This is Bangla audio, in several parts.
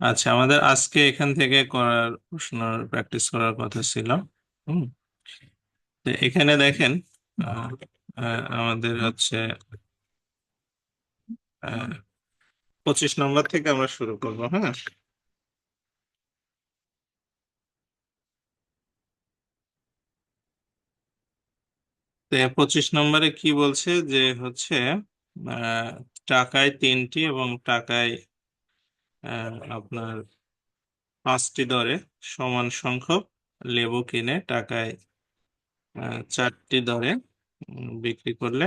আচ্ছা, আমাদের আজকে এখান থেকে করার প্রশ্ন প্র্যাকটিস করার কথা ছিল। হুম তো এখানে দেখেন, আহ, আমাদের হচ্ছে 25 নম্বর থেকে আমরা শুরু করব। হ্যাঁ, তো 25 নম্বরে কি বলছে যে হচ্ছে আহ, টাকায় 3টি এবং টাকায় আপনার 5টি দরে সমান সংখ্যক লেবু কিনে টাকায় 4টি দরে বিক্রি করলে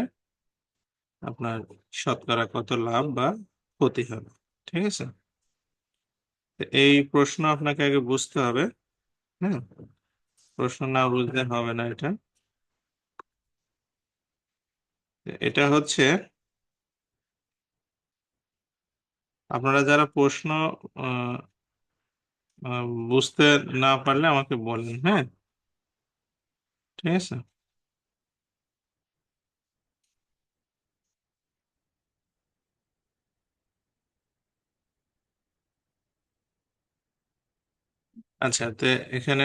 আপনার শতকরা কত লাভ বা ক্ষতি হবে। ঠিক আছে, তো এই প্রশ্ন আপনাকে আগে বুঝতে হবে। হ্যাঁ, প্রশ্ন না বুঝলে হবে না। এটা এটা হচ্ছে, আপনারা যারা প্রশ্ন আহ, বুঝতে না পারলে আমাকে বলেন। হ্যাঁ, ঠিক আছে। আচ্ছা, তো এখানে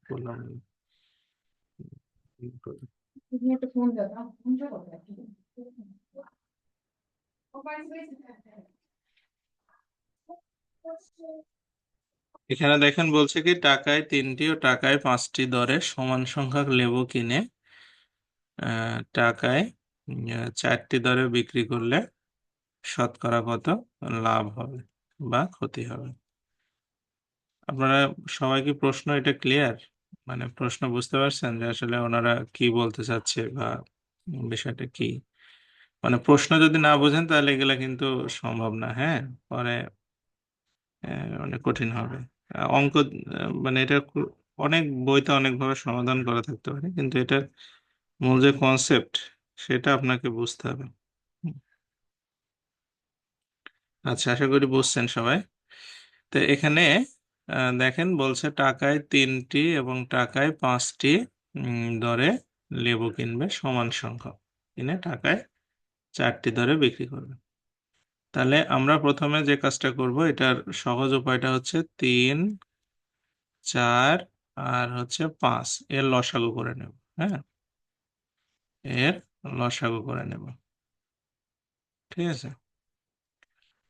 বললাম, এখানে দেখেন বলছে কি টাকায় 3টি ও টাকায় 5টি দরে সমান সংখ্যক লেবু কিনে টাকায় 4টি দরে বিক্রি করলে শতকরা কত লাভ হবে বা ক্ষতি হবে। আপনারা সবাই কি প্রশ্ন এটা ক্লিয়ার? মানে প্রশ্ন বুঝতে পারছেন যে আসলে ওনারা কি বলতে চাচ্ছে বা বিষয়টা কি? মানে প্রশ্ন যদি না বোঝেন তাহলে এগুলা কিন্তু সম্ভব না। হ্যাঁ, পরে অনেক কঠিন হবে। অঙ্ক মানে এটা অনেক বইতে অনেকভাবে সমাধান করা থাকতে পারে, কিন্তু এটা মূল যে কনসেপ্ট সেটা আপনাকে বুঝতে হবে। হুম। আচ্ছা, আশা করি বুঝছেন সবাই। তো এখানে দেখেন বলছে টাকায় 3টি এবং টাকায় 5টি দরে লেবু কিনবে সমান সংখ্যক, কিনে টাকায় 4টি দরে বিক্রি করবে। তাহলে আমরা প্রথমে যে কাজটা করব, এটার সহজ উপায়টা হচ্ছে 3, 4 আর হচ্ছে 5 এর লসাগু করে নেব। হ্যাঁ, এর লসাগু করে নেব। ঠিক আছে,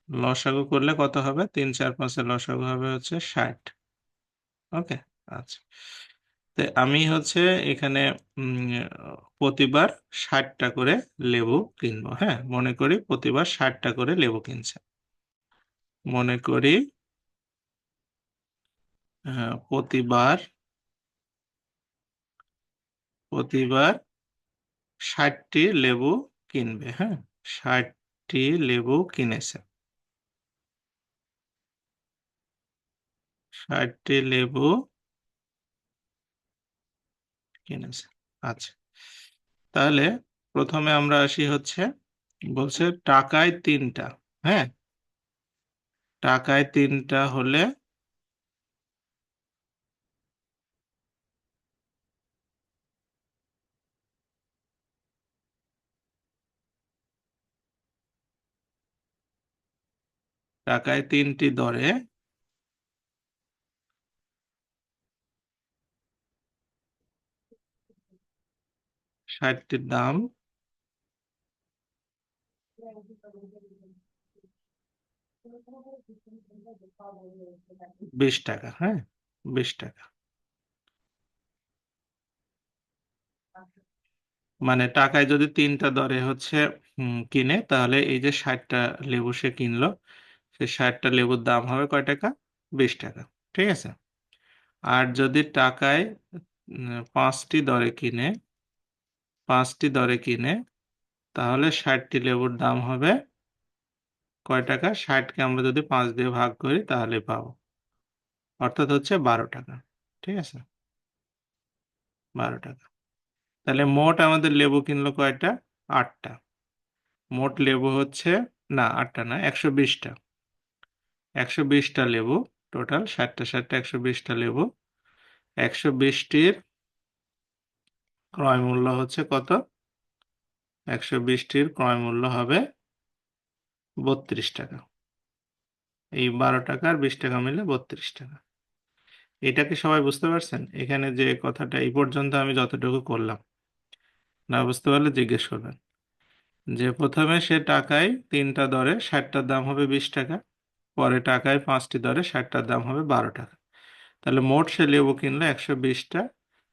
লসাগু করলে কত হবে? 3, 4, 5 এর লসাগু হবে হচ্ছে 60। ওকে, আচ্ছা। তো আমি হচ্ছে এখানে প্রতিবার 60টা করে লেবু কিনবো। হ্যাঁ, মনে করি প্রতিবার 60টা করে লেবু কিনছে। মনে করি প্রতিবার প্রতিবার 60টি লেবু কিনবে। হ্যাঁ, 60টি লেবু কিনেছে। 60টি লেবু কিনেছে। আচ্ছা, তাহলে প্রথমে আমরা আসি হচ্ছে, বলছে টাকায় 3টা। হ্যাঁ, টাকায় 3টা হলে টাকায় 3টি দরে 60টির দাম 20 টাকা। হ্যাঁ, 20 টাকা। মানে টাকায় যদি 3টা দরে হচ্ছে কিনে, তাহলে এই যে 60টা লেবু সে কিনলো, সে 60টা লেবুর দাম হবে কয় টাকা? 20 টাকা। ঠিক আছে। আর যদি টাকায় 5টি দরে কিনে, 5টি দরে কিনে, তাহলে 60টি লেবুর দাম হবে কয় টাকা? 60কে আমরা যদি 5 দিয়ে ভাগ করি তাহলে পাবো, অর্থাৎ হচ্ছে 12 টাকা। ঠিক আছে, 12 টাকা। তাহলে মোট আমাদের লেবু কিনলো কয়টা? 8টা। মোট লেবু হচ্ছে, না 8টা না, 120টা। 120টা লেবু, টোটাল 60টা 60টা 120টা লেবু। 120টির ক্রয় মূল্য হচ্ছে কত? 120টির ক্রয় মূল্য হবে 32 টাকা। এই 12 টাকা আর 20 টাকা মিলে 32 টাকা। এটা কি সবাই বুঝতে পারছেন? এখানে যে কথাটা এই পর্যন্ত আমি যতটুকু করলাম, না বুঝতে পারলে জিজ্ঞেস করবেন। যে প্রথমে সে টাকায় 3টা দরে 60টার দাম হবে 20 টাকা, পরে টাকায় 5টি দরে 60টার দাম হবে 12 টাকা। তাহলে মোট সে লেবু কিনলো 120টা,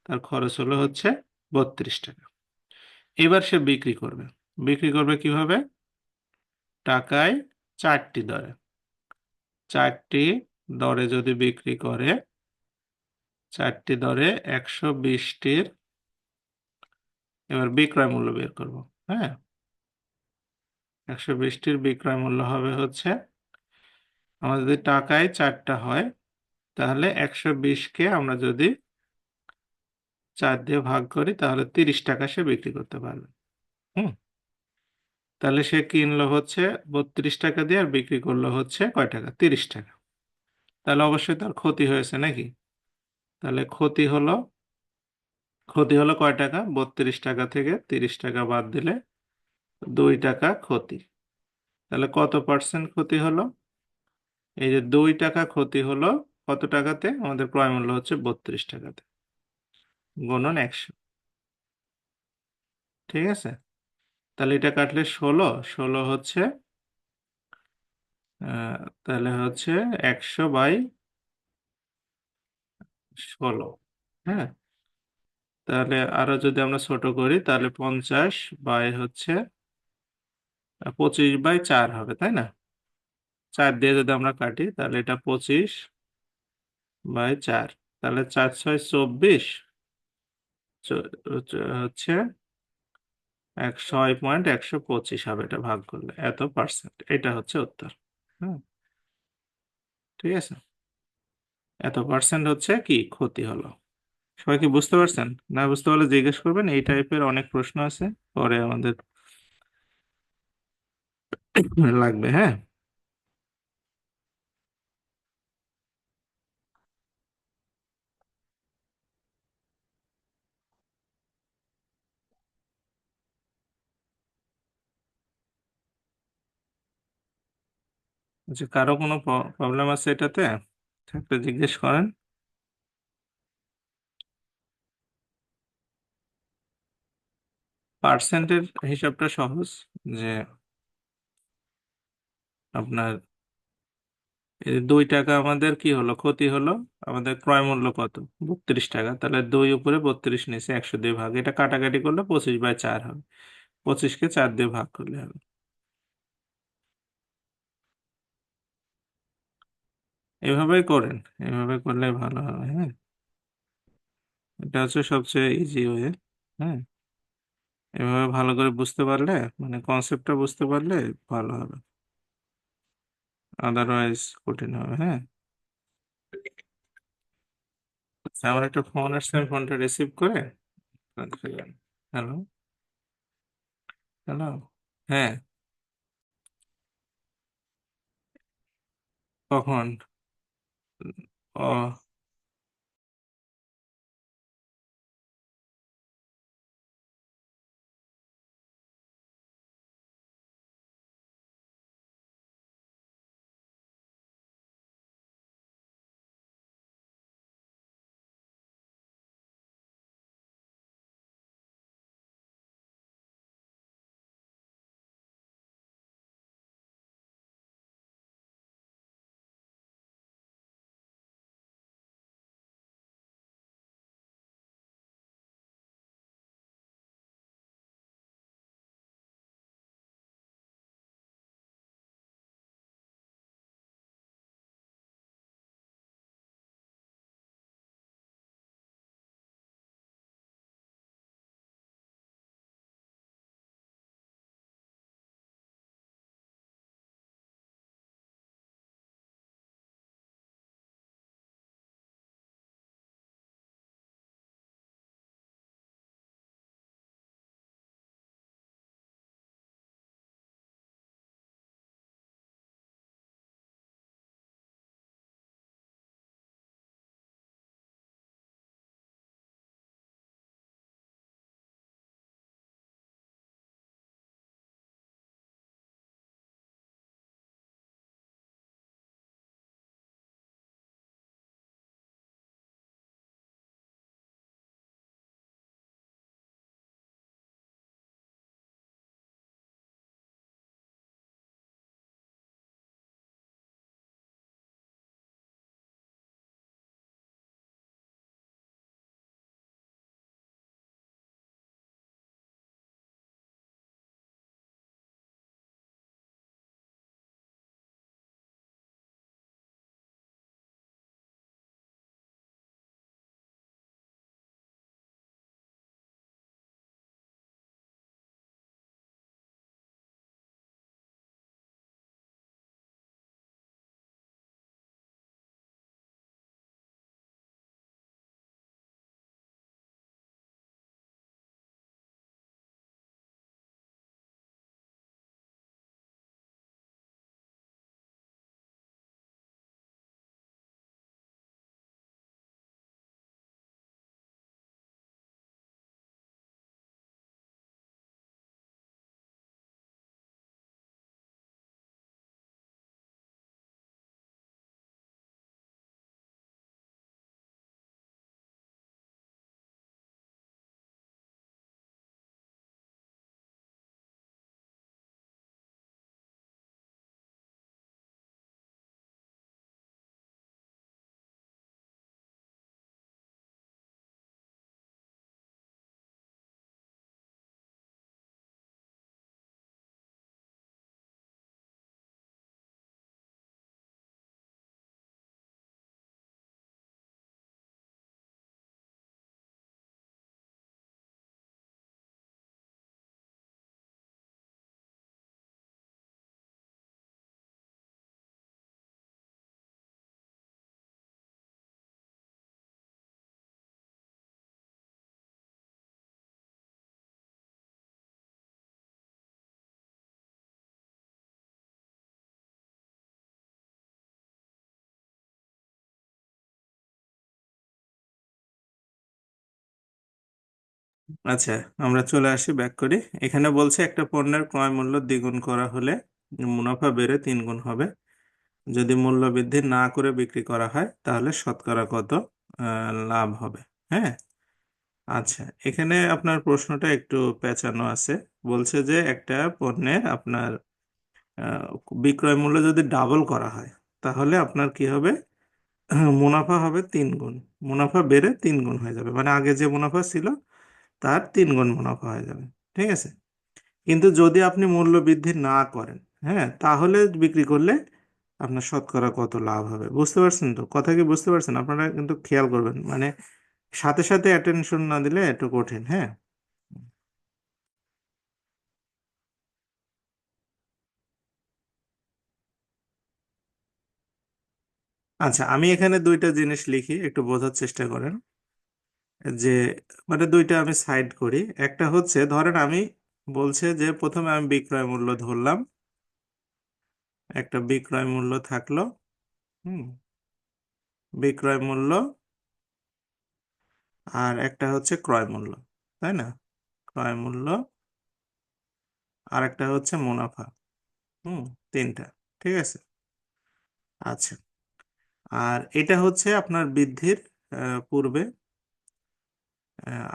তার খরচ হলো হচ্ছে 32 টাকা। এবার সে বিক্রি করবে। বিক্রি করবে কিভাবে? টাকায় 4টি দরে, 4টি দরে যদি বিক্রি করে, 4টি দরে 120টির এবার বিক্রয় মূল্য বের করব। হ্যাঁ, 120টির বিক্রয় মূল্য হবে হচ্ছে, আমাদের যদি টাকায় 4টা হয় তাহলে 120কে আমরা যদি 4 দিয়ে ভাগ করি তাহলে 30 টাকা সে বিক্রি করতে পারবে। হুম, তাহলে সে কিনলো হচ্ছে 32 টাকা দিয়ে আর বিক্রি করলো হচ্ছে কয় টাকা? 30 টাকা। তাহলে অবশ্যই তার ক্ষতি হয়েছে নাকি? তাহলে ক্ষতি হলো কয় টাকা? 32 টাকা থেকে 30 টাকা বাদ দিলে 2 টাকা ক্ষতি। তাহলে কত পার্সেন্ট ক্ষতি হলো? এই যে 2 টাকা ক্ষতি হলো কত টাকাতে? আমাদের ক্রয় মূল্য হচ্ছে 32 টাকাতে, গুণন 100। ঠিক আছে? তাহলে এটা কাটলে 16 হচ্ছে, তাহলে হচ্ছে 100/16। হ্যাঁ, তাহলে আরো যদি আমরা ছোট করি তাহলে 50/25/4 হবে, তাই না? 4 দিয়ে যদি আমরা কাটি তাহলে এটা 25/4, তাহলে 4×6 = 24, হচ্ছে 6.125 হবে এটা ভাগ করলে, এত পার্সেন্ট। এটা হচ্ছে উত্তর। হুম, ঠিক আছে। এত পার্সেন্ট হচ্ছে কি ক্ষতি হলো। সবাই কি বুঝতে পারছেন? না বুঝতে পারলে জিজ্ঞেস করবেন, এই টাইপের অনেক প্রশ্ন আছে, পরে আমাদের লাগবে। হ্যাঁ, যে কারো কোনো প্রবলেম আছে এটাতে থাকলে জিজ্ঞেস করেন। পার্সেন্টের হিসাবটা সহজ, যে আপনার এই 2 টাকা আমাদের কি হলো? ক্ষতি হলো। আমাদের ক্রয় মূল্য কত? 32 টাকা। তাহলে 2 উপরে 32 নিচে 100 দিয়ে ভাগ, এটা কাটাকাটি করলে 25/4 হবে। 25কে 4 দিয়ে ভাগ করলে হবে। এভাবেই করেন, এভাবে করলে ভালো হবে। হ্যাঁ, এটা হচ্ছে সবচেয়ে ইজি ওয়ে। হ্যাঁ, এভাবে ভালো করে বুঝতে পারলে, মানে কনসেপ্টটা বুঝতে পারলে ভালো হবে, আদারওয়াইজ কঠিন হবে। হ্যাঁ, আচ্ছা, আমার একটা ফোন আসছে, আমি ফোনটা রিসিভ করে হ্যালো, হ্যালো। হ্যাঁ, কখন? ও। আচ্ছা, আমরা চলে আসি, ব্যাক করি। এখানে বলছে একটা পণ্যের ক্রয় মূল্য দ্বিগুণ করা হলে মুনাফা বেড়ে 3 গুণ হবে। যদি মূল্য বৃদ্ধি না করে বিক্রি করা হয় তাহলে শতকরা কত লাভ হবে? হ্যাঁ। আচ্ছা, এখানে আপনার প্রশ্নটা একটু পেঁচানো আছে। বলছে যে একটা পণ্যের আপনার আহ, বিক্রয় মূল্য যদি ডাবল করা হয় তাহলে আপনার কি হবে? মুনাফা হবে 3 গুণ। মুনাফা বেড়ে 3 গুণ হয়ে যাবে, মানে আগে যে মুনাফা ছিল তার 3 গুণ মুনাফা হয়ে যাবে। ঠিক আছে। কিন্তু যদি আপনি মূল্য বৃদ্ধি না করেন, হ্যাঁ, তাহলে বিক্রি করলে আপনার শতকরা কত লাভ হবে? বুঝতে পারছেন তো? কথা কি বুঝতে পারছেন? আপনারা কিন্তু খেয়াল করবেন, মানে সাথে সাথে অ্যাটেনশন না দিলে একটু কঠিন। হ্যাঁ। আচ্ছা, আমি এখানে দুইটা জিনিস লিখি, একটু বোঝার চেষ্টা করেন। যে মানে দুইটা আমি সাইড করি। একটা হচ্ছে, ধরেন আমি বলছে যে প্রথমে আমি বিক্রয় মূল্য ধরলাম, একটা বিক্রয় মূল্য থাকলো। হুম। বিক্রয় মূল্য আর একটা হচ্ছে ক্রয় মূল্য, তাই না? ক্রয় মূল্য আর একটা হচ্ছে মুনাফা। হুম। তিনটা। ঠিক আছে। আচ্ছা, আর এটা হচ্ছে আপনার বৃদ্ধির পূর্বে,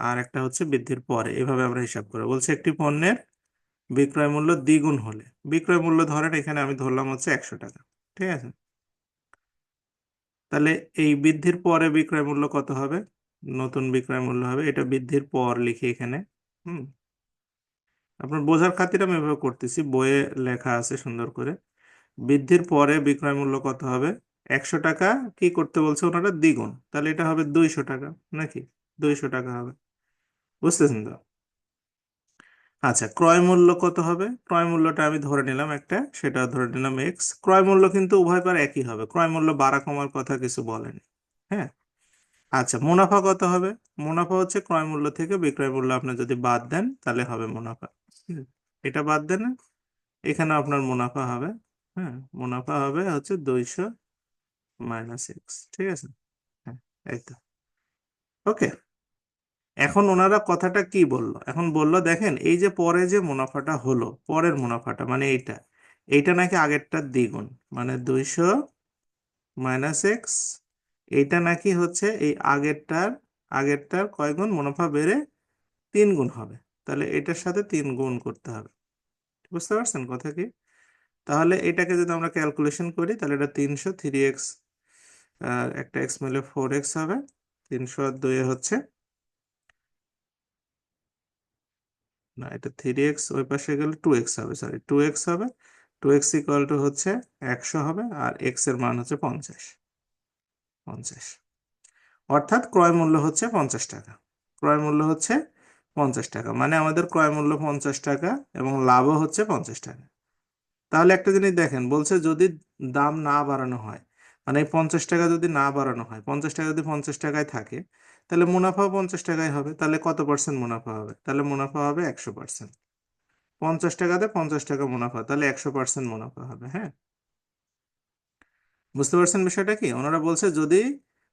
আর একটা হচ্ছে বৃদ্ধির পরে। এভাবে আমরা হিসাব করে বলছি একটি পণ্যের বিক্রয় মূল্য দ্বিগুণ হলে, বিক্রয় মূল্য ধরেন এখানে আমি ধরলাম হচ্ছে 100 টাকা। ঠিক আছে। তাহলে এই বৃদ্ধির পরে বিক্রয় মূল্য কত হবে? নতুন বিক্রয় মূল্য হবে, এটা বৃদ্ধির পর লিখি এখানে। হুম। আপনার বোঝার খাতিরে আমি এভাবে করতেছি, বইয়ে লেখা আছে সুন্দর করে। বৃদ্ধির পরে বিক্রয় মূল্য কত হবে? 100 টাকা। কি করতে বলছে ওনারা? দ্বিগুণ। তাহলে এটা হবে 200 টাকা, নাকি? 200 টাকা হবে। বুঝতেছেন তো? আচ্ছা, ক্রয় মূল্য কত হবে? ক্রয় মূল্যটা আমি ধরে নিলাম একটা, সেটা ধরে নিলাম এক্স। ক্রয় মূল্য কিন্তু উভয় পার একই হবে, ক্রয় মূল্য বাড়া কমার কথা কিছু বলেনি। হ্যাঁ। আচ্ছা, মুনাফা কত হবে? মুনাফা হচ্ছে ক্রয় মূল্য থেকে বিক্রয় মূল্য আপনি যদি বাদ দেন তাহলে হবে মুনাফা। হুম। এটা বাদ দেন, এখানে আপনার মুনাফা হবে। হ্যাঁ। মুনাফা হবে হচ্ছে 200 - এক্স। ঠিক আছে। হ্যাঁ। এই তো। ওকে। এখন ওনারা কথাটা কি বললো? এখন বললো দেখেন, এই যে পরে যে মুনাফাটা হলো, পরের মুনাফাটা মানে এইটা, এইটা নাকি আগেরটার দ্বিগুণ, মানে 200 - এক্স। এইটা নাকি হচ্ছে এই আগেরটার, আগেরটার কয় গুণ? মুনাফা বেড়ে 3 গুণ হবে। তাহলে এটার সাথে 3 গুণ করতে হবে। বুঝতে পারছেন কথা কি? তাহলে এটাকে যদি আমরা ক্যালকুলেশন করি তাহলে এটা 300 - 3 এক্স, আর একটা এক্স মিলে 4 এক্স হবে। 300 আর 2 হচ্ছে, না এটা 3 এক্স, ওই পাশে গেলে 2 এক্স হবে, সরি 2 এক্স হবে। 2 এক্স ইকুয়াল টু হচ্ছে 100 হবে, আর এক্স এর মান হচ্ছে 50। 50, অর্থাৎ ক্রয় মূল্য হচ্ছে 50 টাকা। ক্রয় মূল্য হচ্ছে 50 টাকা, মানে আমাদের ক্রয় মূল্য 50 টাকা এবং লাভও হচ্ছে 50 টাকা। তাহলে একটা জিনিস দেখেন, বলছে যদি দাম না বাড়ানো হয়, মানে এই 50 টাকা যদি না বাড়ানো হয়, 50 টাকা যদি 50 টাকায় থাকে, তাহলে মুনাফাও 50 টাকায় হবে। তাহলে কত পার্সেন্ট মুনাফা হবে? তাহলে মুনাফা হবে 100%। 50 টাকাতে 50 টাকা মুনাফা, তাহলে 100% মুনাফা হবে। হ্যাঁ। বুঝতে পারছেন বিষয়টা কি? ওনারা বলছে যদি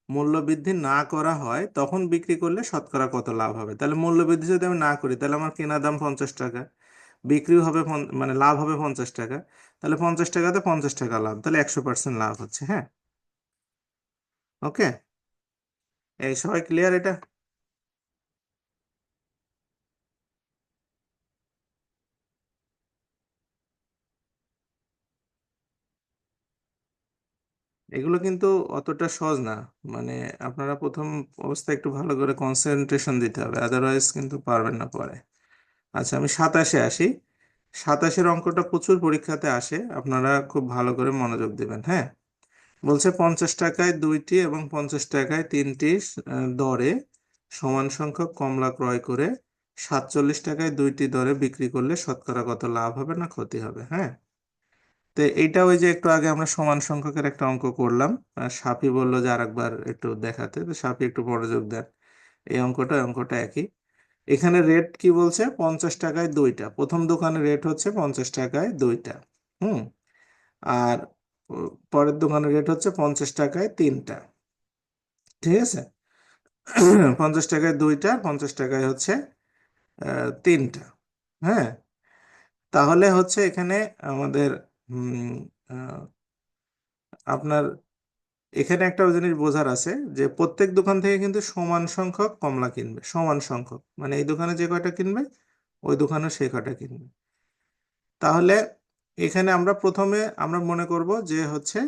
মূল্য বৃদ্ধি না করা হয় তখন বিক্রি করলে শতকরা কত লাভ হবে। তাহলে মূল্য বৃদ্ধি যদি আমি না করি তাহলে আমার কেনা দাম 50 টাকা, বিক্রি হবে মানে লাভ হবে 50 টাকা। তাহলে 50 টাকাতে 50 টাকা লাভ, তাহলে 100% লাভ হচ্ছে। হ্যাঁ। ওকে। এই সবাই ক্লিয়ার এটা? এগুলো কিন্তু অতটা সহজ না, মানে আপনারা প্রথম অবস্থায় একটু ভালো করে কনসেন্ট্রেশন দিতে হবে, আদারওয়াইজ কিন্তু পারবেন না পরে। আচ্ছা, আমি 27-এ আসি। 27-এর অঙ্কটা প্রচুর পরীক্ষাতে আসে, আপনারা খুব ভালো করে মনোযোগ দিবেন। হ্যাঁ। বলছে 50 টাকায় 2টি এবং 50 টাকায় 3টি দরে সমান সংখ্যক কমলা ক্রয় করে 47 টাকায় 2টি দরে বিক্রি করলে শতকরা কত লাভ হবে না ক্ষতি হবে? হ্যাঁ। তো এইটা ওই যে একটু আগে আমরা সমান সংখ্যকের একটা অঙ্ক করলাম, সাফি বললো যে আরেকবার একটু দেখাতে, তো সাফি একটু মনোযোগ দেন। এই অঙ্কটা অঙ্কটা একই। এখানে রেট কি বলছে? 50 টাকায় 2টা, প্রথম দোকানে রেট হচ্ছে 50 টাকায় 2টা। হুম। আর পরের দোকানের রেট হচ্ছে 50 টাকায় 3টা। ঠিক আছে। 50 টাকায় 2টা, 50 টাকায় হচ্ছে 3টা। হ্যাঁ, তাহলে হচ্ছে এখানে আমাদের আহ, আপনার এখানে একটা জিনিস বোঝার আছে যে প্রত্যেক দোকান থেকে কিন্তু সমান সংখ্যক কমলা কিনবে, সমান সংখ্যক, মানে এই দোকানে যে কয়টা কিনবে ওই দোকানে সেই কয়টা কিনবে। তাহলে এখানে আমরা মনে করব যে হচ্ছে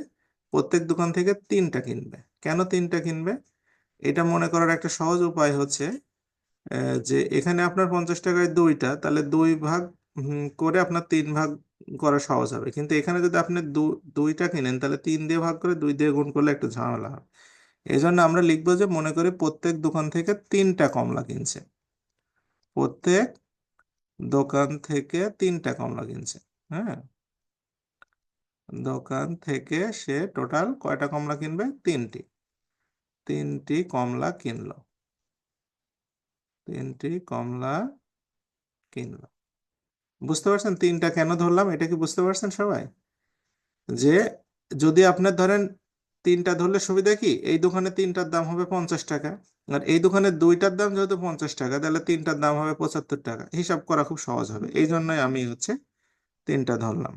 প্রত্যেক দোকান থেকে 3টা কিনবে। কেন 3টা কিনবে? এটা মনে করার একটা সহজ উপায় হচ্ছে যে এখানে আপনার 50 টাকায় 2টা, তাহলে 2 ভাগ করে আপনার 3 ভাগ করা সহজ হবে। কিন্তু এখানে যদি আপনি 2টা কিনেন তাহলে 3 দিয়ে ভাগ করে 2 দিয়ে গুণ করলে একটু ঝামেলা হবে। এই জন্য আমরা লিখবো যে মনে করি প্রত্যেক দোকান থেকে 3টা কমলা কিনছে, প্রত্যেক দোকান থেকে 3টা কমলা কিনছে। হ্যাঁ, দোকান থেকে সে টোটাল কয়টা কমলা কিনবে? 3টি। 3টি কমলা কিনলো, 3টি কমলা কিনলো। বুঝতে পারছেন 3টা কেন ধরলাম? এটা কি বুঝতে পারছেন সবাই? যে যদি আপনার ধরেন 3টা ধরলে সুবিধা কি, এই দোকানে 3টার দাম হবে 50 টাকা, আর এই দোকানে 2টার দাম যেহেতু 50 টাকা, তাহলে 3টার দাম হবে 75 টাকা। হিসাব করা খুব সহজ হবে, এই জন্যই আমি হচ্ছে 3টা ধরলাম।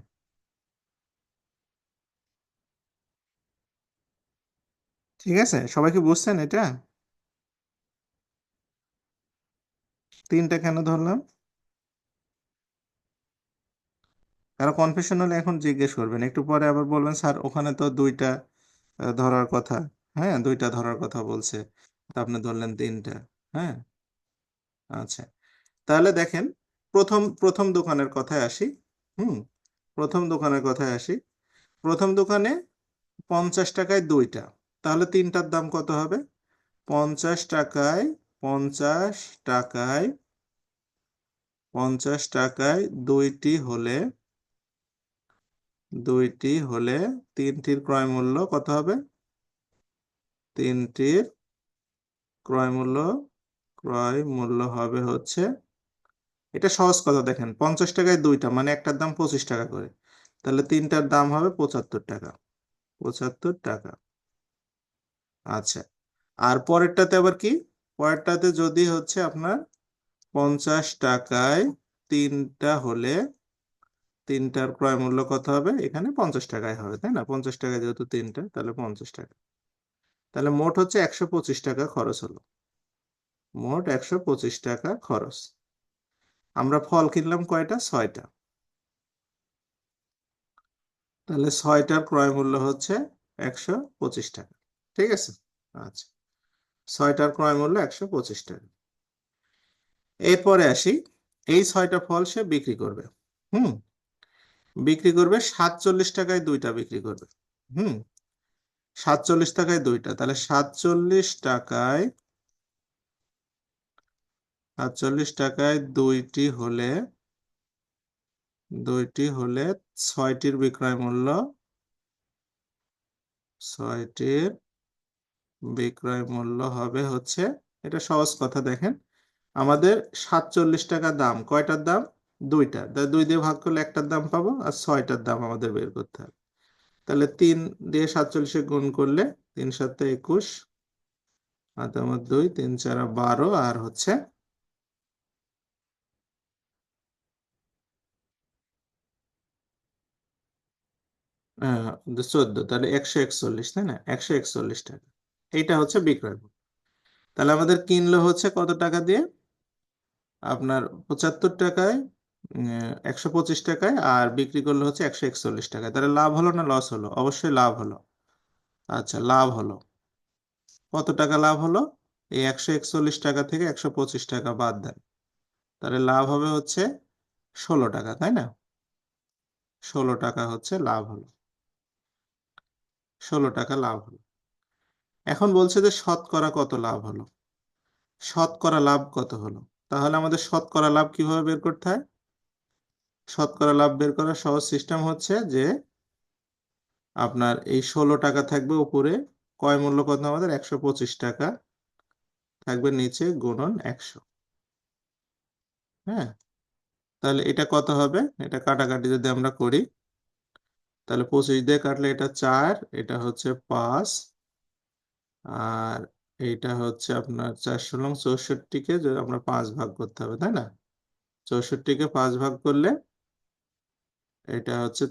ঠিক আছে, সবাই কি বুঝছেন এটা? 3টা কেন ধরলাম? কারো কনফিউশন হলে এখন জিজ্ঞেস করবেন, একটু পরে আবার বলবেন স্যার ওখানে তো 2টা ধরার কথা। হ্যাঁ, 2টা ধরার কথা বলছে, তা আপনি ধরলেন 3টা। হ্যাঁ, আচ্ছা, তাহলে দেখেন প্রথম প্রথম দোকানের কথায় আসি। হুম, প্রথম দোকানের কথায় আসি। প্রথম দোকানে 50 টাকায় 2টা, তাহলে 3টার দাম কত হবে? 50 টাকায়, 50 টাকায়, 50 টাকায় 2টি হলে 3টির ক্রয় মূল্য কত হবে? 3টির ক্রয় মূল্য, ক্রয় মূল্য হবে হচ্ছে, এটা সহজ কথা, দেখেন 50 টাকায় 2টা মানে একটার দাম 25 টাকা করে, তাহলে 3টার দাম হবে 75 টাকা। 75 টাকা। আচ্ছা, আর পরেরটাতে আবার কি? পরেরটাতে যদি হচ্ছে আপনার 50 টাকায় 3টা হলে 3টার ক্রয় মূল্য কত হবে? এখানে 50 টাকায় হবে, তাই না? 50 টাকায় যেহেতু 3টা, তাহলে 50 টাকা। তাহলে মোট হচ্ছে 125 টাকা খরচ হলো, মোট 125 টাকা খরচ। আমরা ফল কিনলাম কয়টা? 6টা। তাহলে 6টার ক্রয় মূল্য হচ্ছে 125 টাকা। ঠিক আছে, আচ্ছা, 6টার ক্রয় মূল্য 125 টাকা। এরপরে আসি, এই 6টা ফল সে বিক্রি করবে। হুম, বিক্রি করবে 47 টাকায় 2টা বিক্রি করবে। হুম, 47 টাকায় 2টা, তাহলে 47 টাকায় 2টি হলে 6টির বিক্রয় মূল্য, 6টির বিক্রয় মূল্য হবে হচ্ছে, এটা সহজ কথা, দেখেন আমাদের 47 টাকা দাম, কয়টার দাম? 2টা, তাহলে 2 দিয়ে ভাগ করলে একটার দাম পাবো, আর 6টার দাম আমাদের বের করতে হবে। তাহলে 3 দিয়ে 47 গুণ করলে 3 7 21, আর তোমার 2 3 4 12, আর হচ্ছে 14, তাহলে 141, তাই না? 141 টাকা, এইটা হচ্ছে বিক্রয় মূল্য। তাহলে আমাদের কিনলো হচ্ছে কত টাকা দিয়ে? আপনার 75 টাকায়, 125 টাকায়, আর বিক্রি করলো হচ্ছে 141 টাকায়। তাহলে লাভ হলো না লস হলো? অবশ্যই লাভ হলো। আচ্ছা, লাভ হলো। কত টাকা লাভ হলো? এই 141 টাকা থেকে 125 টাকা বাদ দেন, তাহলে লাভ হবে হচ্ছে 16 টাকা, তাই না? 16 টাকা হচ্ছে লাভ হলো, 16 টাকা লাভ হলো। এখন বলছে যে শতকরা কত লাভ হলো, শতকরা লাভ কত হলো? তাহলে আমাদের শতকরা লাভ কিভাবে বের করতে হয়? শতকরা লাভ বের করার সহজ সিস্টেম হচ্ছে যে আপনার এই 16 টাকা থাকবে উপরে, ক্রয় মূল্য কত আমাদের? 125 টাকা, থাকবে নিচে গুণন 100। হ্যাঁ, তাহলে এটা কত হবে? এটা কাটাকাটি যদি আমরা করি, তাহলে 25 দিয়ে কাটলে এটা 4, এটা হচ্ছে 5, আর এইটা হচ্ছে আপনার 4 × 64-কে যদি আমরা 5 ভাগ করতে হবে, তাই না? 64-কে 5 ভাগ করলে এটা হচ্ছে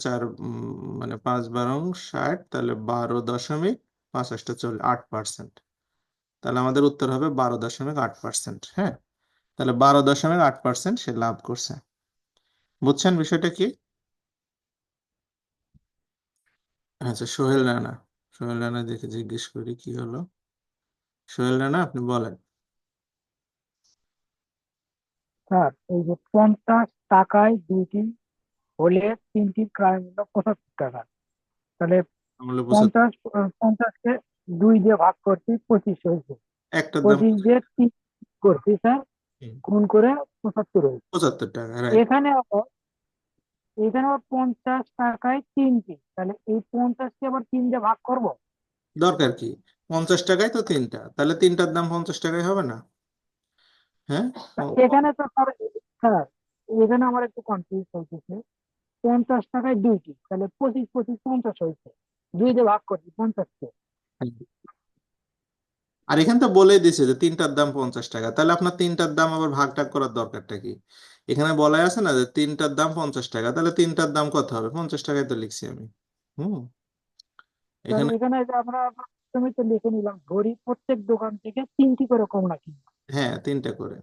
মানে 5 × 12 = 60, তাহলে 12.8%। তাহলে আমাদের উত্তর হবে 12.8%। হ্যাঁ, তাহলে 12.8% সে লাভ করছে। বুঝছেন বিষয়টা কি? আচ্ছা, সোহেল রানা। সোহেল রানা দেখে জিজ্ঞেস করি কি হলো। সোহেল রানা, আপনি বলেন। স্যার, এই যে 50 টাকায় দুইটি হলে তিনটির ক্রয় মূল্য 75 টাকা। তাহলে আমলে 75। 50কে 2 দিয়ে ভাগ করছি, 25 হয়েছে। একটার দাম 25 দিয়ে 3 করছি স্যার, হুম, গুণ করে 75 হয়েছে। 75 টাকা, রাইট। এখানে আবার এখানে আবার 50 টাকায় তিনটি, তাহলে এই 50কে আবার 3 দিয়ে ভাগ করব। দরকার কি? 50 টাকায় তো তিনটা, তাহলে তিনটার দাম 50 টাকায় হবে না? হ্যাঁ। এখানে তো স্যার, স্যার এখানে আমার একটু কনফিউজ হইতেছে। 50 টাকায় দুইটি, তাহলে 25 25 50 হয়েছে। 2 দিয়ে ভাগ করছি 50কে। আর এখানে তো বলেই দিছে যে তিনটার দাম 50 টাকা, তাহলে আপনার তিনটার দাম আবার ভাগ টাগ করার দরকারটা কি? এখানে বলাই আছে না যে তিনটার দাম 50 টাকা, তাহলে তিনটার দাম কত হবে? 50 টাকায় তো লিখছি আমি। হুম। স্যার এখানে এখানে যে আমরা প্রথমে তো লিখে নিলাম, ধরি প্রত্যেক দোকান থেকে 3টি করে কমলা কিনবো। হ্যাঁ, তিনটা করে।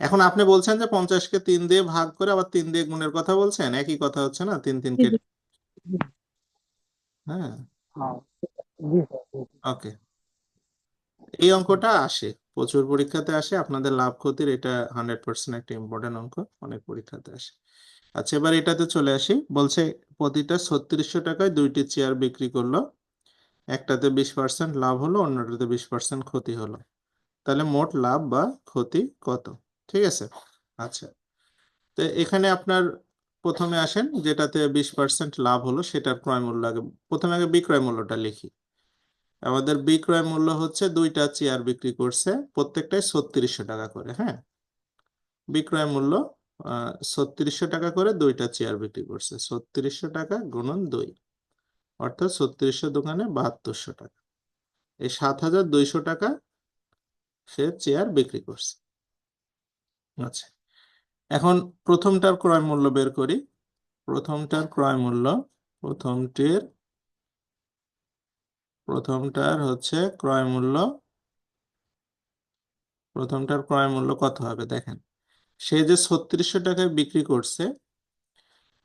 এখন আপনি বলছেন যে 50-কে 3 দিয়ে ভাগ করে আবার 3 দিয়ে গুণের কথা বলছেন, একই কথা হচ্ছে না? তিন তিন জি জি কেটে। জি। হ্যাঁ। হ্যাঁ, জি স্যার, জি, জি। ওকে। এই অঙ্কটা আসে, প্রচুর পরীক্ষাতে আসে। আপনাদের লাভ ক্ষতির এটা 100% একটা ইম্পর্টেন্ট অঙ্ক, অনেক পরীক্ষাতে আসে। আচ্ছা, এবার এটাতে চলে আসি। বলছে প্রতিটা 3600 টাকায় দুইটি চেয়ার বিক্রি করলো, একটাতে 20% লাভ হলো, অন্যটাতে 20% ক্ষতি হলো। তাহলে মোট লাভ বা ক্ষতি কত? ঠিক আছে। আচ্ছা, তো এখানে আপনার প্রথমে আসেন যেটাতে 20% লাভ হলো সেটার ক্রয় মূল্য আগে, প্রথমে আগে বিক্রয় মূল্যটা লিখি। আমাদের বিক্রয় মূল্য হচ্ছে দুইটা চেয়ার বিক্রি করছে, প্রত্যেকটাই 3600 টাকা করে। হ্যাঁ, বিক্রয় মূল্য 3600 টাকা করে দুইটা চেয়ার বিক্রি করছে, 3600 টাকা গুণন 2, অর্থাৎ 3600 দোকানে 7200 টাকা। এই 7200 টাকা সে চেয়ার বিক্রি করছে। আচ্ছা, এখন প্রথমটার ক্রয় মূল্য বের করি। প্রথমটার ক্রয় মূল্য, প্রথমটির প্রথমটার হচ্ছে ক্রয় মূল্য, প্রথমটার ক্রয় মূল্য কত হবে দেখেন। সে যে 3600 টাকায় বিক্রি করছে,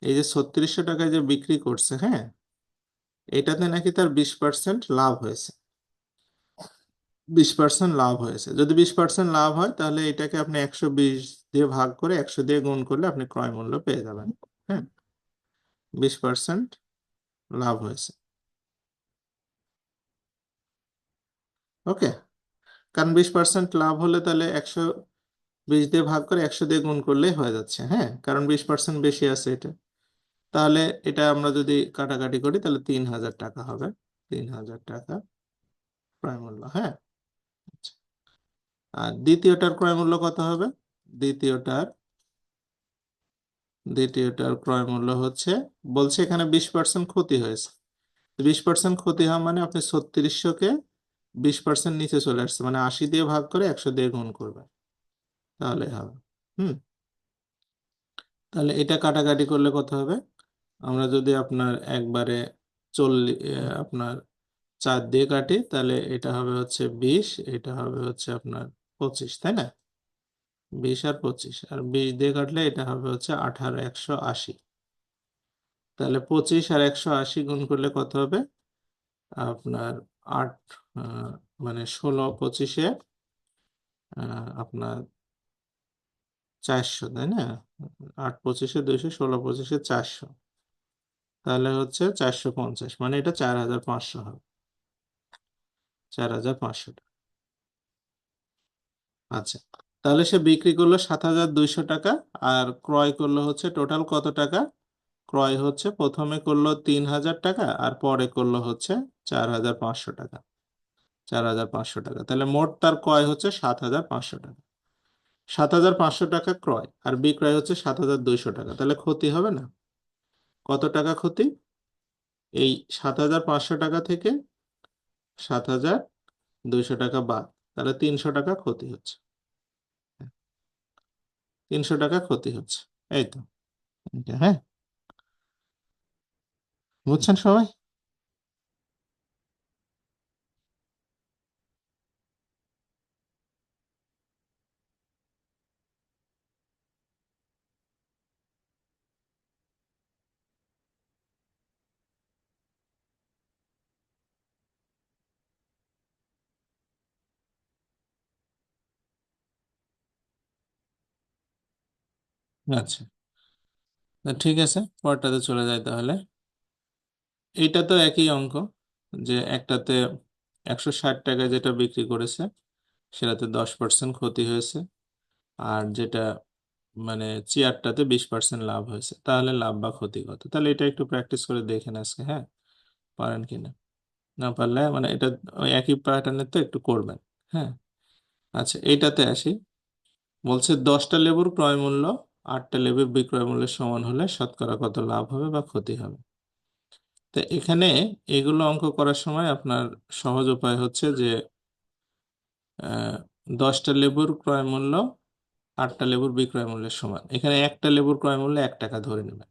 এই যে 3600 টাকায় যে বিক্রি করছে, হ্যাঁ, এটাতে নাকি তার 20% লাভ হয়েছে। 20% লাভ হয়েছে। যদি 20% লাভ হয় তাহলে এটাকে আপনি 120 দিয়ে ভাগ করে 100 দিয়ে গুণ করলে আপনি ক্রয় মূল্য পেয়ে যাবেন। হ্যাঁ, 20% লাভ হয়েছে। ওকে। কারণ 20% লাভ হলে তাহলে 120 দিয়ে ভাগ করে 100 দিয়ে গুণ করলেই হয়ে যাচ্ছে। হ্যাঁ, কারণ 20% বেশি আছে এটা। তাহলে এটা আমরা যদি কাটাকাটি করি তাহলে 3000 টাকা হবে। 3000 টাকা ক্রয় মূল্য। হ্যাঁ। আচ্ছা। আর দ্বিতীয়টার ক্রয় মূল্য কত হবে? দ্বিতীয়টার দ্বিতীয়টার ক্রয় মূল্য হচ্ছে, বলছে এখানে 20% ক্ষতি হয়েছে। 20% ক্ষতি হওয়া মানে আপনি 3600-কে 20% নিচে চলে আসছে, মানে 80 দিয়ে ভাগ করে 100 দিয়ে গুণ করবে, তাহলে হবে। হুম। তাহলে এটা কাটাকাটি করলে কত হবে? আমরা যদি আপনার একবারে 40, আপনার 4 দিয়ে কাটি তাহলে এটা হবে হচ্ছে 20, এটা হবে হচ্ছে আপনার 25, তাই না? 20 আর 25, আর 20 দিয়ে কাটলে এটা হবে হচ্ছে 18180। তাহলে 25 আর 180 গুণ করলে কত হবে আপনার? 8, মানে 16 25-এ আপনার 400, তাই না? 8 25-এ 200, 16 25-এ 400, তাহলে হচ্ছে 450, মানে এটা 4500 হবে। 4500 টাকা। আচ্ছা, তাহলে সে বিক্রি করলো 7200 টাকা, আর ক্রয় করলো হচ্ছে টোটাল কত টাকা? ক্রয় হচ্ছে প্রথমে করলো 3000 টাকা, আর পরে করলো হচ্ছে 4500 টাকা। 4500 টাকা, তাহলে মোট তার ক্রয় হচ্ছে 7500 টাকা। 7500 টাকা ক্রয়, আর বিক্রয় হচ্ছে 7200 টাকা, তাহলে ক্ষতি হবে না? কত টাকা ক্ষতি? এই 7500 টাকা থেকে 7000 200 টাকা বাদ, তাহলে 300 টাকা ক্ষতি হচ্ছে। 300 টাকা ক্ষতি হচ্ছে, এই তো। এটা, হ্যাঁ, বুঝছেন সবাই? আচ্ছা, তো ঠিক আছে, পরেরটাতে চলে যায় তাহলে। এইটা তো একই অঙ্ক, যে একটাতে 160 টাকায় যেটা বিক্রি করেছে সেটাতে 10% ক্ষতি হয়েছে, আর যেটা মানে চেয়ারটাতে 20% লাভ হয়েছে, তাহলে লাভ বা ক্ষতি কত। তাহলে এটা একটু প্র্যাকটিস করে দেখেন আজকে, হ্যাঁ, পারেন কিনা। না পারলে মানে এটা ওই একই প্যাটার্নে তো একটু করবেন। হ্যাঁ, আচ্ছা, এইটাতে আসি। বলছে 10টা লেবুর ক্রয় মূল্য 8টা লেবুর বিক্রয় মূল্যের সমান হলে শতকরা কত লাভ হবে বা ক্ষতি হবে। তো এখানে এগুলো অঙ্ক করার সময় আপনার সহজ উপায় হচ্ছে যে 10টা লেবুর ক্রয় মূল্য 8টা লেবুর বিক্রয় মূল্যের সমান, এখানে একটা লেবুর ক্রয় মূল্য 1 টাকা ধরে নেবেন,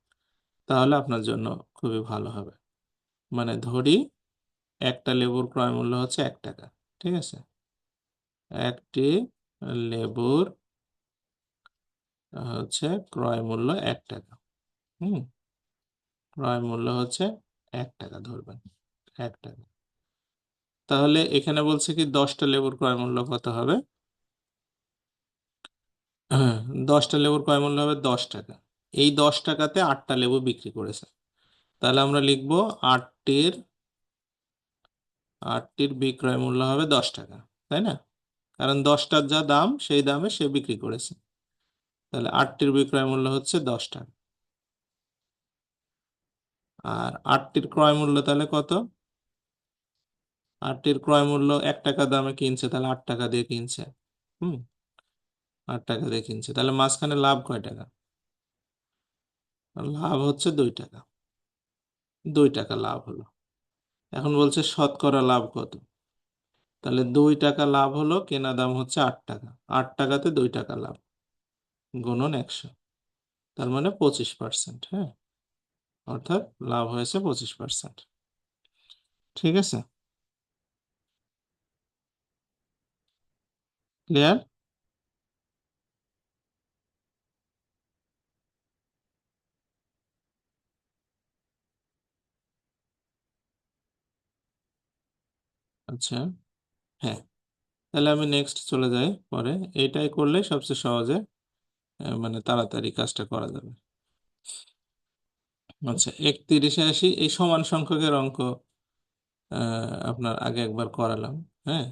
তাহলে আপনার জন্য খুবই ভালো হবে। মানে ধরি একটা লেবুর ক্রয় মূল্য হচ্ছে 1 টাকা, ঠিক আছে। একটি লেবুর হচ্ছে ক্রয় মূল্য 1 টাকা। হুম, ক্রয় মূল্য হচ্ছে 1 টাকা ধরবেন, 1 টাকা। তাহলে এখানে বলছে কি 10টা লেবুর ক্রয় মূল্য কত হবে? হ্যাঁ, 10টা লেবুর ক্রয় মূল্য হবে 10 টাকা। এই 10 টাকাতে 8টা লেবু বিক্রি করেছে, তাহলে আমরা লিখবো আটটির আটটির বিক্রয় মূল্য হবে 10 টাকা, তাই না? কারণ 10টার যা দাম সেই দামে সে বিক্রি করেছে, তাহলে আটটির বিক্রয় মূল্য হচ্ছে 10 টাকা। আর আটটির ক্রয় মূল্য তাহলে কত? আটটির ক্রয় মূল্য 1 টাকা দামে কিনছে, তাহলে 8 টাকা দিয়ে কিনছে। হুম, 8 টাকা দিয়ে কিনছে, তাহলে মাঝখানে লাভ কয় টাকা? লাভ হচ্ছে 2 টাকা। 2 টাকা লাভ হলো। এখন বলছে শতকরা লাভ কত। তাহলে 2 টাকা লাভ হলো, কেনা দাম হচ্ছে 8 টাকা, 8 টাকাতে 2 টাকা লাভ গুণন 100, তার মানে 25%। হ্যাঁ, অর্থাৎ লাভ হয়েছে 25%। ঠিক আছে, ক্লিয়ার? আচ্ছা, হ্যাঁ, তাহলে আমি নেক্সট চলে যাই পরে। এইটাই করলে সবচেয়ে সহজে মানে তাড়াতাড়ি কাজটা করা যাবে। আচ্ছা, 31-এ আসি। এই সমান সংখ্যকের অঙ্ক আপনার আগে একবার করালাম। হ্যাঁ,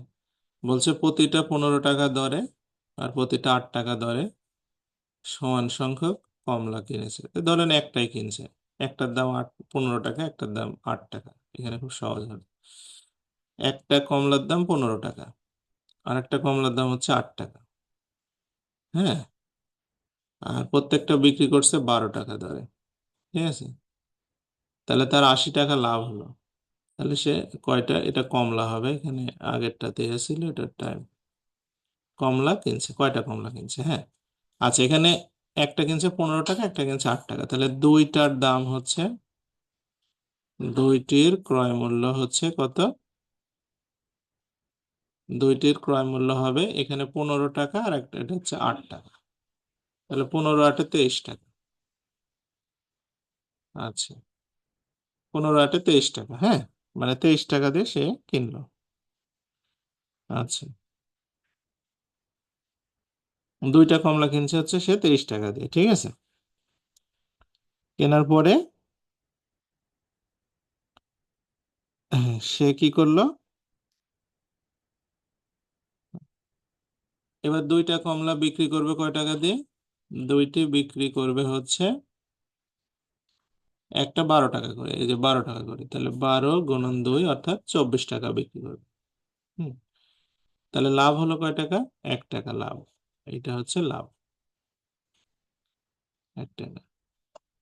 বলছে প্রতিটা 15 টাকা দরে আর প্রতিটা 8 টাকা দরে সমান সংখ্যক কমলা কিনেছে। তো ধরেন একটাই কিনছে, একটার দাম 15 টাকা, একটার দাম 8 টাকা। এখানে খুব সহজ হবে। একটা কমলার দাম 15 টাকা, আর একটা কমলার দাম হচ্ছে 8 টাকা। হ্যাঁ, আর প্রত্যেকটা বিক্রি করছে 12 টাকা দরে, ঠিক আছে। তাহলে তার 80 টাকা লাভ হলো। তাহলে সে কয়টা, এটা কমলা হবে, এখানে আগেরটাতে ছিল এটার টাইম। কমলা কিনছে, কয়টা কমলা কিনছে? হ্যাঁ, আচ্ছা, এখানে একটা কিনছে 15 টাকা, একটা কিনছে 8 টাকা, তাহলে দুইটার দাম হচ্ছে, দুইটির ক্রয় মূল্য হচ্ছে কত? দুইটির ক্রয় মূল্য হবে এখানে 15 টাকা, আর একটা এটা হচ্ছে 8 টাকা। তাহলে 15 × 8 = 23 টাকা। আচ্ছা, 15 × 8 = 23 টাকা। হ্যাঁ, মানে 23 টাকা দিয়ে সে কিনলো। আচ্ছা, দুইটা কমলা কিনছে হচ্ছে সে 23 টাকা দিয়ে, ঠিক আছে। কেনার পরে সে কি করলো? এবার দুইটা কমলা বিক্রি করবে কয় টাকা দিয়ে? দুইটি বিক্রি করবে হচ্ছে একটা 12 টাকা করে, এই যে 12 টাকা করে, তাহলে 12 × 2 অর্থাৎ 24 টাকা বিক্রি করবে। হুম, তাহলে লাভ হলো কয় টাকা? 1 টাকা লাভ। এটা হচ্ছে লাভ, 1 টাকা।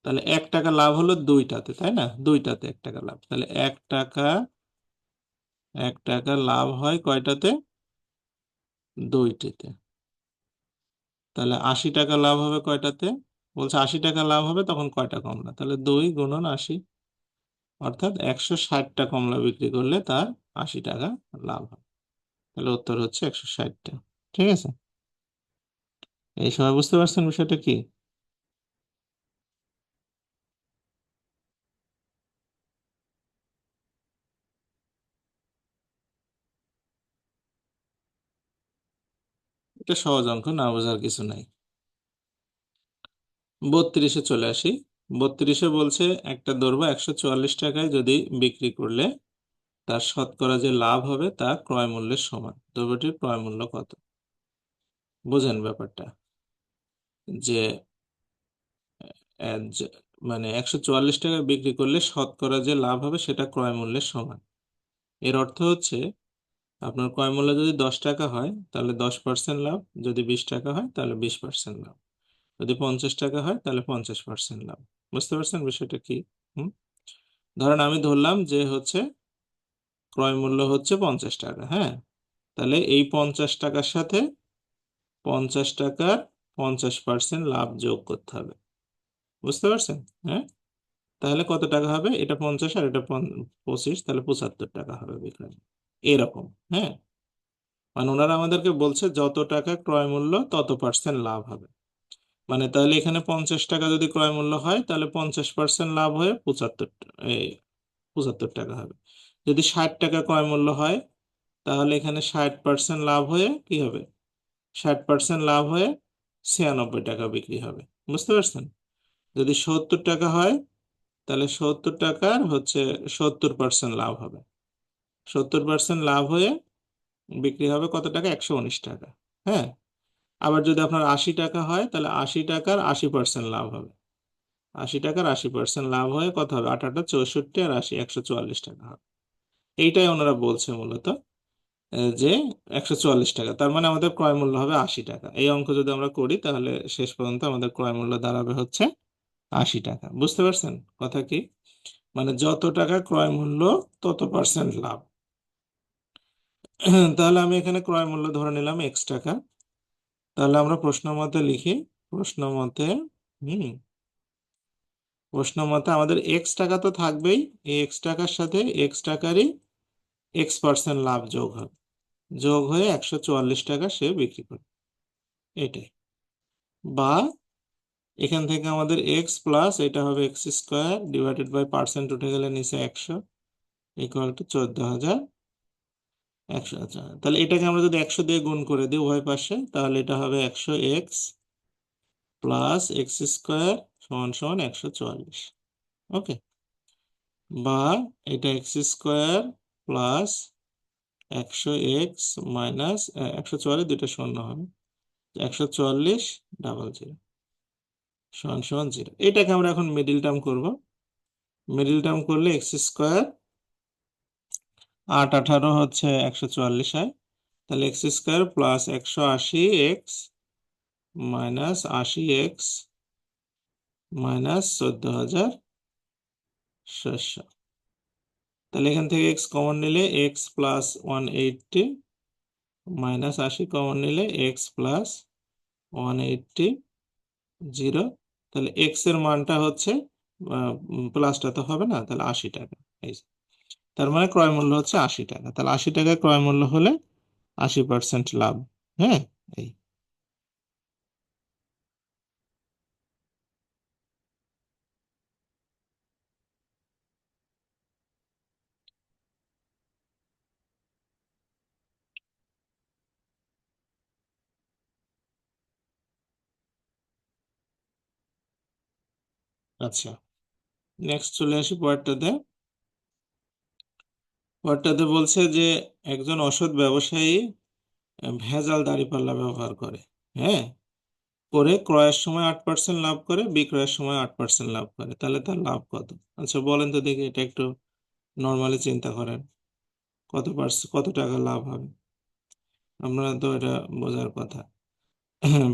তাহলে 1 টাকা লাভ হলো দুইটাতে, তাই না? দুইটাতে 1 টাকা লাভ, তাহলে 1 টাকা 1 টাকা লাভ হয় কয়টাতে? দুইটিতে। তাহলে 80 টাকা লাভ হবে কয়টাতে? বলছে 80 টাকা লাভ হবে, তখন কয়টা কমলা? তাহলে 2 × 80, অর্থাৎ 160টা কমলা বিক্রি করলে তার 80 টাকা লাভ হয়। তাহলে উত্তর হচ্ছে 160টা। ঠিক আছে, এই সবাই বুঝতে পারছেন বিষয়টা কি? এটা সহজ অঙ্ক, না বোঝার কিছু নাই। 32-এ চলে আসি। 32-এ বলছে একটা দ্রব্য 144 টাকায় যদি বিক্রি করলে তার শতকরা যে লাভ হবে তা ক্রয় মূল্যের সমান। দ্রব্যটির ক্রয় মূল্য কত? বোঝেন ব্যাপারটা, যে মানে 144 টাকায় বিক্রি করলে শতকরা যে লাভ হবে সেটা ক্রয় মূল্যের সমান। এর অর্থ হচ্ছে আপনার ক্রয় মূল্য যদি 10 টাকা হয় তাহলে 10% লাভ, যদি 20 টাকা হয় তাহলে 20% লাভ, যদি 50 টাকা হয় তাহলে 50% লাভ। বুঝতে পারছেন বিষয়টা কি? হুম। ধরেন আমি ধরলাম যে হচ্ছে ক্রয় মূল্য হচ্ছে 50 টাকা, হ্যাঁ। তাহলে এই 50 টাকার সাথে 50 টাকার 50% লাভ যোগ করতে হবে। বুঝতে পারছেন? হ্যাঁ। তাহলে কত টাকা হবে? এটা 50 আর এটা 25, তাহলে 75 টাকা হবে বিক্রয়। এরকম, হ্যাঁ। মানে ওনারা আমাদেরকে বলছে যত টাকা ক্রয় মূল্য তত পার্সেন্ট লাভ হবে। মানে তাহলে এখানে 50 টাকা যদি ক্রয় মূল্য হয় তাহলে 50% লাভ হয়ে 75 টাকা হবে। যদি 60 টাকা ক্রয় মূল্য হয় তাহলে এখানে 60% লাভ হয়ে কি হবে? 60% লাভ হয়ে 96 টাকা বিক্রি হবে। বুঝতে পারছেন? যদি 70 টাকা হয় তাহলে 70 টাকার হচ্ছে 70% লাভ হবে। 70% লাভ হয়ে বিক্রি হবে কত টাকা? 119 টাকা। হ্যাঁ। আবার যদি আপনার 80 টাকা হয় তাহলে 80 টাকার 80% লাভ হবে। 80 টাকার 80% লাভ হয়ে কত হবে? 8 8 64 আর 80 144 টাকা হবে। এইটাই ওনারা বলছে মূলত, যে 144 টাকা, তার মানে আমাদের ক্রয় মূল্য হবে 80 টাকা। এই অঙ্ক যদি আমরা করি তাহলে শেষ পর্যন্ত আমাদের ক্রয় মূল্য দাঁড়াবে হচ্ছে 80 টাকা। বুঝতে পারছেন কথা কি? মানে যত টাকা ক্রয় মূল্য তত পার্সেন্ট লাভ। তাহলে আমি এখানে ক্রয় মূল্য ধরে নিলাম X টাকা। তাহলে আমরা প্রশ্ন মতে লিখি। প্রশ্ন মতে হম প্রশ্ন মতে আমাদের X টাকা তো থাকবেই, এই X টাকার সাথে X টাকারই X% লাভ যোগ হবে, যোগ হয়ে 144 টাকা সে বিক্রি করে। এটাই। বা এখান থেকে আমাদের এক্স প্লাস এটা হবে X² ডিভাইডেড বাই পার্সেন্ট উঠে গেলে নিচে 100 ইকুয়াল টু 14,100। আচ্ছা, তাহলে এটাকে আমরা যদি 100 দিয়ে গুণ করে দিই উভয় পাশে, তাহলে এটা হবে 100x প্লাস X² সমান সমান 144। ওকে। বা এটা X² প্লাস 100x মাইনাস 144, দুইটা শূন্য হবে, 144,000 সমান সমান 0। এটাকে আমরা এখন মিডিল টার্ম করব। মিডিল টার্ম করলে X², 8 18 হচ্ছে 144 হয়, তাহলে X² plus 180x minus 80x minus 14,700। তাহলে এখান থেকে x কমন নিলে x প্লাস 180 মাইনাস 80 কমন নিলে x প্লাস 180 0। তাহলে x এর মানটা হচ্ছে প্লাসটা তো হবে না, তাহলে 80 টাকা। এই যে, তার মানে ক্রয় মূল্য হচ্ছে 80 টাকা। তাহলে 80 টাকা ক্রয় মূল্য হলে 80% লাভ। হ্যাঁ। এই। আচ্ছা, নেক্সট চলে আসি পরেরটাতে। পরেরটাতে বলছে যে একজন অসৎ ব্যবসায়ী ভেজাল দাঁড়িপাল্লা ব্যবহার করে, হ্যাঁ, করে ক্রয়ের সময় 8% লাভ করে, বিক্রয়ের সময় 8% লাভ করে, তাহলে তার লাভ কত? আচ্ছা বলেন তো দেখি, এটা একটু নর্মালি চিন্তা করেন, কত টাকা লাভ হবে? আপনারা তো এটা বোঝার কথা।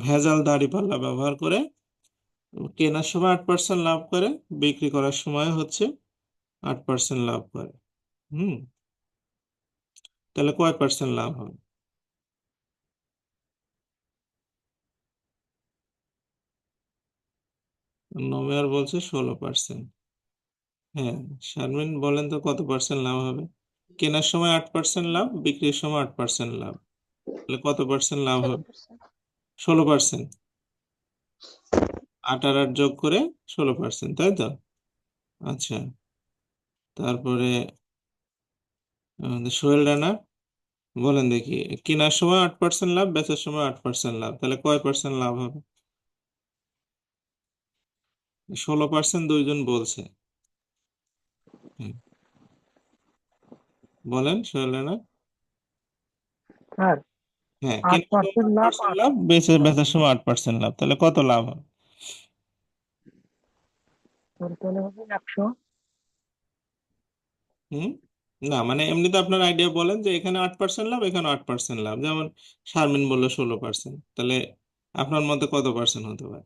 ভেজাল দাঁড়িপাল্লা ব্যবহার করে কেনার সময় 8% লাভ করে, বিক্রি করার সময় হচ্ছে 8% লাভ করে। হুম। তাহলে কয় পার্সেন্ট লাভ হবে? নোমেয়ার বলছে 16%। হ্যাঁ, শারমিন বলেন তো কত পার্সেন্ট লাভ হবে? কেনার সময় 8% লাভ, বিক্রির সময় 8% লাভ, তাহলে কত পার্সেন্ট লাভ হবে? 16%। 16%। 8 আর 8 যোগ করে 16%, তাই তো? আচ্ছা, তারপরে আমাদের সোহেল রানা বলেন দেখি, কেনার সময় 8% লাভ, বেচার সময় 8% লাভ, তাহলে কয় পার্সেন্ট লাভ হবে? 16% দুইজন বলছে। হুম, বলেন সোহেল রানা। স্যার হ্যাঁ, আট কেনার সময় পার্সেন্ট আট লাভ পার্সেন্ট আর লাভ, বেচার সময় 8% লাভ, তাহলে কত লাভ হবে? তাহলে হবে 100। হুম, না মানে এমনিতে আপনার আইডিয়া বলেন যে এখানে 8% লাভ, এখানে 8% লাভ, যেমন শারমিন বললো 16%, তাহলে আপনার মতে কত পার্সেন্ট হতে পারে?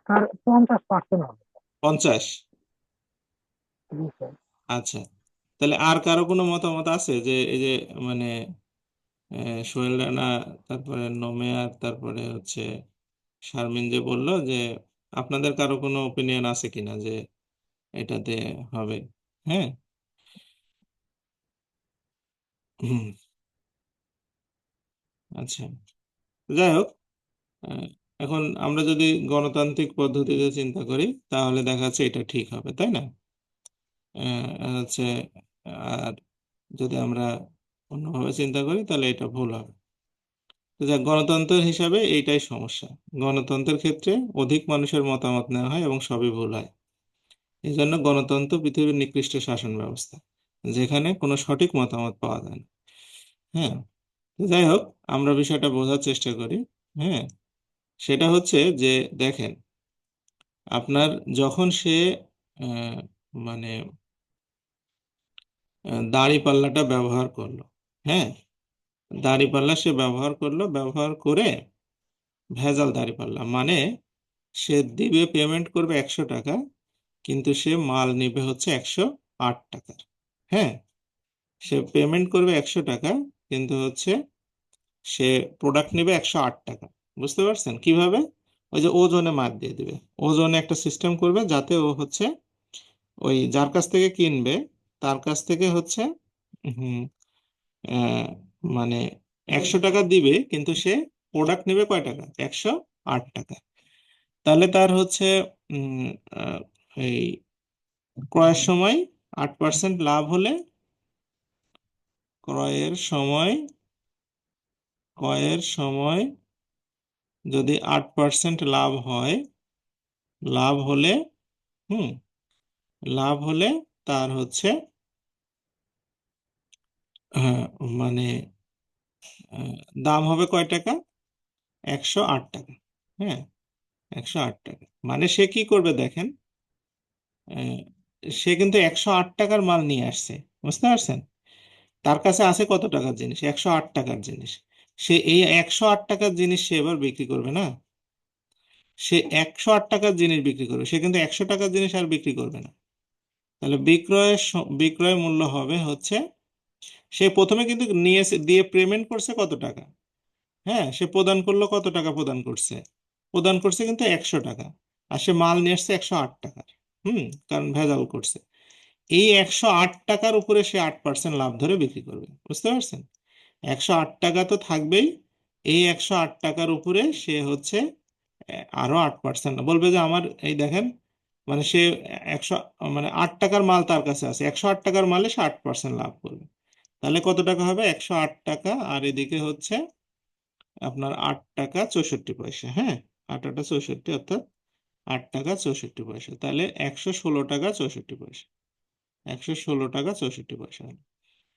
স্যার 50% হবে। 50? জি স্যার। আচ্ছা, তাহলে আর কারো কোনো মতামত আছে যে এই যে মানে সোহেল রানা, তারপরে নোমেয়ার, তারপরে হচ্ছে শারমিন যে বললো যে আপনাদের কারো কোনো ওপিনিয়ন আছে কিনা যে এটাতে হবে? হ্যাঁ। হুম। আচ্ছা, যাই হোক, আহ, এখন আমরা যদি গণতান্ত্রিক পদ্ধতিতে চিন্তা করি তাহলে দেখা যাচ্ছে এটা ঠিক হবে, তাই না? হচ্ছে, আর যদি আমরা অন্যভাবে চিন্তা করি তাহলে এটা ভুল হবে। তো যাক, গণতন্ত্রের হিসাবে এইটাই সমস্যা। গণতন্ত্রের ক্ষেত্রে অধিক মানুষের মতামত নেওয়া হয় এবং সবই ভুল হয়। এই জন্য গণতন্ত্র পৃথিবীর নিকৃষ্ট শাসন ব্যবস্থা, যেখানে কোনো সঠিক মতামত পাওয়া যায় না। হ্যাঁ, তো যাই হোক, আমরা বিষয়টা বোঝার চেষ্টা করি। হ্যাঁ, সেটা হচ্ছে যে দেখেন, আপনার যখন সে আহ, মানে দাঁড়িপাল্লাটা ব্যবহার করলো, হ্যাঁ, দাঁড়িপাল্লা সে ব্যবহার করলো, ব্যবহার করে ভেজাল দাঁড়িপাল্লা মানে সে দিবে, পেমেন্ট করবে 100 টাকা, কিন্তু সে মাল নিবে হচ্ছে 108 টাকার। হ্যাঁ, সে পেমেন্ট করবে 100 টাকা, কিন্তু হচ্ছে সে প্রোডাক্ট নেবে 108 টাকা। বুঝতে পারছেন কিভাবে? ওই যে ওজনে মাপ দিয়ে দিবে, ওজনে একটা সিস্টেম করবে যাতে ও হচ্ছে ওই যার কাছ থেকে কিনবে তার কাছ থেকে হচ্ছে হুম, আহ, মানে 100 টাকা দিবে, কিন্তু সে প্রোডাক্ট নেবে কয় টাকা? 108 টাকা। তাহলে তার হচ্ছে উম, আহ, এই ক্রয়ের সময় 8% লাভ হলে, ক্রয়ের সময় ক্রয়ের সময় যদি 8% লাভ হয়, লাভ হলে হুম লাভ হলে তার হচ্ছে আহ, মানে আহ, দাম হবে কয় টাকা? 108 টাকা। হ্যাঁ, 108 টাকা মানে সে কি করবে দেখেন, আহ, সে কিন্তু 108 টাকার মাল নিয়ে আসছে। বুঝতে পারছেন? তার কাছে আছে কত টাকার জিনিস? 108 টাকার জিনিস। সে এই 108 টাকার জিনিস সে এবার বিক্রি করবে না, সে 108 টাকার জিনিস বিক্রি করবে, সে কিন্তু 100 টাকার জিনিস আর বিক্রি করবে না। তাহলে বিক্রয় মূল্য হবে হচ্ছে, সে প্রথমে কিন্তু নিয়ে দিয়ে পেমেন্ট করছে কত টাকা? হ্যাঁ, সে প্রদান করলো কত টাকা? প্রদান করছে, প্রদান করছে কিন্তু 100 টাকা, আর সে মাল নিয়ে আসছে 108 টাকার। কারণ ভেজাল করছে। এই 108 টাকার উপরে সে 8% লাভ ধরে বিক্রি করবে। বুঝতে পারছেন? 108 টাকা তো থাকবেই, এই 108 টাকার উপরে সে হচ্ছে আরো 8% বলবে যে আমার এই দেখেন, মানে সে 100 মানে 8 টাকার মাল তার কাছে আছে, 108 টাকার মালে সে 8% লাভ করবে। তাহলে কত টাকা হবে? 108 টাকা, আর এদিকে হচ্ছে আপনার 8 টাকা 64 পয়সা। হ্যাঁ, 8 8 64, অর্থাৎ 8 টাকা 64 পয়সা, তাহলে 116 টাকা 64 পয়সা। 116 টাকা 64 পয়সা হলো।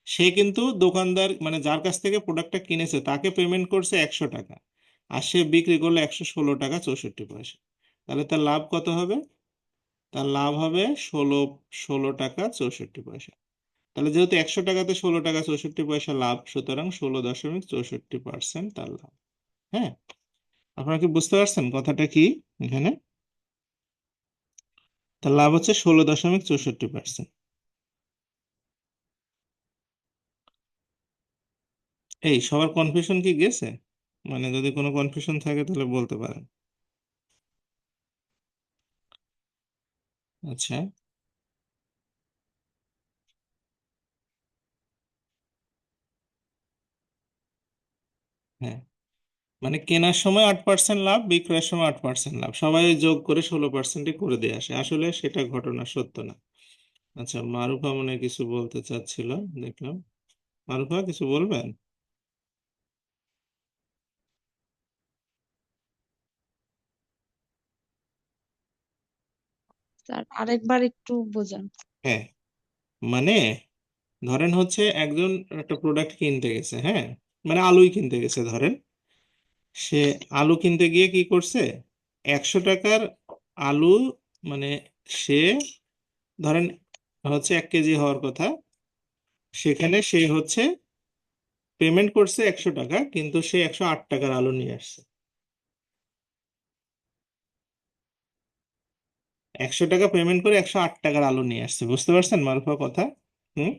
সে কিন্তু দোকানদার মানে যার কাছ থেকে প্রোডাক্টটা কিনেছে তাকে পেমেন্ট করছে 100 টাকা, আর সে বিক্রি করলো 116 টাকা 64 পয়সা। তাহলে তার লাভ কত হবে? তার লাভ হবে ষোলো ষোলো টাকা 64 পয়সা। তাহলে যেহেতু 100 টাকাতে 16 টাকা 64 পয়সা লাভ, সুতরাং 16.64% তার লাভ। হ্যাঁ, আপনারা কি বুঝতে পারছেন কথাটা কি এখানে? তার লাভ হচ্ছে 16.64%। এই সবার কনফিউশন কি গেছে? মানে যদি কোনো কনফিউশন থাকে তাহলে বলতে পারেন। আচ্ছা। হ্যাঁ, মানে কেনার সময় 8% লাভ, বিক্রয়ের সময় 8% লাভ, সবাই ওই যোগ করে 16%ই করে দিয়ে আসে, আসলে সেটা ঘটনা সত্য না। আচ্ছা, মারুফা মনে হয় কিছু বলতে চাচ্ছিল, দেখলাম। মারুফা কিছু বলবেন? স্যার আরেকবার একটু বোঝান। হ্যাঁ, মানে ধরেন হচ্ছে একজন একটা প্রোডাক্ট কিনতে গেছে, হ্যাঁ, মানে আলুই কিনতে গেছে ধরেন। সে আলু কিনতে গিয়ে কি করছে, 100 টাকার আলু, মানে সে ধরেন হচ্ছে 1 কেজি হওয়ার কথা, সেখানে সে হচ্ছে পেমেন্ট করছে 100 টাকা, কিন্তু সে 108 টাকার আলু নিয়ে আসছে। 100 টাকা পেমেন্ট করে 108 টাকার আলু নিয়ে আসছে, বুঝতে পারছেন মারুফা কথা? হুম।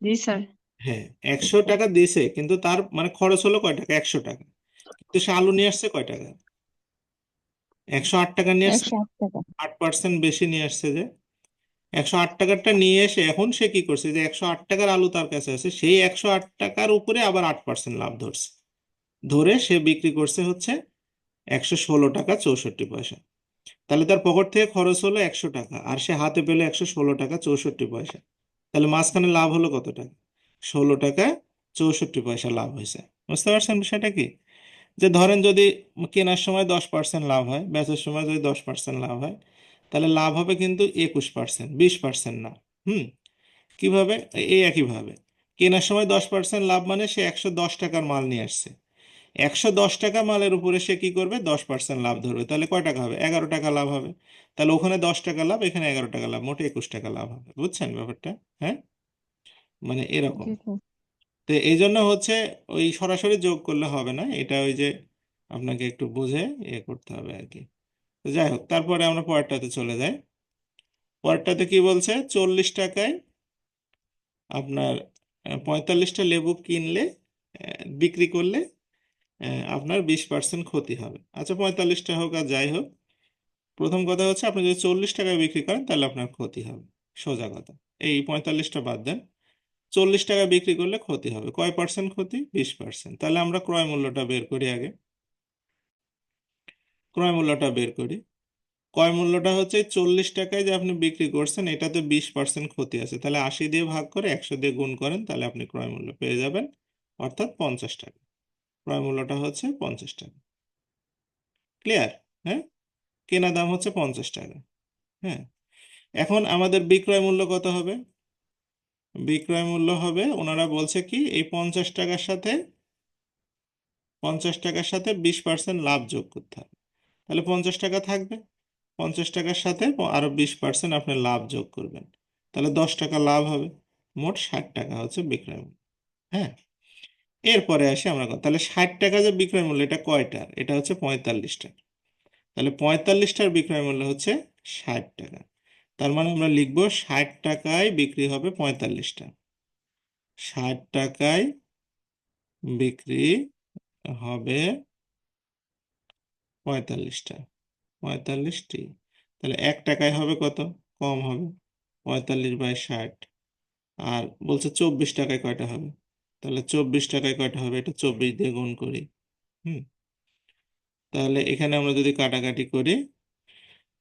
জি স্যার। হ্যাঁ, 100 টাকা দিয়েছে, কিন্তু তার মানে খরচ হলো কয় টাকা, 100 টাকা, কিন্তু সে আলু নিয়ে আসছে কয় টাকা, 108 টাকা নিয়ে আসছে। 108 টাকা। 8% বেশি নিয়ে আসছে যে। 108 টাকারটা নিয়ে এসে এখন সে কি করছে, যে 108 টাকার আলু তার কাছে আছে, সেই 108 টাকার উপরে আবার 8% লাভ ধরছে, ধরে সে বিক্রি করছে হচ্ছে 116 টাকা 64 পয়সা। তাহলে তার পকেট থেকে খরচ হলো 100 টাকা, আর সে হাতে পেলো 116 টাকা 64 পয়সা। তাহলে মাঝখানে লাভ হলো কত টাকা, 16 টাকা 64 পয়সা লাভ হয়েছে। বুঝতে পারছেন বিষয়টা কি? যে ধরেন যদি কেনার সময় 10% লাভ হয়, বেচার সময় যদি 10% লাভ হয়, তাহলে লাভ হবে কিন্তু 21%, 20% না। হুম। কিভাবে? এই একইভাবে কেনার সময় 10% লাভ, মানে সে 110 টাকার মাল নিয়ে আসছে, 110 টাকা মালের উপরে সে কি করবে, 10% লাভ ধরবে, তাহলে কয় টাকা হবে, 11 টাকা লাভ হবে। তাহলে ওখানে 10 টাকা লাভ, এখানে 11 টাকা লাভ, মোটে 21 টাকা লাভ হবে। বুঝছেন ব্যাপারটা? হ্যাঁ, মানে এরকম। জি স্যার। তো এই জন্য হচ্ছে ওই সরাসরি যোগ করলে হবে না, এটা ওই যে আপনাকে একটু বুঝে করতে হবে আর কি। তো যাই হোক, তারপরে আমরা পরেরটাতে চলে যাই। পরেরটাতে কি বলছে, 40 টাকায় আপনার 45টা লেবু কিনলে, বিক্রি করলে আপনার 20% ক্ষতি হবে। আচ্ছা, 45টা হোক আর যাই হোক, প্রথম কথা হচ্ছে আপনি যদি 40 টাকায় বিক্রি করেন তাহলে আপনার ক্ষতি হবে, সোজা কথা। এই 45টা বাদ দেন, 40 টাকায় বিক্রি করলে ক্ষতি হবে, কয় পার্সেন্ট ক্ষতি, 20%। তাহলে আমরা ক্রয় মূল্যটা বের করি আগে। ক্রয় মূল্যটা বের করি। ক্রয় মূল্যটা হচ্ছে 40 টাকায় যে আপনি বিক্রি করছেন, এটাতে 20% ক্ষতি আছে, তাহলে 80 দিয়ে ভাগ করে 100 দিয়ে গুণ করেন, তাহলে আপনি ক্রয় মূল্য পেয়ে যাবেন, অর্থাৎ 50 টাকা। ক্রয় মূল্যটা হচ্ছে 50 টাকা। ক্লিয়ার? হ্যাঁ, কেনা দাম হচ্ছে 50 টাকা। হ্যাঁ, এখন আমাদের বিক্রয় মূল্য কত হবে? বিক্রয় মূল্য হবে, ওনারা বলছে কি, এই 50 টাকার সাথে 20% লাভ যোগ করতে হবে। তাহলে 50 টাকা থাকবে, 50 টাকার সাথে আরো 20% আপনি লাভ যোগ করবেন, তাহলে 10 টাকা লাভ হবে। মোট 60 টাকা হচ্ছে বিক্রয় মূল্য। হ্যাঁ, এরপরে আসি আমরা তাহলে 60 টাকা যে বিক্রয় মূল্য, এটা কয়টার, এটা হচ্ছে 45টা। তাহলে 45টার বিক্রয় মূল্য হচ্ছে 60 টাকা। তার মানে আমরা লিখবো 60 টাকায় বিক্রি হবে 45টা। 60 টাকায় বিক্রি হবে 45টা, 45টি। তাহলে 1 টাকায় হবে কত, কম হবে, 45/60। আর বলছে 24 টাকায় কয়টা হবে, তাহলে 24 টাকায় কয়টা হবে, এটা 24 দিয়ে গুণ করি। হুম। তাহলে এখানে আমরা যদি কাটাকাটি করি,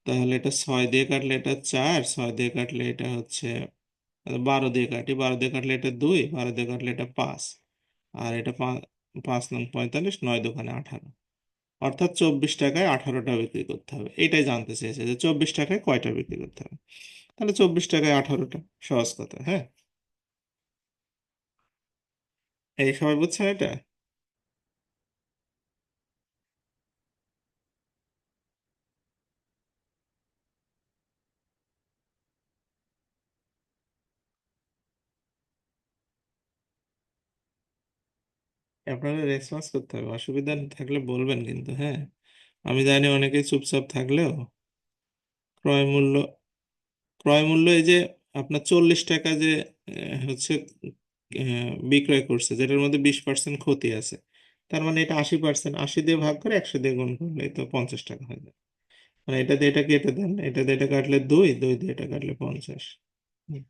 তাহলে এটা 6 দিয়ে কাটলে এটা 4, 6 দিয়ে কাটলে এটা হচ্ছে 12 দিয়ে কাটি, 12 দিয়ে কাটলে এটা 2, 12 দিয়ে কাটলে এটা 5, আর এটা 5 5 9 45, 9 2 18, অর্থাৎ 24 টাকায় 18টা বিক্রি করতে হবে। এটাই জানতে চেয়েছে যে 24 টাকায় কয়টা বিক্রি করতে হবে। তাহলে 24 টাকায় 18টা, সহজ কথা। হ্যাঁ, এই সবাই বুঝছেন এটা? আপনারা রেসপন্স করতে হবে, অসুবিধা থাকলে বলবেন কিন্তু। হ্যাঁ, আমি জানি অনেকেই চুপচাপ থাকলেও ক্রয় মূল্য ক্রয় মূল্য এই যে আপনার 40 টাকা যে হচ্ছে বিক্রয় করছে, যেটার মধ্যে 20% ক্ষতি আছে, তার মানে এটা 80%, 80 দিয়ে ভাগ করে 100 দিয়ে গুণ করলে তো 50 টাকা হয়ে যায়। মানে এটা দিয়ে এটা কেটে দেন, এটা দিয়ে এটা কাটলে 2, 2 দিয়ে এটা কাটলে 50। হুম।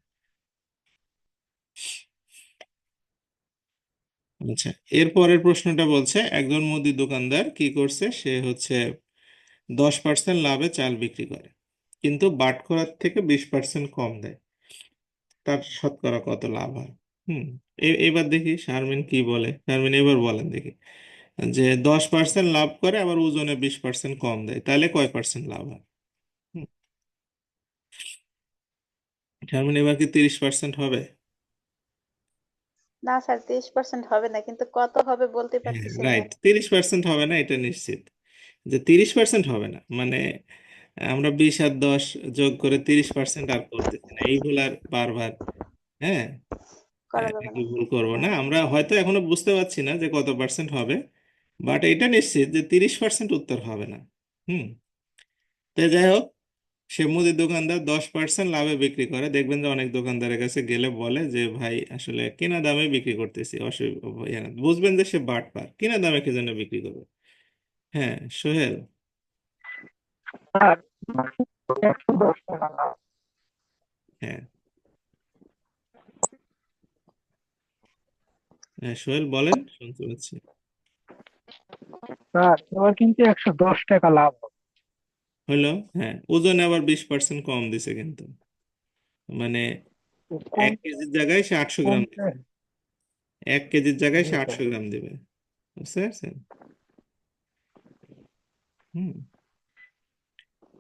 আচ্ছা, এর পরের প্রশ্নটা বলছে একজন মুদি দোকানদার কি করছে, সে হচ্ছে 10% লাভে চাল বিক্রি করে, কিন্তু বাটখারার থেকে 20% কম দেয়, তার শতকরা কত লাভ হয়? হুম। এবার দেখি শারমিন কি বলে। শারমিন এবার বলেন দেখি, যে 10% লাভ করে আবার ওজনে 20% কম দেয়, তাহলে কয় পার্সেন্ট লাভ হয়? হুম। শারমিন এবার কি 30% হবে? না স্যার, 30% হবে না, কিন্তু কত হবে বলতে হ্যাঁ, পারতেছি না। রাইট, 30% হবে না এটা নিশ্চিত, যে 30% হবে না মানে আমরা 20 আর 10 যোগ করে 30% আর করতেছি না, এই ভুল আর বারবার, হ্যাঁ, করা যাবে একই না। ভুল করবো না। আমরা হয়তো এখনো বুঝতে পারছি না যে কত পার্সেন্ট হবে, বাট এটা নিশ্চিত যে 30% উত্তর হবে না। হুম। তো যাই হোক, সে মুদি দোকানদার 10% লাভে বিক্রি করে। দেখবেন যে অনেক দোকানদারের কাছে গেলে বলে যে ভাই আসলে কেনা দামে বিক্রি করতেছি, অসুবিধা বুঝবেন যে সে বাটপার, কেনা দামে কি জন্য বিক্রি করবে। হ্যাঁ, সোহেল। স্যার 110 টাকা লাভ। হ্যাঁ, হ্যাঁ সোহেল বলেন, শুনতে পাচ্ছি। স্যার এবার কিন্তু 110 টাকা লাভ হবে। হলো, হ্যাঁ, ওজনে আবার 20% কম দিছে কিন্তু, মানে তো কম 1 কেজির জায়গায় সে 800 গ্রাম কমছে। দিবে, 1 কেজির জায়গায় জি সে স্যার। 800 গ্রাম দিবে, বুঝতে পারছেন? হুম।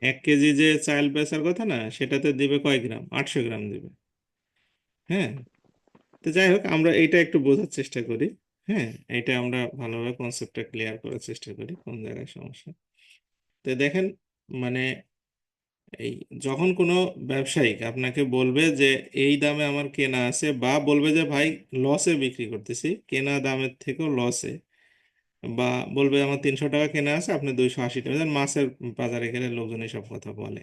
1 কেজি যে চাল বেচার কথা না, সেটাতে দিবে কয় গ্রাম, 800 গ্রাম দিবে। হ্যাঁ। তো যাই হোক, আমরা এইটা একটু বোঝার চেষ্টা করি। হ্যাঁ, এটা আমরা ভালোভাবে কনসেপ্টটা ক্লিয়ার করার চেষ্টা করি কোন জায়গায় সমস্যা। তো দেখেন, মানে এই যখন কোনো ব্যবসায়িক আপনাকে বলবে যে এই দামে আমার কেনা আছে, বা বলবে যে ভাই লসে বিক্রি করতেছি, কেনা দামের থেকেও লসে, বা বলবে আমার 300 টাকা কেনা আছে, আপনি 280 টাকা, যেমন মাছের বাজারে গেলে লোকজন এসব কথা বলে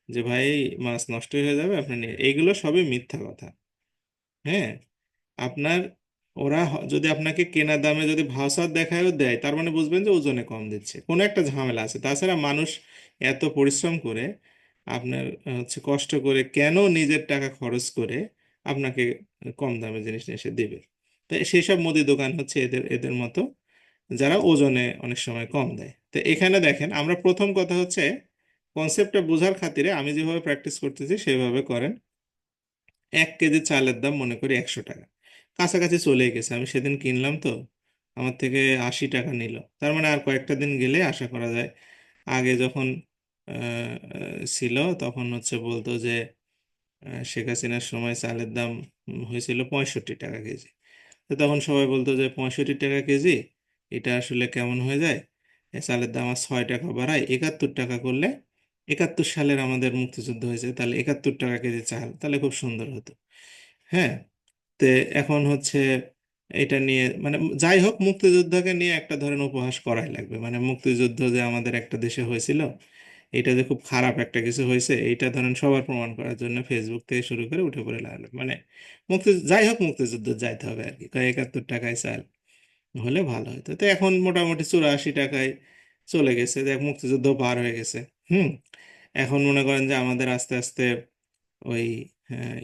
যে ভাই মাছ নষ্ট হয়ে যাবে আপনি নিয়ে, এইগুলো সবই মিথ্যা কথা। হ্যাঁ, আপনার ওরা যদি আপনাকে কেনা দামে যদি ভাউচার দেখায়ও দেয়, তার মানে বুঝবেন যে ওজনে কম দিচ্ছে, কোনো একটা ঝামেলা আছে। তাছাড়া মানুষ এত পরিশ্রম করে আপনার হচ্ছে কষ্ট করে কেন নিজের টাকা খরচ করে আপনাকে কম দামে জিনিস নিয়ে এসে দিবে? তো সেই সব মুদি দোকান হচ্ছে এদের এদের মতো, যারা ওজনে অনেক সময় কম দেয়। তো এখানে দেখেন, আমরা প্রথম কথা হচ্ছে কনসেপ্টটা বোঝার খাতিরে আমি যেভাবে প্র্যাকটিস করতেছি সেভাবে করেন। 1 কেজি চালের দাম মনে করি 100 টাকা, কাছাকাছি চলে গেছে, আমি সেদিন কিনলাম তো, আমার থেকে 80 টাকা নিল, তার মানে আর কয়েকটা দিন গেলে আশা করা যায়। আগে যখন ছিল তখন হচ্ছে বলতো যে শেখ হাসিনার সময় চালের দাম হয়েছিল 65 টাকা কেজি। তো তখন সবাই বলতো যে 65 টাকা কেজি, এটা আসলে কেমন হয়ে যায়, এ চালের দাম আর 6 টাকা বাড়ায় 71 টাকা করলে, 71 সালের আমাদের মুক্তিযুদ্ধ হয়েছে, তাহলে 71 টাকা কেজি চাল, তাহলে খুব সুন্দর হতো। হ্যাঁ। তে এখন হচ্ছে এটা নিয়ে মানে যাই হোক, মুক্তিযুদ্ধকে নিয়ে একটা ধরেন উপহাস করাই লাগবে, মানে মুক্তিযুদ্ধ যে আমাদের একটা দেশে হয়েছিল, এটা যে খুব খারাপ একটা কিছু হয়েছে, এইটা ধরেন সবার প্রমাণ করার জন্য ফেসবুক থেকে শুরু করে উঠে পড়ে লাগলো, মানে যাই হোক মুক্তিযুদ্ধ যাইতে হবে আর কি, 71 টাকায় চাল হলে ভালো হতো। তো এখন মোটামুটি 84 টাকায় চলে গেছে, দেখ মুক্তিযুদ্ধ পার হয়ে গেছে। হুম। এখন মনে করেন যে আমাদের আস্তে আস্তে ওই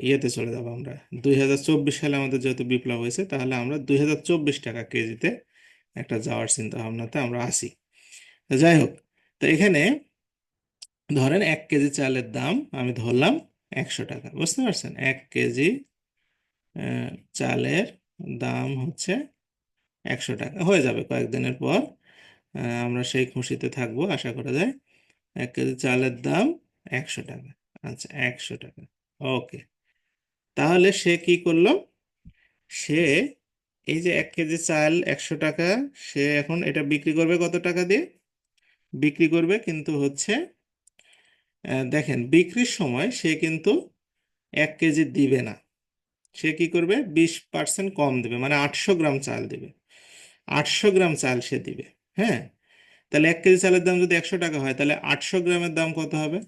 ইয়েতে চলে যাবো আমরা, 2024 সালে আমাদের যেহেতু বিপ্লব হয়েছে, তাহলে আমরা 2024 টাকা কেজিতে একটা যাওয়ার চিন্তা ভাবনাতে আমরা আছি। তো যাই হোক, তো এখানে ধরেন 1 কেজি চালের দাম আমি ধরলাম 100 টাকা, বুঝতে পারছেন? 1 কেজি চালের দাম হচ্ছে 100 টাকা, হয়ে যাবে কয়েকদিনের পর, আমরা সেই খুশিতে থাকবো আশা করা যায়। 1 কেজি চালের দাম 100 টাকা। আচ্ছা, 100 টাকা। ওকে। তাহলে সে কি করলো, সে এই যে 1 কেজি চাল 100 টাকা, সে এখন এটা বিক্রি করবে কত টাকা দিয়ে? বিক্রি করবে কিন্তু হচ্ছে দেখেন বিক্রির সময় সে কিন্তু 1 কেজি দিবে না, সে কি করবে 20% কম দিবে, মানে 800 গ্রাম চাল দিবে, 800 গ্রাম চাল সে দিবে। হ্যাঁ। তো তাহলে 1 কেজি চালের দাম যদি 100 টাকা হয় তাহলে 800 গ্রামের দাম কত হবে?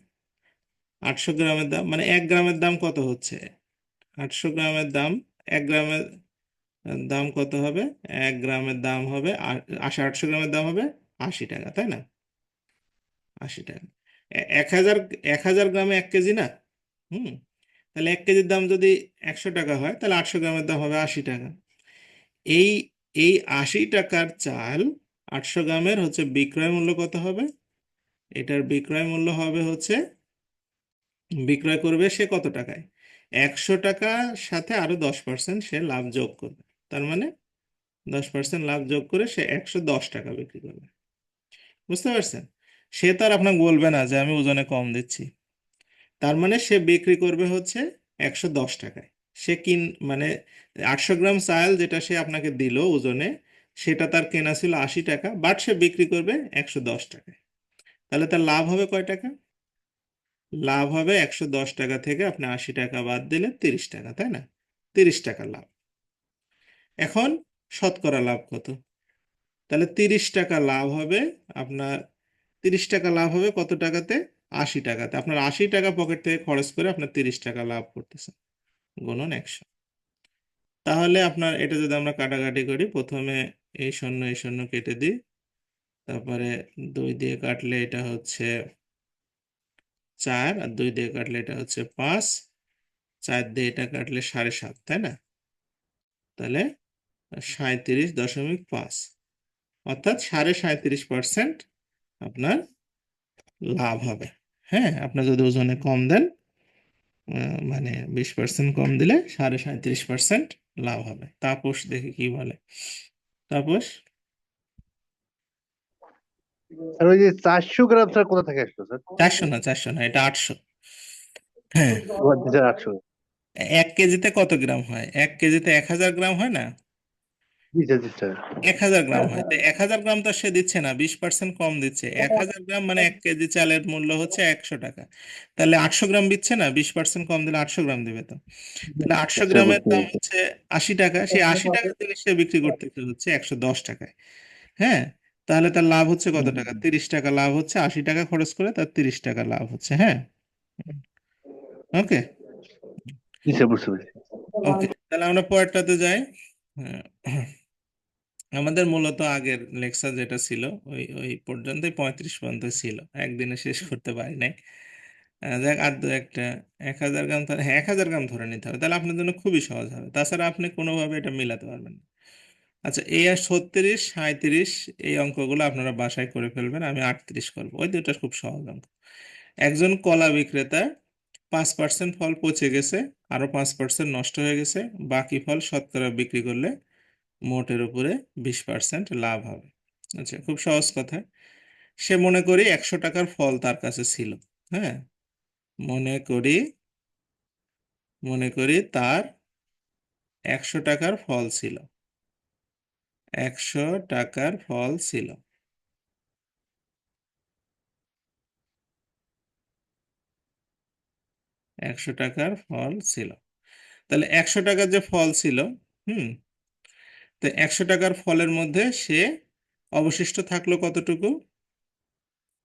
800 গ্রামের দাম মানে 1 গ্রামের দাম কত হচ্ছে? 800 গ্রামের দাম, 1 গ্রামের দাম কত হবে? 1 গ্রামের দাম হবে 800 গ্রামের দাম হবে 80 টাকা, তাই না? 80 টাকা। 1000, 1000 গ্রামে 1 কেজি না? হুম। তাহলে 1 কেজির দাম যদি 100 টাকা হয় তাহলে 800 গ্রামের দাম হবে 80 টাকা। এই এই 80 টাকার চাল 800 গ্রামের হচ্ছে বিক্রয় মূল্য কত হবে? এটার বিক্রয় মূল্য হবে হচ্ছে, বিক্রয় করবে সে কত টাকায়? 100 টাকার সাথে আরো 10% সে লাভ যোগ করবে। তার মানে 10% লাভ যোগ করে সে 110 টাকা বিক্রি করবে। বুঝতে পারছেন? সে তো আর আপনাকে বলবে না যে আমি ওজনে কম দিচ্ছি। তার মানে সে বিক্রি করবে হচ্ছে 110 টাকায়। সে মানে 800 গ্রাম চাল যেটা সে আপনাকে দিল ওজনে, সেটা তার কেনা ছিল 80 টাকা, বাট সে বিক্রি করবে 110 টাকায়। তাহলে তার লাভ হবে কয় টাকা? লাভ হবে 110 টাকা থেকে আপনি 80 টাকা বাদ দিলে 30 টাকা, তাই না? 30 টাকা লাভ। এখন শতকরা লাভ কত? তাহলে 30 টাকা লাভ হবে আপনার। 30 টাকা লাভ হবে কত টাকাতে? 80 টাকাতে। আপনার 80 টাকা পকেট থেকে খরচ করে আপনার 30 টাকা লাভ করতেছেন, গুণন 100। তাহলে আপনার এটা যদি আমরা কাটাকাটি করি, প্রথমে এই শূন্য কেটে দিই, তারপরে 2 দিয়ে কাটলে এটা হচ্ছে 4, আর 2 দিয়ে কাটলে এটা হচ্ছে 5, 4 দিয়ে এটা কাটলে 7.5, তাই না? তাহলে 37.5, অর্থাৎ 37.5% আপনার লাভ হবে। হ্যাঁ, আপনার যদি ওজনে কম দেন, মানে 20% কম দিলে 37.5% লাভ হবে। তাপস দেখি কি বলে। তাপস, আর ওই যে 400 গ্রাম স্যার কোথা থেকে আসলো স্যার? 400 না, এটা 800। হ্যাঁ, 2800। 1 কেজিতে কত গ্রাম হয়? 1 কেজিতে 1000 গ্রাম হয় না? জি স্যার, জি স্যার। 1000 গ্রাম হয়, তো 1000 গ্রাম তো সে দিচ্ছে না, 20% কম দিচ্ছে। 1000 গ্রাম মানে 1 কেজি চালের মূল্য হচ্ছে 100 টাকা। তাহলে 800 গ্রাম দিচ্ছে না, 20% কম দিলে 800 গ্রাম দেবে তো। তাহলে 800 আচ্ছা, গ্রামের বুঝতে দাম পেরেছি। হচ্ছে 80 টাকা, সেই 80 টাকা থেকে সে বিক্রি করতে হচ্ছে 110 টাকায়। হ্যাঁ, তাহলে তার লাভ হচ্ছে কত টাকা? 30 টাকা লাভ হচ্ছে। 80 টাকা খরচ করে তার 30 টাকা লাভ হচ্ছে। হ্যাঁ, ওকে জি স্যার, বুঝতে পেরেছি। ওকে, তাহলে আমরা পরেরটাতে যাই। হ্যাঁ, আমাদের মূলত আগের লেকচার যেটা ছিল ওই ওই পর্যন্তই, 35 পর্যন্ত ছিল, একদিনে শেষ করতে পারি নাই। দেখ আর দু একটা, 1000 গ্রাম ধরে, হ্যাঁ 1000 গ্রাম ধরে নিতে হবে, তাহলে আপনার জন্য খুবই সহজ হবে। তাছাড়া আপনি কোনোভাবে এটা মিলাতে পারবেন না। আচ্ছা, এই আর 36, 37 এই অঙ্কগুলো আপনারা বাসায় করে ফেলবেন, আমি 38 করবো। ওই দুটো খুব সহজ অঙ্ক। একজন কলা বিক্রেতা 5% ফল পচে গেছে, আরো 5% নষ্ট হয়ে গেছে, বাকি ফল শতকরা বিক্রি করলে মোটের উপরে 20% লাভ হবে। আচ্ছা, খুব সহজ কথা। সে মনে করি 100 টাকার ফল তার কাছে ছিল। হ্যাঁ, মনে করি মনে করি তার 100 টাকার ফল ছিল। 100 টাকার ফল ছিল। 100 টাকার ফল ছিল। তাহলে 100 টাকার যে ফল ছিল, হুম, তো 100 টাকার ফলের মধ্যে সে অবশিষ্ট থাকলো কতটুকু?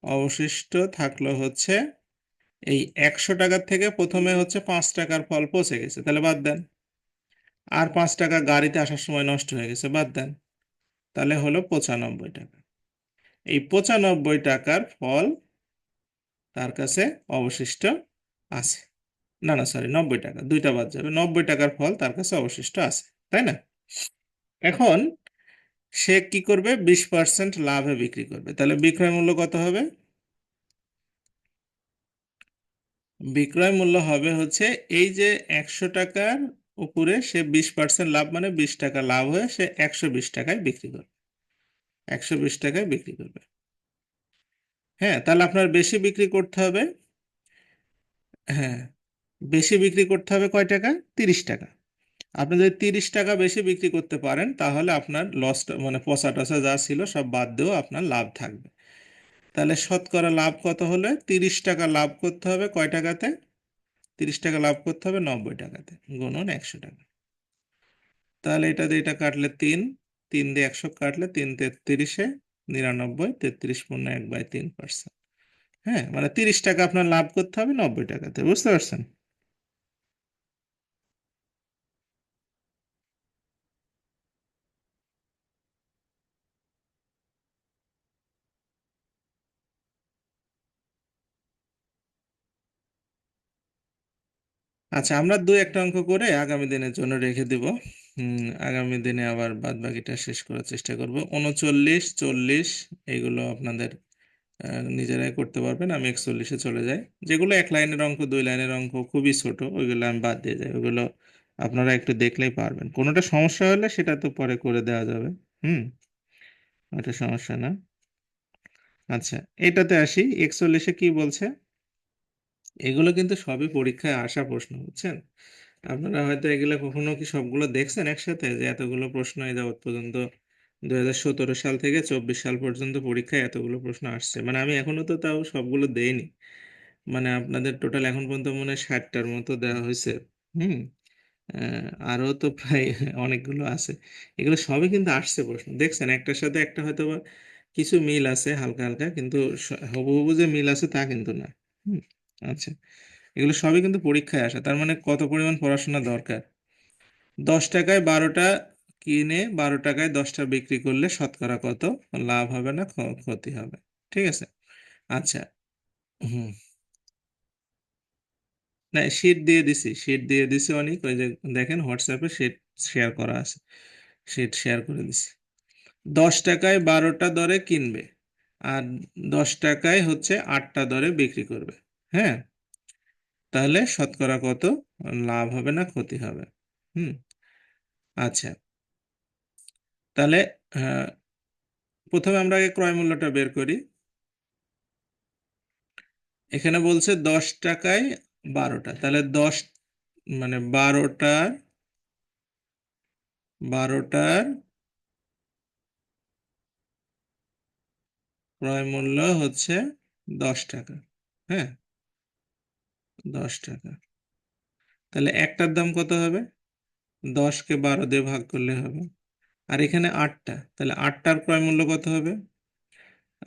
অবশিষ্ট থাকলো হচ্ছে এই 100 টাকার থেকে প্রথমে হচ্ছে 5 টাকার ফল পচে গেছে, তাহলে বাদ দেন। আর 5 টাকা গাড়িতে আসার সময় নষ্ট হয়ে গেছে, বাদ দেন। তাহলে হলো 95 টাকা। এই 95 টাকার ফল তার কাছে অবশিষ্ট আছে। না না, সরি, 90 টাকা, দুইটা বাদ যাবে। 90 টাকার ফল তার কাছে অবশিষ্ট আছে, তাই না? এখন সে কি করবে? 20% লাভে বিক্রি করবে। তাহলে বিক্রয় মূল্য কত হবে? বিক্রয় মূল্য হবে হচ্ছে এই যে 100 টাকার উপরে সে 20% লাভ, মানে 20 টাকা লাভ হয়ে সে 120 টাকায় বিক্রি করবে। 120 টাকায় বিক্রি করবে। হ্যাঁ, তাহলে আপনার বেশি বিক্রি করতে হবে। হ্যাঁ, বেশি বিক্রি করতে হবে কয় টাকা? 30 টাকা। আপনি যদি 30 টাকা বেশি বিক্রি করতে পারেন তাহলে আপনার লসটা মানে পচা টচা যা ছিল সব বাদ দিয়েও আপনার লাভ থাকবে। তাহলে শতকরা লাভ কত হলে? 30 টাকা লাভ করতে হবে কয় টাকাতে? 30 টাকা লাভ করতে হবে 90 টাকাতে, গুণন 100 টাকা। তাহলে এটা দিয়ে এটা কাটলে 3, 3 দিয়ে 100 কাটলে 3 তেত্রিশে 99, 33.1/3%। হ্যাঁ, মানে 30 টাকা আপনার লাভ করতে হবে 90 টাকাতে, বুঝতে পারছেন? আচ্ছা, আমরা দু একটা অঙ্ক করে আগামী দিনের জন্য রেখে দিব। আগামী দিনে আবার বাদ বাকিটা শেষ করার চেষ্টা করব। 39, 40 এগুলো আপনাদের নিজেরাই করতে পারবেন। আমি 41-এ চলে যাই। যেগুলো এক লাইনের অঙ্ক, দুই লাইনের অঙ্ক খুবই ছোট, ওইগুলো আমি বাদ দিয়ে যাই। ওগুলো আপনারা একটু দেখলেই পারবেন। কোনোটা সমস্যা হলে সেটা তো পরে করে দেওয়া যাবে। হুম, ওটা সমস্যা না। আচ্ছা, এটাতে আসি। 41-এ কি বলছে? এগুলো কিন্তু সবই পরীক্ষায় আসা প্রশ্ন, বুঝছেন? আপনারা হয়তো এগুলো কখনো কি সবগুলো দেখছেন একসাথে, যে এতগুলো প্রশ্ন এই যাবৎ পর্যন্ত 2017 সাল থেকে 24 সাল পর্যন্ত পরীক্ষায় এতগুলো প্রশ্ন আসছে। মানে আমি এখনো তো তাও সবগুলো দেইনি। মানে আপনাদের টোটাল এখন পর্যন্ত মনে হয় 60টার মতো দেওয়া হয়েছে। হুম। আরো তো প্রায় অনেকগুলো আছে। এগুলো সবই কিন্তু আসছে প্রশ্ন, দেখছেন? একটার সাথে একটা হয়তো বা কিছু মিল আছে হালকা হালকা, কিন্তু হুবহু যে মিল আছে তা কিন্তু না। হুম। আচ্ছা, এগুলো সবই কিন্তু পরীক্ষায় আসে। তার মানে কত পরিমাণ পড়াশোনা দরকার? 10 টাকায় 12টা কিনে 12 টাকায় 10টা বিক্রি করলে শতকরা কত লাভ হবে না ক্ষতি হবে? ঠিক আছে। আচ্ছা। হুম। না, শীট দিয়ে দিছি অনেক। ওই যে দেখেন হোয়াটসঅ্যাপে শীট শেয়ার করা আছে, শীট শেয়ার করে দিছি। 10 টাকায় 12টা দরে কিনবে, আর 10 টাকায় হচ্ছে 8টা দরে বিক্রি করবে। হ্যাঁ, তাহলে শতকরা কত লাভ হবে না ক্ষতি হবে? হুম। আচ্ছা, তাহলে আহ, প্রথমে আমরা আগে ক্রয় মূল্যটা বের করি। এখানে বলছে 10 টাকায় 12টা, তাহলে 10 মানে 12টার ক্রয় মূল্য হচ্ছে 10 টাকা। হ্যাঁ, 10 টাকা। তাহলে একটার দাম কত হবে? 10কে 12 দিয়ে ভাগ করলে হবে। আর এখানে 8টা, তাহলে 8টার ক্রয় মূল্য কত হবে?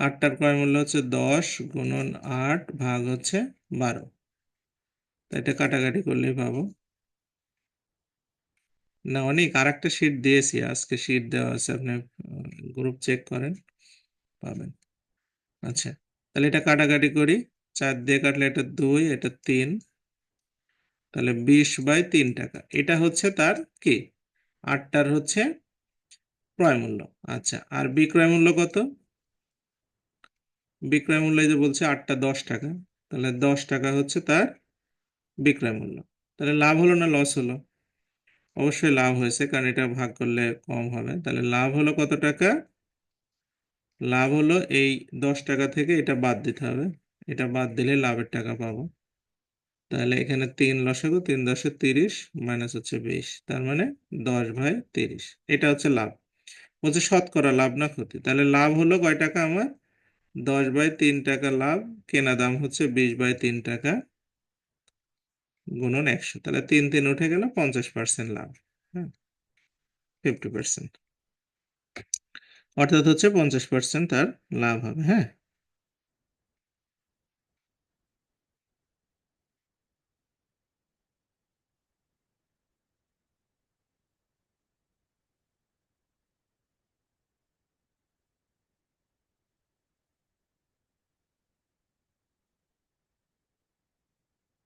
8টার ক্রয় মূল্য হচ্ছে 10 গুণন 8 ভাগ হচ্ছে 12। তাই এটা কাটাকাটি করলেই পাবো। না, অনেক আর একটা শীট দিয়েছি, আজকে শীট দেওয়া আছে, আপনি গ্রুপ চেক করেন, পাবেন। আচ্ছা, তাহলে এটা কাটাকাটি করি। 4 দিয়ে কাটলে এটা 2, এটা 3, তাহলে 20/3 টাকা। এটা হচ্ছে তার কি, 8টার হচ্ছে ক্রয় মূল্য। আচ্ছা, আর বিক্রয় মূল্য কত? বিক্রয় মূল্য এই যে বলছে 8টা 10 টাকা, তাহলে 10 টাকা হচ্ছে তার বিক্রয় মূল্য। তাহলে লাভ হলো না লস হলো? অবশ্যই লাভ হয়েছে, কারণ এটা ভাগ করলে কম হবে। তাহলে লাভ হলো কত টাকা? লাভ হলো এই 10 টাকা থেকে এটা বাদ দিতে হবে। এটা বাদ দিলে লাভের টাকা পাবো। তাহলে এখানে 3 লসাগু, 3×10 30 মাইনাস হচ্ছে 20, তার মানে 10/30। এটা হচ্ছে লাভ। বলছে শতকরা লাভ না ক্ষতি। তাহলে লাভ হলো কয় টাকা আমার? 10/3 টাকা লাভ। কেনা দাম হচ্ছে 20/3 টাকা গুণন 100, তাহলে 3 উঠে গেল, 50% লাভ। হ্যাঁ, 50%, অর্থাৎ হচ্ছে 50% তার লাভ হবে। হ্যাঁ।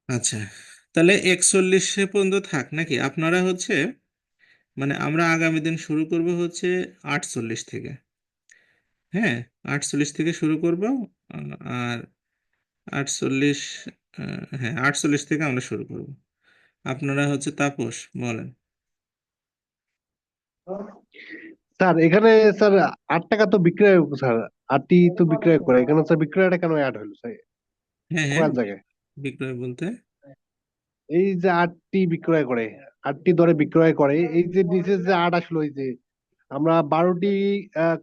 আচ্ছা, তাহলে 41 পর্যন্ত থাক নাকি? আপনারা হচ্ছে, মানে আমরা আগামী দিন শুরু করব হচ্ছে 48 থেকে। হ্যাঁ, 48 থেকে শুরু করব। আর 48, হ্যাঁ 48 থেকে আমরা শুরু করব। আপনারা হচ্ছে তাপস বলেন। স্যার এখানে স্যার 8 টাকা তো বিক্রয়, স্যার 8টি তো বিক্রয় করে, এখানে স্যার বিক্রয়টা কেন অ্যাড হলো স্যার হ্যাঁ হ্যাঁ, কোন জায়গায়? বিক্রয় বলতে এই যে 8টি বিক্রয় করে, 8টি দরে বিক্রয় করে, এই যে নিচে যে 8 আসলো, এই যে আমরা 12টি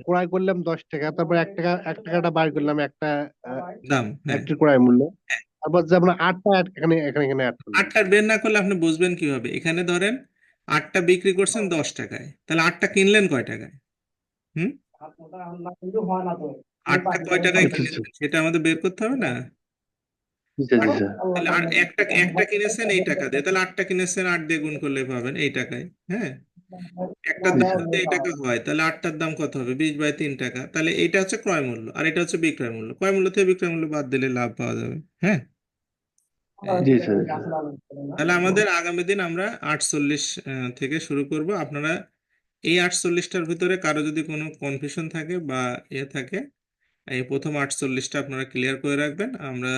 ক্রয় করলাম 10 টাকা, তারপর 1 টাকা 1 টাকাটা বার করলাম একটা দাম, হ্যাঁ। একটির ক্রয় মূল্য, তারপর যে আমরা 8টা এখানে এখানে এখানে অ্যাড করলাম। 8টা বের না করলে আপনি বুঝবেন কিভাবে? এখানে ধরেন 8টা বিক্রি করছেন 10 টাকায়, তাহলে 8টা কিনলেন কয় টাকায়? হুম। আটটা কয় টাকায় আচ্ছা আচ্ছা, কিনেছেন সেটা আমাদের বের করতে হবে না? জি জি স্যার। তাহলে আর একটা একটা কিনেছেন এই টাকা দিয়ে, তাহলে আটটা কিনেছেন 8 দিয়ে গুণ করলে পাবেন এই টাকায়। হ্যাঁ, একটার জি দাম স্যার। যদি এই টাকা হয় তাহলে আটটার দাম কত হবে? 20/3 টাকা। তাহলে এইটা হচ্ছে ক্রয় মূল্য আর এটা হচ্ছে বিক্রয় মূল্য। ক্রয় মূল্য থেকে বিক্রয় মূল্য বাদ দিলে লাভ পাওয়া যাবে। হ্যাঁ, জি স্যার। তাহলে আমাদের আগামী দিন আমরা 48 থেকে শুরু করব। আপনারা এই 48টার ভিতরে কারো যদি কোনো কনফিউশন থাকে বা থাকে, এই প্রথম 48টা আপনারা ক্লিয়ার করে রাখবেন। আমরা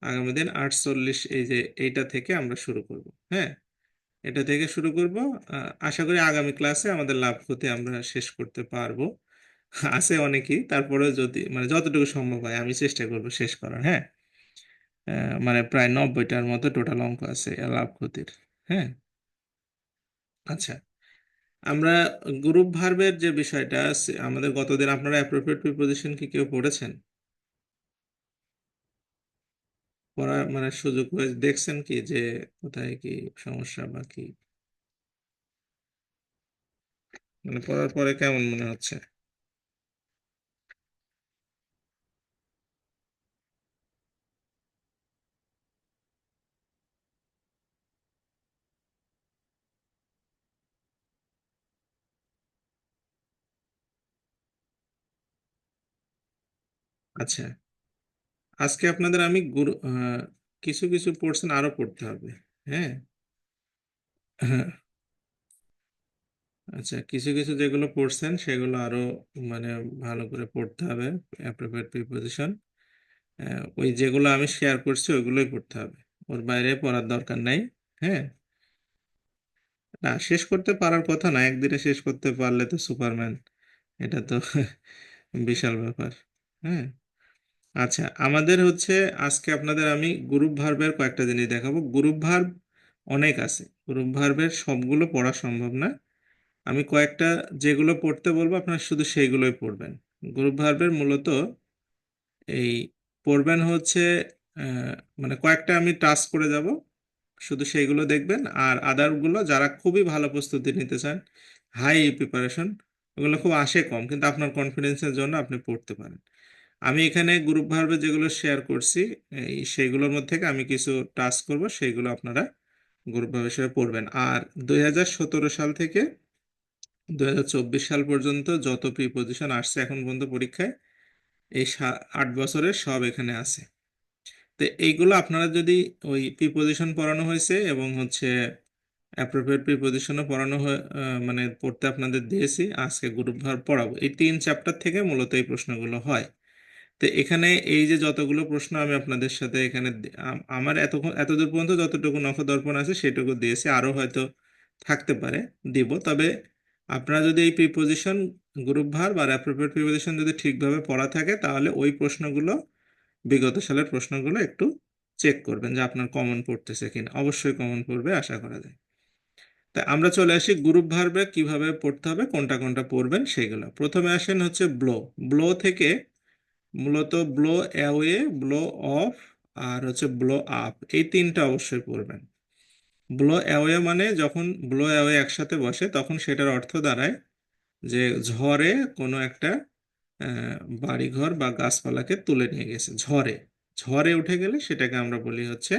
আগামী দিন 48 এই যে এইটা থেকে আমরা শুরু করব। হ্যাঁ, এটা থেকে শুরু করব। আশা করি আগামী ক্লাসে আমাদের লাভ ক্ষতি আমরা শেষ করতে পারবো। আছে অনেকেই, তারপরেও যদি মানে যতটুকু সম্ভব হয় আমি চেষ্টা করব শেষ করার। হ্যাঁ, মানে প্রায় 90টার মতো টোটাল অঙ্ক আছে লাভ ক্ষতির। হ্যাঁ, আচ্ছা, আমরা গ্রুপ ভার্বের যে বিষয়টা আছে আমাদের গতদিন, আপনারা অ্যাপ্রোপ্রিয়েট প্রিপোজিশন কি কেউ পড়েছেন? পড়ার মানে সুযোগ হয়ে দেখছেন কি যে কোথায় কি সমস্যা বা কি, মানে পড়ার পরে কেমন মনে হচ্ছে? আচ্ছা, আজকে আপনাদের আমি কিছু কিছু পোর্শন আরো পড়তে হবে। হ্যাঁ, হ্যাঁ, আচ্ছা, কিছু কিছু যেগুলো পড়ছেন সেগুলো আরো মানে ভালো করে পড়তে হবে। অ্যাপ্রোপ্রিয়েট প্রিপোজিশন ওই যেগুলো আমি শেয়ার করছি ওইগুলোই পড়তে হবে, ওর বাইরে পড়ার দরকার নাই। হ্যাঁ, না শেষ করতে পারার কথা না, একদিনে শেষ করতে পারলে তো সুপারম্যান, এটা তো বিশাল ব্যাপার। হ্যাঁ, আচ্ছা, আমাদের হচ্ছে আজকে আপনাদের আমি গ্রুপ ভার্বের কয়েকটা জিনিস দেখাবো। গ্রুপ ভার্ব অনেক আছে, গ্রুপ ভার্বের সবগুলো পড়া সম্ভব না। আমি কয়েকটা যেগুলো পড়তে বলবো আপনারা শুধু সেইগুলোই পড়বেন। গ্রুপ ভার্বের মূলত এই পড়বেন হচ্ছে আহ, মানে কয়েকটা আমি টাচ করে যাব, শুধু সেইগুলো দেখবেন। আর আদারগুলো যারা খুবই ভালো প্রস্তুতি নিতে চান, হাই প্রিপারেশন, ওগুলো খুব আসে কম, কিন্তু আপনার কনফিডেন্সের জন্য আপনি পড়তে পারেন। আমি এখানে গ্রুপ ভার্বে যেগুলো শেয়ার করছি সেইগুলোর মধ্যে থেকে আমি কিছু টাচ করব, সেইগুলো আপনারা গ্রুপ ভার্ব হিসেবে পড়বেন। আর 2017 সাল থেকে 2024 সাল পর্যন্ত যত প্রিপোজিশন আসছে এখন পর্যন্ত পরীক্ষায়, এই 8 বছরের সব এখানে আছে। তো এইগুলো আপনারা যদি ওই প্রিপোজিশন পড়ানো হয়েছে এবং হচ্ছে অ্যাপ্রোপ্রিয়েট প্রিপোজিশনও পড়ানো হয়, মানে পড়তে আপনাদের দিয়েছি, আজকে গ্রুপ ভার্ব পড়াবো। এই 3 চ্যাপ্টার থেকে মূলত এই প্রশ্নগুলো হয়। তো এখানে এই যে যতগুলো প্রশ্ন আমি আপনাদের সাথে এখানে আমার এতদূর পর্যন্ত যতটুকু নখদর্পণ আছে সেটুকু দিয়েছি, আরো হয়তো থাকতে পারে, দিব। তবে আপনারা যদি এই প্রিপোজিশন, গ্রুপ ভার্ব আর অ্যাপ্রোপ্রিয়েট প্রিপোজিশন যদি ঠিকভাবে পড়া থাকে তাহলে ওই প্রশ্নগুলো, বিগত সালের প্রশ্নগুলো একটু চেক করবেন যে আপনার কমন পড়তেছে কিনা। অবশ্যই কমন পড়বে আশা করা যায়। তা আমরা চলে আসি গ্রুপ ভার্বে কিভাবে পড়তে হবে, কোনটা কোনটা পড়বেন সেগুলো। প্রথমে আসেন হচ্ছে ব্লো। ব্লো থেকে মূলত ব্লো অ্যাওয়ে, ব্লো অফ আর হচ্ছে ব্লো আপ, এই তিনটা অবশ্যই পড়বেন। ব্লো অ্যাওয়ে মানে যখন ব্লো অ্যাওয়ে একসাথে বসে তখন সেটার অর্থ দাঁড়ায় যে ঝড়ে কোনো একটা আহ, বাড়িঘর বা গাছপালাকে তুলে নিয়ে গেছে। ঝড়ে, ঝড়ে উঠে গেলে সেটাকে আমরা বলি হচ্ছে,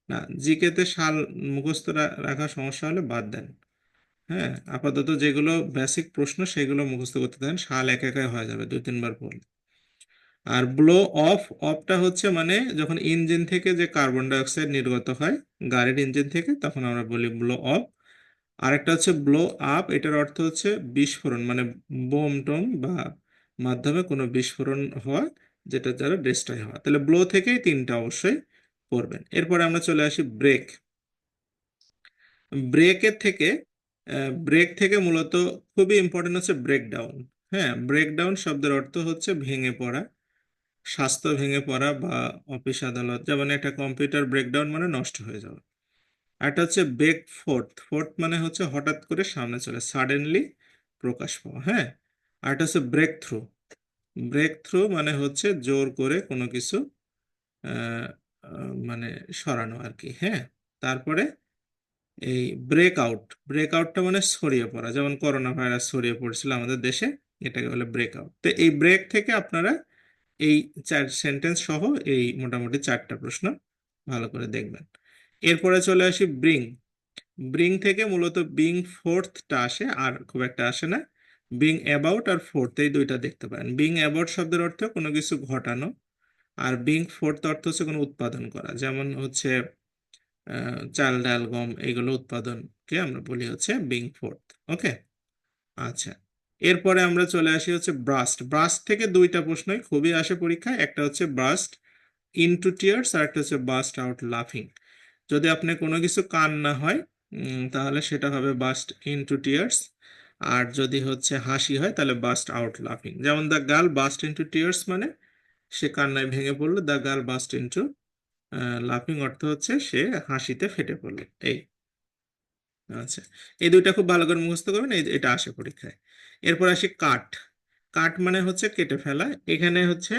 না জিকেতে সাল মুখস্থ রাখা সমস্যা হলে বাদ দেন। হ্যাঁ, আপাতত যেগুলো বেসিক প্রশ্ন সেগুলো মুখস্থ করতে দেন, সাল একা একাই হয়ে যাবে 2-3 বার পড়লে। আর ব্লো অফ, অফটা হচ্ছে মানে যখন ইঞ্জিন থেকে যে কার্বন ডাই অক্সাইড নির্গত হয় গাড়ির ইঞ্জিন থেকে, তখন আমরা বলি ব্লো অফ। আরেকটা হচ্ছে ব্লো আপ, এটার অর্থ হচ্ছে বিস্ফোরণ, মানে বোম টোম বা মাধ্যমে কোনো বিস্ফোরণ হওয়া, যেটা দ্বারা ডিস্ট্রয় হওয়া। তাহলে ব্লো থেকেই তিনটা অবশ্যই পড়বেন। এরপরে আমরা চলে আসি ব্রেক। ব্রেকের থেকে ব্রেক থেকে মূলত খুবই ইম্পর্টেন্ট হচ্ছে ব্রেকডাউন। হ্যাঁ, ব্রেকডাউন শব্দের অর্থ হচ্ছে ভেঙে পড়া, স্বাস্থ্য ভেঙে পড়া বা অফিস আদালত, যেমন একটা কম্পিউটার ব্রেকডাউন মানে নষ্ট হয়ে যাওয়া। একটা হচ্ছে ব্রেক ফোর্থ, ফোর্থ মানে হচ্ছে হঠাৎ করে সামনে চলে, সাডেনলি প্রকাশ পাওয়া। হ্যাঁ, আর একটা হচ্ছে ব্রেক থ্রু। ব্রেক থ্রু মানে হচ্ছে জোর করে কোনো কিছু আহ, মানে সরানো আর কি। হ্যাঁ, তারপরে এই ব্রেক আউট, ব্রেক আউটটা মানে ছড়িয়ে পড়া, যেমন করোনা ভাইরাস ছড়িয়ে পড়ছিল আমাদের দেশে, এটাকে বলে ব্রেকআউট। তো এই ব্রেক থেকে আপনারা এই চার সেন্টেন্স সহ এই মোটামুটি 4টা প্রশ্ন ভালো করে দেখবেন। এরপরে চলে আসি ব্রিং। ব্রিং থেকে মূলত বিং ফোর্থটা আসে, আর খুব একটা আসে না। বিং অ্যাবাউট আর ফোর্থ এই দুইটা দেখতে পারেন। বিং অ্যাবাউট শব্দের অর্থ কোনো কিছু ঘটানো, আর বিং ফোর্থ অর্থ হচ্ছে কোনো উৎপাদন করা, যেমন হচ্ছে চাল ডাল গম এগুলো উৎপাদনকে আমরা বলি হচ্ছে বিং ফোর্থ। ওকে, আচ্ছা। এরপরে আমরা চলে আসি হচ্ছে ব্রাস্ট। ব্রাস্ট থেকে দুইটা প্রশ্নই খুবই আসে পরীক্ষায়, একটা হচ্ছে ব্রাস্ট ইনটু টিয়ার্স আর একটা হচ্ছে বাস্ট আউট লাফিং। যদি আপনি কোনো কিছু কান্না হয় তাহলে সেটা হবে বাস্ট ইনটু টিয়ার্স, আর যদি হচ্ছে হাসি হয় তাহলে বাস্ট আউট লাফিং। যেমন the girl burst into tears মানে সে কান্নায় ভেঙে পড়লো, দ্য গার্ল বাস্ট ইনটু লাফিং অর্থ হচ্ছে সে হাসিতে ফেটে পড়লো। এই আচ্ছা, এই দুইটা খুব ভালো করে মুখস্থ করবেন, এটা আসে পরীক্ষায়। এরপর আসি কাট। কাট মানে হচ্ছে কেটে ফেলা। এখানে হচ্ছে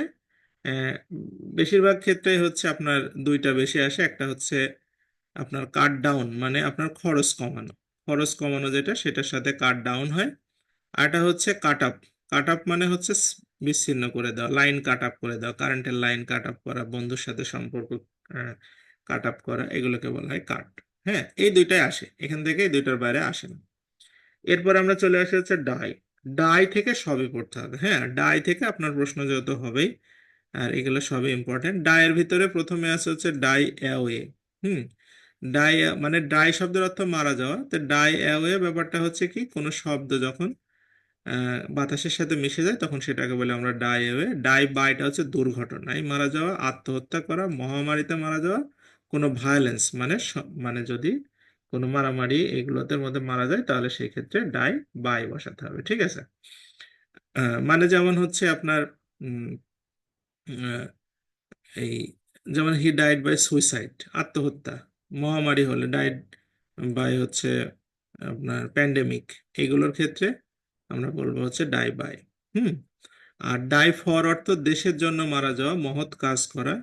আহ, বেশিরভাগ ক্ষেত্রে হচ্ছে আপনার দুইটা বেশি আসে। একটা হচ্ছে আপনার কাট ডাউন মানে আপনার খরচ কমানো, খরচ কমানো যেটা সেটার সাথে কাট ডাউন হয়। আর এটা হচ্ছে কাট আপ। কাট আপ মানে হচ্ছে বিচ্ছিন্ন করে দেওয়া, লাইন কাট আপ করে দেওয়া, কারেন্টের লাইন কাট আপ করা, বন্ধুর সাথে সম্পর্ক কাট আপ করা, এগুলোকে বলা হয় কাট। হ্যাঁ, এই দুইটাই আসে এখান থেকে, এই দুইটার বাইরে আসে না। এরপর আমরা চলে আসি হচ্ছে ডাই। ডাই থেকে সবই পড়তে হবে। হ্যাঁ, ডাই থেকে আপনার প্রশ্ন যেহেতু হবেই, আর এগুলো সবই ইম্পর্টেন্ট। ডায়ের ভিতরে প্রথমে আছে হচ্ছে ডাই অ্যাওয়ে। হুম, ডাই মানে ডাই শব্দের অর্থ মারা যাওয়া। তো ডাই অ্যাওয়ে ব্যাপারটা হচ্ছে কি, কোনো শব্দ যখন বাতাসের সাথে মিশে যায় তখন সেটাকে বলে আমরা ডাই অ্যাওয়ে। ডাই বাইটা হচ্ছে দুর্ঘটনায় মারা যাওয়া, আত্মহত্যা করা, মহামারীতে মারা যাওয়া, কোনো ভায়োলেন্স মানে মানে যদি কোনো মারামারি এগুলোতে মধ্যে মারা যায় তাহলে সেই ক্ষেত্রে ডাই বাই বসাতে হবে। ঠিক আছে, মানে যেমন হচ্ছে আপনার উম, আহ, এই যেমন হি ডাইড বাই সুইসাইড আত্মহত্যা, মহামারী হলে ডাইড বাই হচ্ছে আপনার প্যান্ডেমিক, এগুলোর ক্ষেত্রে আমরা বলবো হচ্ছে ডাই বাই। হুম, আর ডাই ফর অর্থ দেশের জন্য মারা যাওয়া, মহৎ কাজ করা,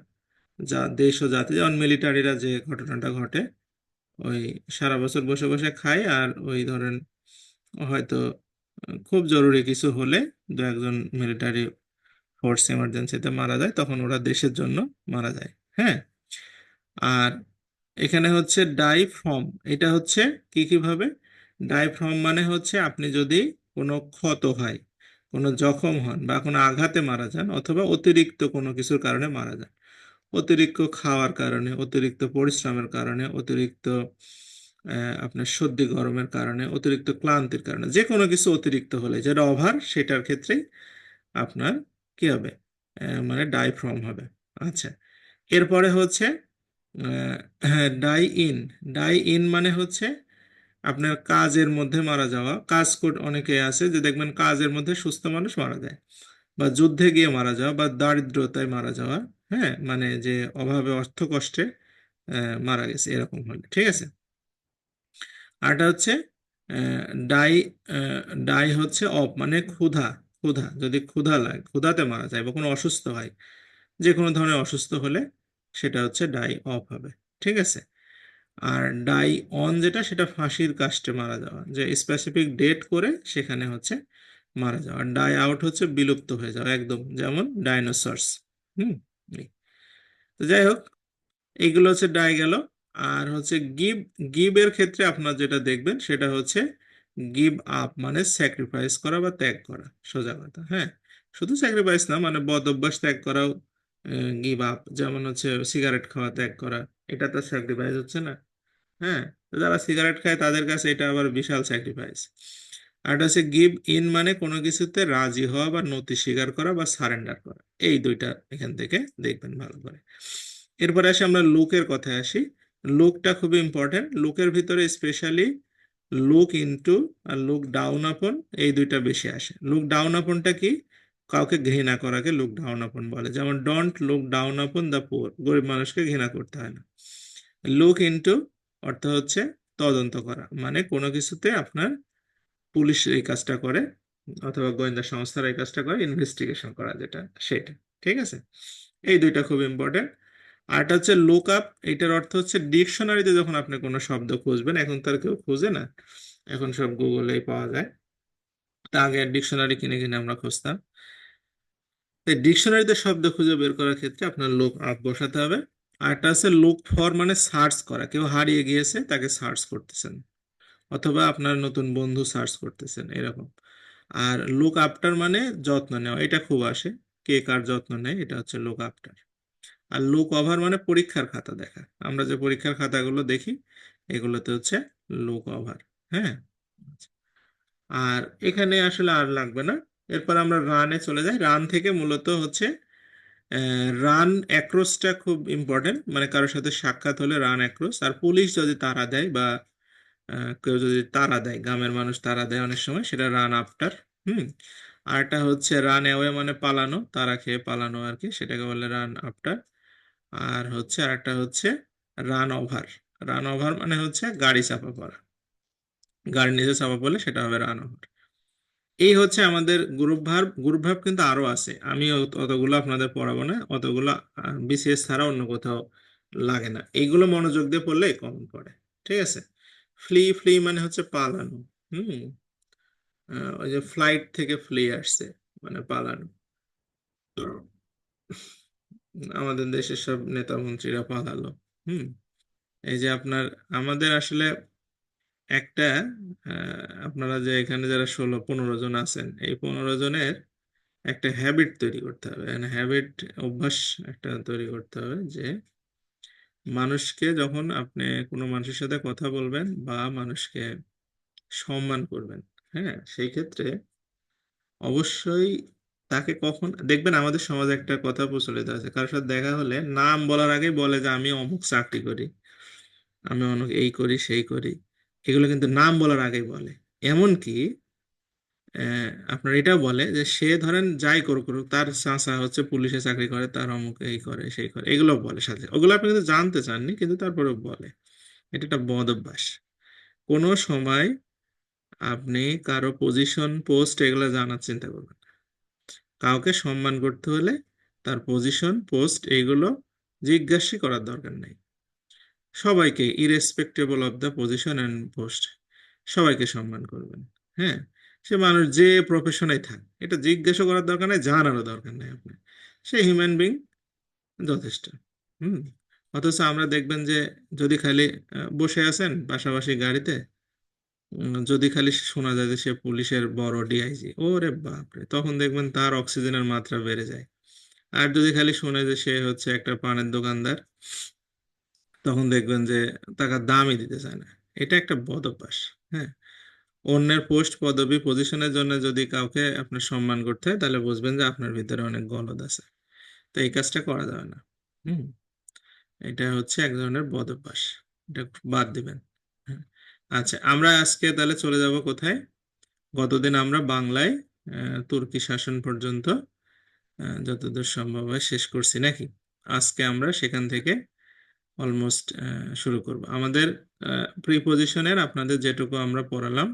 যা দেশ ও জাতি, যেমন মিলিটারিরা যে ঘটনাটা ঘটে, ওই সারা বছর বসে বসে খায় আর ওই ধরেন হয়তো খুব জরুরি কিছু হলে দু একজন মিলিটারি ফোর্স এমার্জেন্সিতে মারা যায়, তখন ওরা দেশের জন্য মারা যায়। হ্যাঁ, আর এখানে হচ্ছে ডাই ফ্রম, এটা হচ্ছে কিভাবে ডাই ফ্রম মানে হচ্ছে আপনি যদি কোনো ক্ষত হয়, কোনো জখম হন বা কোনো আঘাতে মারা যান, অথবা অতিরিক্ত কোনো কিছুর কারণে মারা যান, অতিরিক্ত খাওয়ার কারণে, অতিরিক্ত পরিশ্রমের কারণে, অতিরিক্ত আপনার সর্দি গরমের কারণে, অতিরিক্ত ক্লান্তির কারণে, যে কোনো কিছু অতিরিক্ত হলে যেটা ওভার সেটার ক্ষেত্রেই আপনার কি হবে, মানে ডাই ফ্রম হবে। আচ্ছা, এরপরে হচ্ছে ডাই ইন। ডাই ইন মানে হচ্ছে আপনার কাজের মধ্যে মারা যাওয়া। কাজ অনেকে আছে যে দেখবেন কাজের মধ্যে সুস্থ মানুষ মারা যায়, বা যুদ্ধে গিয়ে মারা যাওয়া, বা দারিদ্রতায় মারা যাওয়া। হ্যাঁ, মানে যে অভাবে অর্থ কষ্টে মারা গেছে এরকম হলে। ঠিক আছে, আরটা হচ্ছে ডাই। ডাই হচ্ছে অফ মানে ক্ষুধা। ক্ষুধা যদি ক্ষুধা লাগে, ক্ষুধাতে মারা যায়, বা কোনো অসুস্থ হয়, যে কোনো ধরনের অসুস্থ হলে সেটা হচ্ছে ডাই অফ হবে। ঠিক আছে, আর ডাই অন যেটা সেটা ফাঁসির কাস্টে মারা যাওয়া, যে স্পেসিফিক ডেট করে সেখানে হচ্ছে মারা যাওয়া। ডাই আউট হচ্ছে বিলুপ্ত হয়ে যাওয়া একদম, যেমন ডাইনোসরস। হুম, এই। তো যাই হোক, এইগুলো হচ্ছে ডাই গেল। আর হচ্ছে গিভ। গিভ এর ক্ষেত্রে আপনার যেটা দেখবেন সেটা হচ্ছে গিভ আপ মানে স্যাক্রিফাইস করা বা ত্যাগ করা, সোজা কথা। হ্যাঁ, শুধু স্যাক্রিফাইস না, মানে বদ অভ্যাস ত্যাগ করাও গিভ আপ। যেমন হচ্ছে সিগারেট খাওয়া ত্যাগ করা, এটা তো স্যাক্রিফাইস হচ্ছে না। হ্যাঁ, তো যারা সিগারেট খায় তাদের কাছে এটা আবার বিশাল স্যাক্রিফাইস। আর এটা হচ্ছে গিভ ইন মানে কোনো কিছুতে রাজি হওয়া বা নতি স্বীকার করা বা সারেন্ডার করা। এই দুইটা এখান থেকে দেখবেন ভালো করে। এরপরে আসি আমরা লুকের কথায় আসি। লুকটা খুবই ইম্পর্টেন্ট। লুকের ভিতরে স্পেশালি লুক ইনটু আর লুক ডাউন আপন, এই দুইটা বেশি আসে। লুক ডাউন আপনটা কি, কাউকে ঘৃণা করাকে লুক ডাউন আপন বলে। যেমন don't look down upon the poor, গরিব মানুষকে ঘৃণা করতে হয় না। লুক ইনটু অর্থ হচ্ছে তদন্ত করা, মানে কোনো কিছুতে আপনার পুলিশ এই কাজটা করে অথবা গোয়েন্দা সংস্থার এই কাজটা করে, ইনভেস্টিগেশন করা যেটা সেটা। ঠিক আছে, এই দুইটা খুব ইম্পর্টেন্ট। আরটা হচ্ছে লুক আপ। এটার অর্থ হচ্ছে ডিকশনারিতে যখন আপনি কোনো শব্দ খুঁজবেন, এখন তার কেউ খুঁজে না, এখন সব গুগলেই পাওয়া যায়, তা আগে ডিকশনারি কিনে কিনে আমরা খুঁজতাম। এই ডিকশনারিতে শব্দ খুঁজে বের করার ক্ষেত্রে আপনার লুক আপ বসাতে হবে। আর একটা আছে লুক ফর, মানে সার্চ করা, কেউ হারিয়ে গিয়েছে তাকে সার্চ করতেছেন, অথবা আপনার নতুন বন্ধু সার্চ করতেছেন এরকম। আর লুক আফটার মানে যত্ন নেওয়া, এটা খুব আসে, কে কার যত্ন নেয়, এটা হচ্ছে লুক আফটার। আর লুক ওভার মানে পরীক্ষার খাতা দেখা, আমরা যে পরীক্ষার খাতাগুলো দেখি এগুলোতে হচ্ছে লুক ওভার। হ্যাঁ, আর এখানে আসলে আর লাগবে না। এরপর আমরা রানে চলে যাই। রান থেকে মূলত হচ্ছে রান অ্যাক্রসটা খুব ইম্পর্টেন্ট, মানে কারোর সাথে সাক্ষাৎ হলে রান অ্যাক্রস। আর পুলিশ যদি তাড়া দেয় বা কেউ যদি তাড়া দেয়, গ্রামের মানুষ তাড়া দেয় অনেক সময়, সেটা রান আফটার। হুম। আর একটা হচ্ছে রান অ্যাওয়ে, মানে পালানো, তাড়া খেয়ে পালানো আর কি, সেটাকে বলে রান আফটার। আর হচ্ছে আরেকটা হচ্ছে রান ওভার। রান ওভার মানে হচ্ছে গাড়ি চাপা পড়া, গাড়ির নিচে চাপা পড়লে সেটা হবে রান ওভার। এই হচ্ছে আমাদের গ্রুপ ভার্ব। গ্রুপ ভার্ব কিন্তু আরো আছে, আমি অতগুলো আপনাদের পড়াবো না, অতগুলো বিসিএস ছাড়া অন্য কোথাও লাগে না, এইগুলো মনোযোগ দিয়ে পড়লে কমন পড়ে। ঠিক আছে। ফ্লি, ফ্লি মানে হচ্ছে পালানো। হুম। ওই যে ফ্লাইট থেকে ফ্লি আসছে, মানে পালানো। আমাদের দেশের সব নেতা মন্ত্রীরা পালালো। হুম। এই যে আপনার, আমাদের আসলে একটা আপনারা যে এখানে যারা 16-15 জন আছেন, এই 15 জনের একটা হ্যাবিট তৈরি করতে হবে, মানে হ্যাবিট, অভ্যাস একটা তৈরি করতে হবে যে মানুষকে যখন আপনি কোনো মানুষের সাথে কথা বলবেন বা মানুষকে সম্মান করবেন, হ্যাঁ, সেই ক্ষেত্রে অবশ্যই তাকে কখন দেখবেন, আমাদের সমাজে একটা কথা প্রচলিত আছে, কারোর সাথে দেখা হলে নাম বলার আগেই বলে যে আমি অমুক চাকরি করি, আমি অনেক এই করি সেই করি, এগুলো কিন্তু নাম বলার আগেই বলে। এমনকি আপনার এটাও বলে যে সে ধরেন যাই করুক করুক, তার চাচা হচ্ছে পুলিশে চাকরি করে, তার অমুক এই করে সেই করে, এগুলো বলে সাথে। ওগুলো আপনি কিন্তু জানতে চাননি, কিন্তু তারপরেও বলে। এটা একটা বদ অভ্যাস। কোনো সময় আপনি কারো পজিশন, পোস্ট, এগুলো জানার চিন্তা করবেন না। কাউকে সম্মান করতে হলে তার পজিশন, পোস্ট, এগুলো জিজ্ঞাসা করার দরকার নেই। সবাইকে, irrespective of the position and post, সবাইকে সম্মান করবেন। হ্যাঁ, সে মানুষ যে প্রফেশনে থাক, এটা জিজ্ঞাসা করার দরকার নেই, জানারও দরকার নেই আপনার, সে হিউম্যান বিং, যথেষ্ট। হুম। অথচ আমরা দেখবেন যে যদি খালি বসে আছেন পাশাপাশি গাড়িতে, যদি খালি শোনা যায় যে সে পুলিশের বড় ডিআইজি, ওরে বাপরে, তখন দেখবেন তার অক্সিজেনের মাত্রা বেড়ে যায়। আর যদি খালি শুনে যে সে হচ্ছে একটা পানের দোকানদার, তখন দেখবেন যে টাকা দামই দিতে চায় না। এটা একটা বদ অভ্যাস। হ্যাঁ, অন্যের পোস্ট, পদবি, পজিশনের জন্য যদি কাউকে আপনার সম্মান করতে হয়, তাহলে বুঝবেন যে আপনার ভিতরে অনেক গলদ আছে। তো এই কাজটা করা যাবে না। হুম। এটা হচ্ছে এক ধরনের বদ অভ্যাস, এটা বাদ দিবেন। হ্যাঁ। আচ্ছা, আমরা আজকে তাহলে চলে যাব কোথায়? গতদিন আমরা বাংলায় তুর্কি শাসন পর্যন্ত যতদূর সম্ভব হয় শেষ করছি নাকি? আজকে আমরা সেখান থেকে অলমোস্ট শুরু করব আমাদের প্রিপজিশনের। আপনাদের যেটুকু আমরা পড়ালাম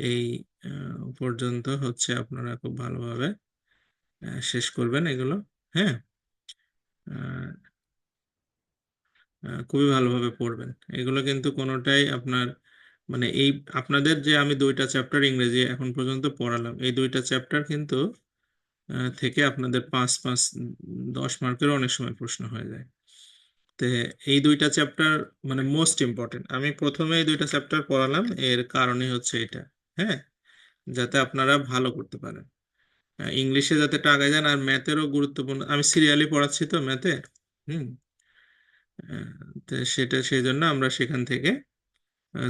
এই পর্যন্ত হচ্ছে আপনারা খুব ভালোভাবে শেষ করবেন এগুলো। হ্যাঁ, আহ, খুবই ভালোভাবে পড়বেন এগুলো, কিন্তু কোনোটাই আপনার মানে এই আপনাদের যে আমি 2টা চ্যাপ্টার ইংরেজি এখন পর্যন্ত পড়ালাম, এই 2টা চ্যাপ্টার কিন্তু থেকে আপনাদের 5-5, 10 মার্কেরও অনেক সময় প্রশ্ন হয়ে যায়। তো এই 2টা চ্যাপ্টার মানে মোস্ট ইম্পর্টেন্ট। আমি প্রথমে এই 2টা চ্যাপ্টার পড়ালাম, এর কারণই হচ্ছে এটা। হ্যাঁ, যাতে আপনারা ভালো করতে পারেন, ইংলিশে যাতে টাকা যান। আর ম্যাথেরও গুরুত্বপূর্ণ, আমি সিরিয়ালি পড়াচ্ছি তো ম্যাথে। হুম। আহ, তো সেটা সেই জন্য আমরা সেখান থেকে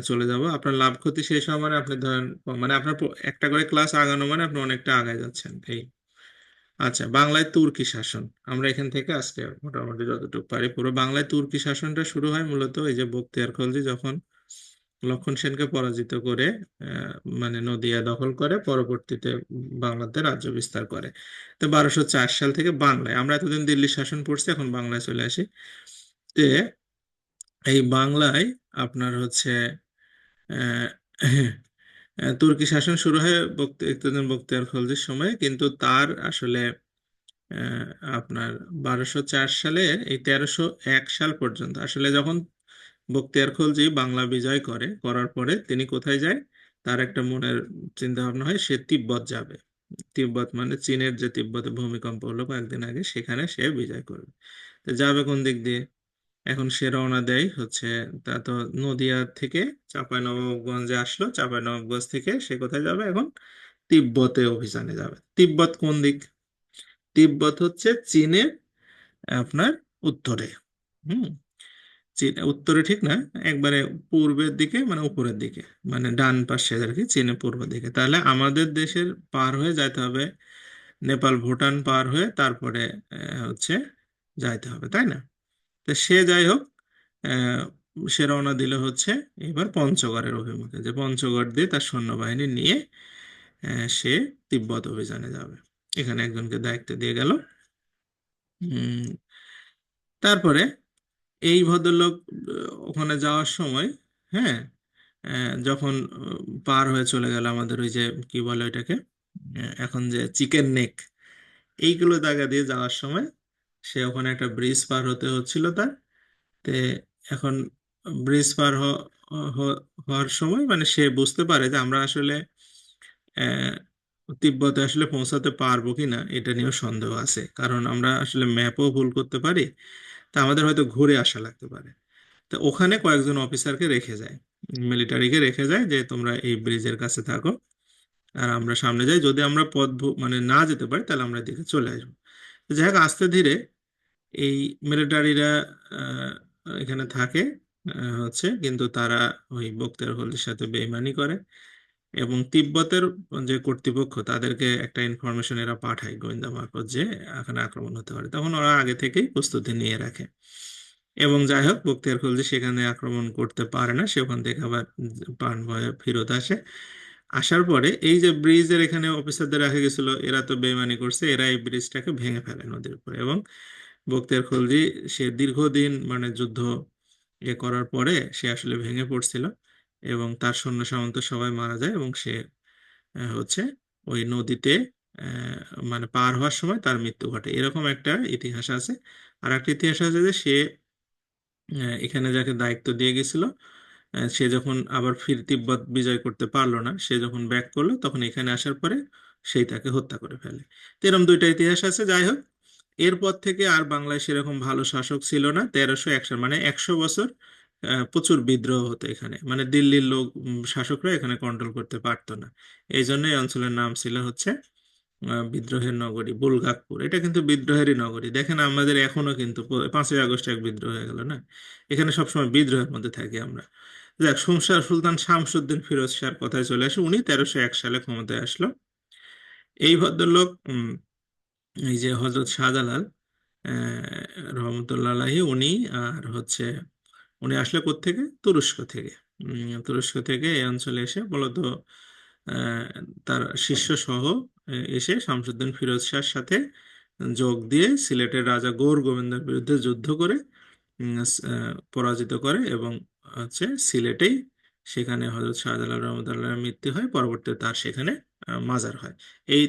চলে যাব। আপনার লাভ ক্ষতি শেষ হওয়া মানে আপনি ধরেন, মানে আপনার একটা করে ক্লাস আগানো মানে আপনি অনেকটা আগায় যাচ্ছেন এই। আচ্ছা, বাংলায় তুর্কি শাসন, আমরা এখান থেকে আজকে মোটামুটি যতটুকু পারি পুরো বাংলায় তুর্কি শাসনটা শুরু হয় মূলত এই যে বখতিয়ার খলজি যখন লক্ষণ সেনকে পরাজিত করে আহ, মানে নদিয়া দখল করে, পরবর্তীতে বাংলাতে রাজ্য বিস্তার করে। তো 1204 সাল থেকে বাংলায়, আমরা এতদিন দিল্লি শাসন পড়ছি, এখন বাংলায় চলে আসি। তে এই বাংলায় আপনার হচ্ছে আহ, তুর্কি শাসন শুরু হয় ইকতদার বখতিয়ার খলজির সময়, কিন্তু তার আসলে আহ, আপনার 1204 সালে এই 1301 সাল পর্যন্ত আসলে যখন বখতিয়ার খলজি বাংলা বিজয় করার পরে তিনি কোথায় যায়? তার একটা মনের চিন্তা ভাবনা হয় সে তিব্বত যাবে। তিব্বত মানে চীনের যে তিব্বতে ভূমিকম্প হলো কয়েকদিন আগে, সেখানে সে বিজয় করবে। তো যাবে কোন দিক দিয়ে? এখন সে রওনা দেয় হচ্ছে, তা তো নদিয়া থেকে চাঁপাইনবাবগঞ্জে আসলো, চাঁপাইনবাবগঞ্জ থেকে সে কোথায় যাবে এখন? তিব্বতে অভিযানে যাবে। তিব্বত কোন দিক? তিব্বত হচ্ছে চীনের আপনার উত্তরে। হুম। চীন উত্তরে ঠিক না, একবারে পূর্বের দিকে, মানে উপরের দিকে, মানে ডান পাশে আর কি, চীনের পূর্ব দিকে। তাহলে আমাদের দেশের পার হয়ে যাইতে হবে, নেপাল ভুটান পার হয়ে তারপরে হচ্ছে যাইতে হবে, তাই না? তো সে যাই হোক, আহ, সে রওনা দিল হচ্ছে এবার পঞ্চগড়ের অভিমুখে, যে পঞ্চগড় দিয়ে তার সৈন্যবাহিনী নিয়ে সে তিব্বত অভিযানে যাবে। এখানে একজনকে দায়িত্ব দিয়ে গেল। উম, তারপরে এই ভদ্রলোক ওখানে যাওয়ার সময়, হ্যাঁ, যখন পার হয়ে চলে গেল আমাদের ওই যে কি বলে ওইটাকে, এখন যে চিকেন নেক, এইগুলো জায়গা দিয়ে যাওয়ার সময় সে ওখানে একটা ব্রিজ পার হতে হচ্ছিল তার। তে এখন ব্রিজ পার হওয়ার সময় মানে সে বুঝতে পারে যে আমরা আসলে আহ, তিব্বতে আসলে পৌঁছাতে পারবো কিনা এটা নিয়েও সন্দেহ আছে, কারণ আমরা আসলে ম্যাপও ভুল করতে পারি। তা আমাদের হয়তো ঘুরে আসা লাগতে পারে। তো ওখানে কয়েকজন অফিসারকে রেখে যায়, মিলিটারিকে রেখে যায়, যে তোমরা এই ব্রিজের কাছে থাকো আর আমরা সামনে যাই, যদি আমরা মানে না যেতে পারি তাহলে আমরা এদিকে চলে আসবো। তো যাই হোক, আস্তে ধীরে এই মিলিটারিরা এখানে থাকে হচ্ছে, কিন্তু তারা ওই বখতিয়ার খলজির সাথে বেইমানি করে, এবং তিব্বতের যে কর্তৃপক্ষ তাদেরকে একটা ইনফরমেশন এরা পাঠায় গোয়েন্দা মারফত যে এখানে আক্রমণ হতে পারে, তখন ওরা আগে থেকেই প্রস্তুতি নিয়ে রাখে। এবং যাই হোক, বখতিয়ার খলজি সেখানে আক্রমণ করতে পারে না, সে ওখান থেকে আবার প্রাণ ভয়ে ফেরত আসে। আসার পরে এই যে ব্রিজের এখানে অফিসারদের রাখা গেছিল, এরা তো বেইমানি করছে, এরা এই ব্রিজটাকে ভেঙে ফেলে নদীর উপরে। এবং বখতিয়ার খলজি সে দীর্ঘদিন মানে যুদ্ধ করার পরে সে আসলে ভেঙে পড়ছিল, এবং তার সৈন্য সামন্ত সবাই মারা যায়, এবং সে হচ্ছে ওই নদীতে আহ, মানে পার হওয়ার সময় তার মৃত্যু ঘটে, এরকম একটা ইতিহাস আছে। আর একটা ইতিহাস আছে যে সে এখানে যাকে দায়িত্ব দিয়ে গেছিল, সে যখন আবার ফির তিব্বত বিজয় করতে পারলো না, সে যখন ব্যাক করলো তখন এখানে আসার পরে সেই তাকে হত্যা করে ফেলে। তো এরকম দুইটা ইতিহাস আছে। যাই হোক, এরপর থেকে আর বাংলায় সেরকম ভালো শাসক ছিল না। 1301 মানে 100 বছর প্রচুর বিদ্রোহ হতো এখানে, মানে দিল্লির লোক শাসকরা এখানে কন্ট্রোল করতে পারতো না। এই জন্য এই অঞ্চলের নাম ছিল হচ্ছে বিদ্রোহের নগরী বুলগাকপুর। এটা কিন্তু বিদ্রোহেরই নগরী। দেখেন আমাদের এখনো কিন্তু 5ই আগস্ট এক বিদ্রোহ হয়ে গেল না, এখানে সবসময় বিদ্রোহের মধ্যে থাকি আমরা। যাক, সুলতান শামসুদ্দিন ফিরোজ শাহর কথায় চলে আসে। উনি 1301 সালে ক্ষমতায় আসলো। এই ভদ্রলোক এই যে হজরত শাহজালাল রহমতুল্লাহ আলাইহি, উনি আর হচ্ছে উনি আসলে কোত্থেকে? তুরস্ক থেকে। তুরস্ক থেকে এই অঞ্চলে এসে মূলত আহ, তার শিষ্য সহ এসে শামসুদ্দিন ফিরোজ শাহর সাথে যোগ দিয়ে সিলেটের রাজা গৌর গোবিন্দের বিরুদ্ধে যুদ্ধ করে পরাজিত করে, এবং হচ্ছে সিলেটেই সেখানে হযরত শাহজালাল রহমতুল্লাহর মৃত্যু হয়। পরবর্তীতে তার সেখানে মাজার হয়। এই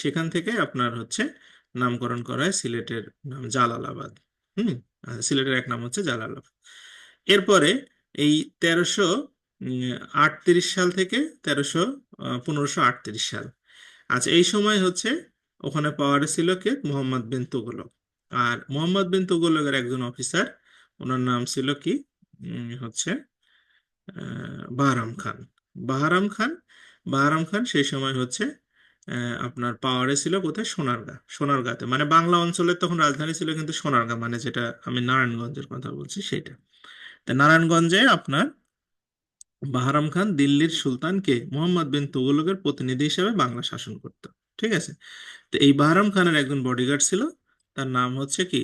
সেখান থেকে আপনার হচ্ছে নামকরণ করা হয় সিলেটের নাম জালালাবাদ। হুম। সিলেটের এক নাম হচ্ছে জালালাবাদ। এরপরে এই 1338 সাল থেকে 1538 সাল, আচ্ছা, এই সময় হচ্ছে ওখানে পাওয়ারে ছিল কে? মোহাম্মদ বিন তুগলক। আর মোহাম্মদ বিন তুগলকের একজন অফিসার, ওনার নাম ছিল কি? হচ্ছে বাহরাম খান। বাহরাম খান। বাহরাম খান সেই সময় হচ্ছে আপনার পাওয়ারে ছিল কোথায়? সোনারগাঁ। সোনারগাঁতে, মানে বাংলা অঞ্চলের তখন রাজধানী ছিল কিন্তু সোনারগাঁ, মানে যেটা আমি নারায়ণগঞ্জের কথা বলছি সেটা। তা নারায়ণগঞ্জে আপনার বাহরাম খান দিল্লির সুলতানকে মোহাম্মদ বিন তুগলকের প্রতিনিধি হিসেবে বাংলা শাসন করত। ঠিক আছে। তো এই বাহরাম খানের একজন বডিগার্ড ছিল, তার নাম হচ্ছে কি?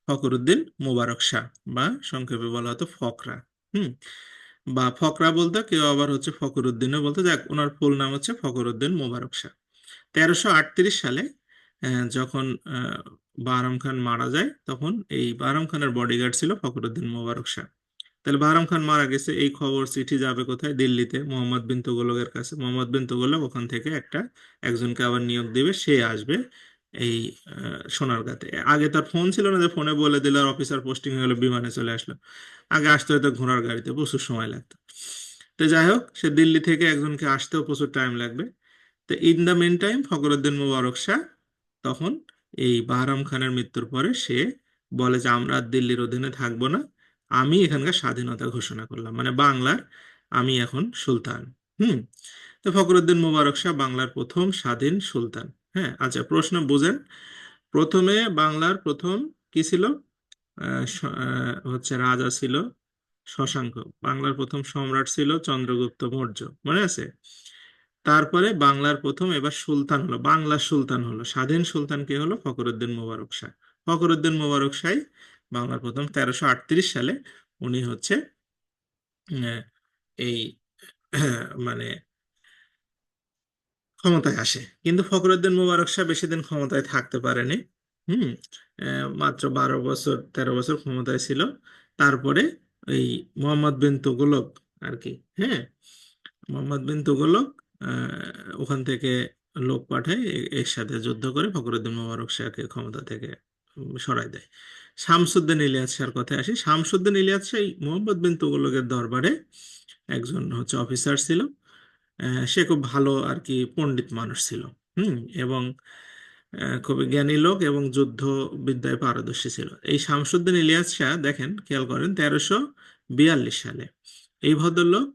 ফখরুদ্দিন মোবারক শাহ, বা সংক্ষেপে বলা হতো ফকরা। হুম। বা ফকরা বলতো, কেউ আবার হচ্ছে ফখরুদ্দিনও বলতো। যাক, ওনার ফুল নাম হচ্ছে ফখরুদ্দিন মোবারক শাহ। 1338 সালে যখন বাহরাম খান মারা যায়, তখন এই বাহরাম খানের বডিগার্ড ছিল ফখরুদ্দিন মোবারক শাহ। তাহলে বাহরাম খান মারা গেছে, এই খবর চিঠি যাবে কোথায়? দিল্লিতে মোহাম্মদ বিন তুগলকের কাছে। মোহাম্মদ বিন তুগলক ওখান থেকে একজনকে আবার নিয়োগ দিবে, সে আসবে এই সোনারগাঁতে। আগে তার ফোন ছিল না যে ফোনে বলে দিলে অফিসার পোস্টিং হয়ে গেলো, বিমানে চলে আসলো। আগে আসতে হতো ঘোড়ার গাড়িতে, প্রচুর সময় লাগতো। তো যাই হোক, সে দিল্লি থেকে একজনকে আসতেও প্রচুর টাইম লাগবে। তো in the meantime Fakhruddin Mubarak Shah তখন এই বাহরাম খানের মৃত্যুর পরে সে বলে যে আমরা আর দিল্লির অধীনে থাকবো না, আমি এখানকার স্বাধীনতা ঘোষণা করলাম, মানে বাংলার আমি এখন সুলতান। হুম। তো ফখরুদ্দিন মুবারক শাহ বাংলার প্রথম স্বাধীন সুলতান। হ্যাঁ, আচ্ছা, প্রশ্ন বুঝেন। প্রথমে বাংলার প্রথম কি ছিল? হচ্ছে রাজা ছিল শশাঙ্ক। বাংলার প্রথম সম্রাট ছিল চন্দ্রগুপ্ত মৌর্য, মনে আছে? তারপরে বাংলার প্রথম এবার সুলতান হলো, বাংলার সুলতান হলো, স্বাধীন সুলতান কে হলো? ফখরুদ্দিন মুবারক শাহ। ফখরুদ্দিন মুবারক শাহ বাংলার প্রথম 1338 সালে উনি হচ্ছে আহ, এই মানে ক্ষমতায় আসে। কিন্তু ফখরুদ্দিন মুবারক শাহ বেশি দিন ক্ষমতায় থাকতে পারেনি। হুম। মাত্র 12 বছর 13 বছর ক্ষমতায় ছিল। তারপরে এই মোহাম্মদ বিন তুগলক আর কি, হ্যাঁ, মোহাম্মদ বিন তুগলক ওখান থেকে লোক পাঠায়, এর সাথে যুদ্ধ করে ফখরুদ্দিন মুবারক শাহকে ক্ষমতা থেকে সরায় দেয়। শামসুদ্দিন ইলিয়াস শাহর কথায় আসি। শামসুদ্দিন ইলিয়াস শাহ এই মোহাম্মদ বিন তুগলকের দরবারে একজন হচ্ছে অফিসার ছিল। সে খুব ভালো আর কি পণ্ডিত মানুষ ছিল। হুম। এবং খুবই জ্ঞানী লোক এবং যুদ্ধ বিদ্যায় পারদর্শী ছিল। এই শামসুদ্দিন ইলিয়াস শাহ দেখেন, খেয়াল করেন, 1342 সালে এই ভদ্রলোক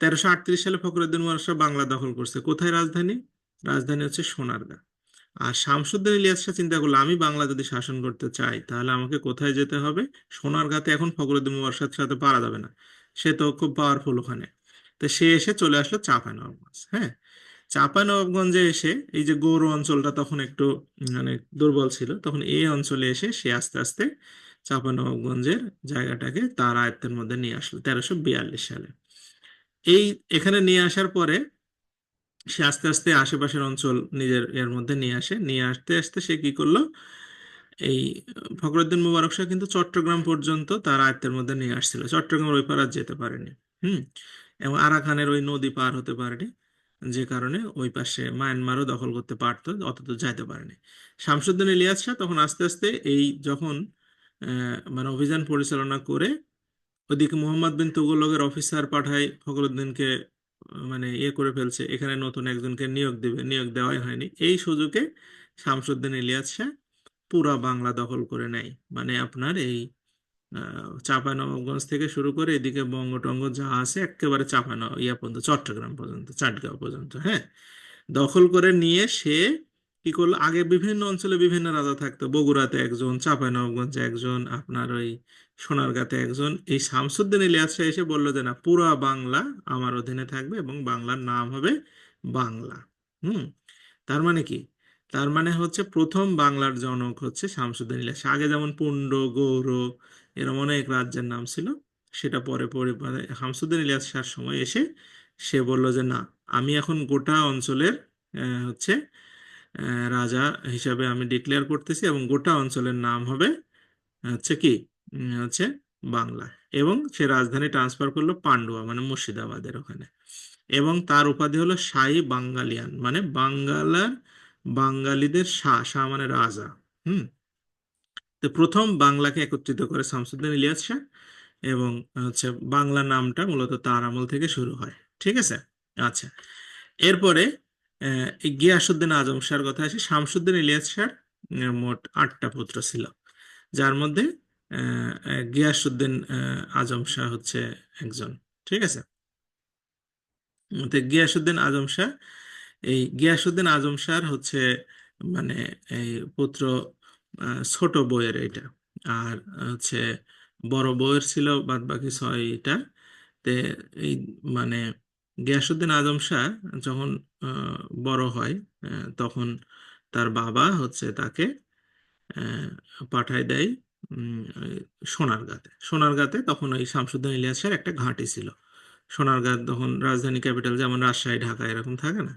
1338 সালে ফখরুদ্দিন মুবারক শাহ বাংলা দখল করছে। কোথায় রাজধানী? রাজধানী হচ্ছে সোনারগাঁ। আর শামসুদ্দিন ইলিয়াস শাহ চিন্তা করলো, আমি বাংলা যদি শাসন করতে চাই তাহলে আমাকে কোথায় যেতে হবে? সোনারগাঁতে। এখন ফখরুদ্দিন মুবারক শাহের সাথে পারা যাবে না, সে তো খুব পাওয়ারফুল ওখানে। তো সে এসে চলে আসলো চাঁপাইনবাবগঞ্জ। হ্যাঁ, চাঁপাইনবাবগঞ্জে এসে এই যে গৌড় অঞ্চলটা তখন একটু মানে দুর্বল ছিল, তখন এই অঞ্চলে এসে সে আস্তে আস্তে চাঁপাইনবাবগঞ্জের জায়গাটাকে তার আয়ত্তের মধ্যে নিয়ে আসলো 1342 সালে। এই এখানে নিয়ে আসার পরে সে আস্তে আস্তে আশেপাশের অঞ্চল নিজের এর মধ্যে নিয়ে আসে। নিয়ে আসতে আসতে সে কি করলো, এই ফখরুদ্দিন মুবারক শাহ কিন্তু চট্টগ্রাম পর্যন্ত তার আয়ত্তের মধ্যে নিয়ে আসছিল, চট্টগ্রামের ওই পার আর যেতে পারেনি। হুম। এবং আরাকানের ওই নদী পার হতে পারেনি, যে কারণে ওই পাশে মায়ানমারও দখল করতে পারতো, অতদূর যাইতে পারেনি। শামসুদ্দিন ইলিয়াস শাহ তখন আস্তে আস্তে এই যখন মানে অভিযান পরিচালনা করে ওদিকে মোহাম্মদ বিন তুগলকের অফিসার পাঠায় ফখরুদ্দিনকে মানে ইয়ে করে ফেলছে, এখানে নতুন একজনকে নিয়োগ দিবে, নিয়োগ দেওয়াই হয়নি। এই সুযোগে শামসুদ্দিন ইলিয়াস শাহ পুরা বাংলা দখল করে নেয়। মানে আপনার এই চাঁপাইনবাবগঞ্জ থেকে শুরু করে এদিকে বঙ্গটঙ্গ যা আছে একেবারে ইয়া পর্যন্ত, চট্টগ্রাম পর্যন্ত, চাটগাঁও পর্যন্ত, হ্যাঁ, দখল করে নিয়ে সে কি করলো, আগে বিভিন্ন অঞ্চলে বিভিন্ন রাজা থাকতো, বগুড়াতে একজন, চাঁপাইনবাবগঞ্জে একজন, আপনার ওই সোনারগাঁতে একজন। এই শামসুদ্দিন ইলিয়াস শাহ এসে বললো যে না, পুরা বাংলা আমার অধীনে থাকবে এবং বাংলার নাম হবে বাংলা। হুম। তার মানে কি? তার মানে হচ্ছে প্রথম বাংলার জনক হচ্ছে শামসুদ্দিন ইলিয়াস শাহ। আগে যেমন পুন্ড, গৌড়, এরকম অনেক রাজ্যের নাম ছিল, সেটা পরে পরে মানে শামসুদ্দিন ইলিয়াস শাহর সময় এসে সে বলল যে না, আমি এখন গোটা অঞ্চলের হচ্ছে রাজা হিসাবে আমি ডিক্লেয়ার করতেছি এবং গোটা অঞ্চলের নাম হবে হচ্ছে কি, হচ্ছে বাংলা। এবং সে রাজধানী ট্রান্সফার করলো পান্ডুয়া, মানে মুর্শিদাবাদের ওখানে। এবং তার উপাধি হলো শাহী বাঙ্গালিয়ান, মানে বাঙ্গালার বাঙালিদের শাহ, শাহ মানে রাজা। হুম। তো প্রথম বাংলাকে একত্রিত করে শামসুদ্দিন ইলিয়াস শাহ, এবং হচ্ছে বাংলা নামটা মূলত তার আমল থেকে শুরু হয়। ঠিক আছে। আচ্ছা, এরপরে এই গিয়াসুদ্দিন আজম শাহর কথা আসি। শামসুদ্দিন ইলিয়াস শাহর মোট 8টা পুত্র ছিল, যার মধ্যে গিয়াসুদ্দিন আজম শাহ হচ্ছে একজন। ঠিক আছে। তো গিয়াসুদ্দিন আজম শাহ, এই গিয়াসুদ্দিন আজম শাহর হচ্ছে মানে এই পুত্র ছোট বউয়ের এটা, আর হচ্ছে বড় বউয়ের ছিল বাদ বাকি 6টা। তে এই মানে গিয়াসুদ্দিন আজম শাহ যখন বড় হয়, তখন তার বাবা হচ্ছে তাকে পাঠায় দেয় ওই সোনারগাঁতে। সোনারগাঁতে তখন ওই শামসুদ্দিন ইলিয়াসের একটা ঘাঁটি ছিল। সোনারগাঁ তখন রাজধানী ক্যাপিটাল, যেমন রাজশাহী, ঢাকা এরকম থাকে না।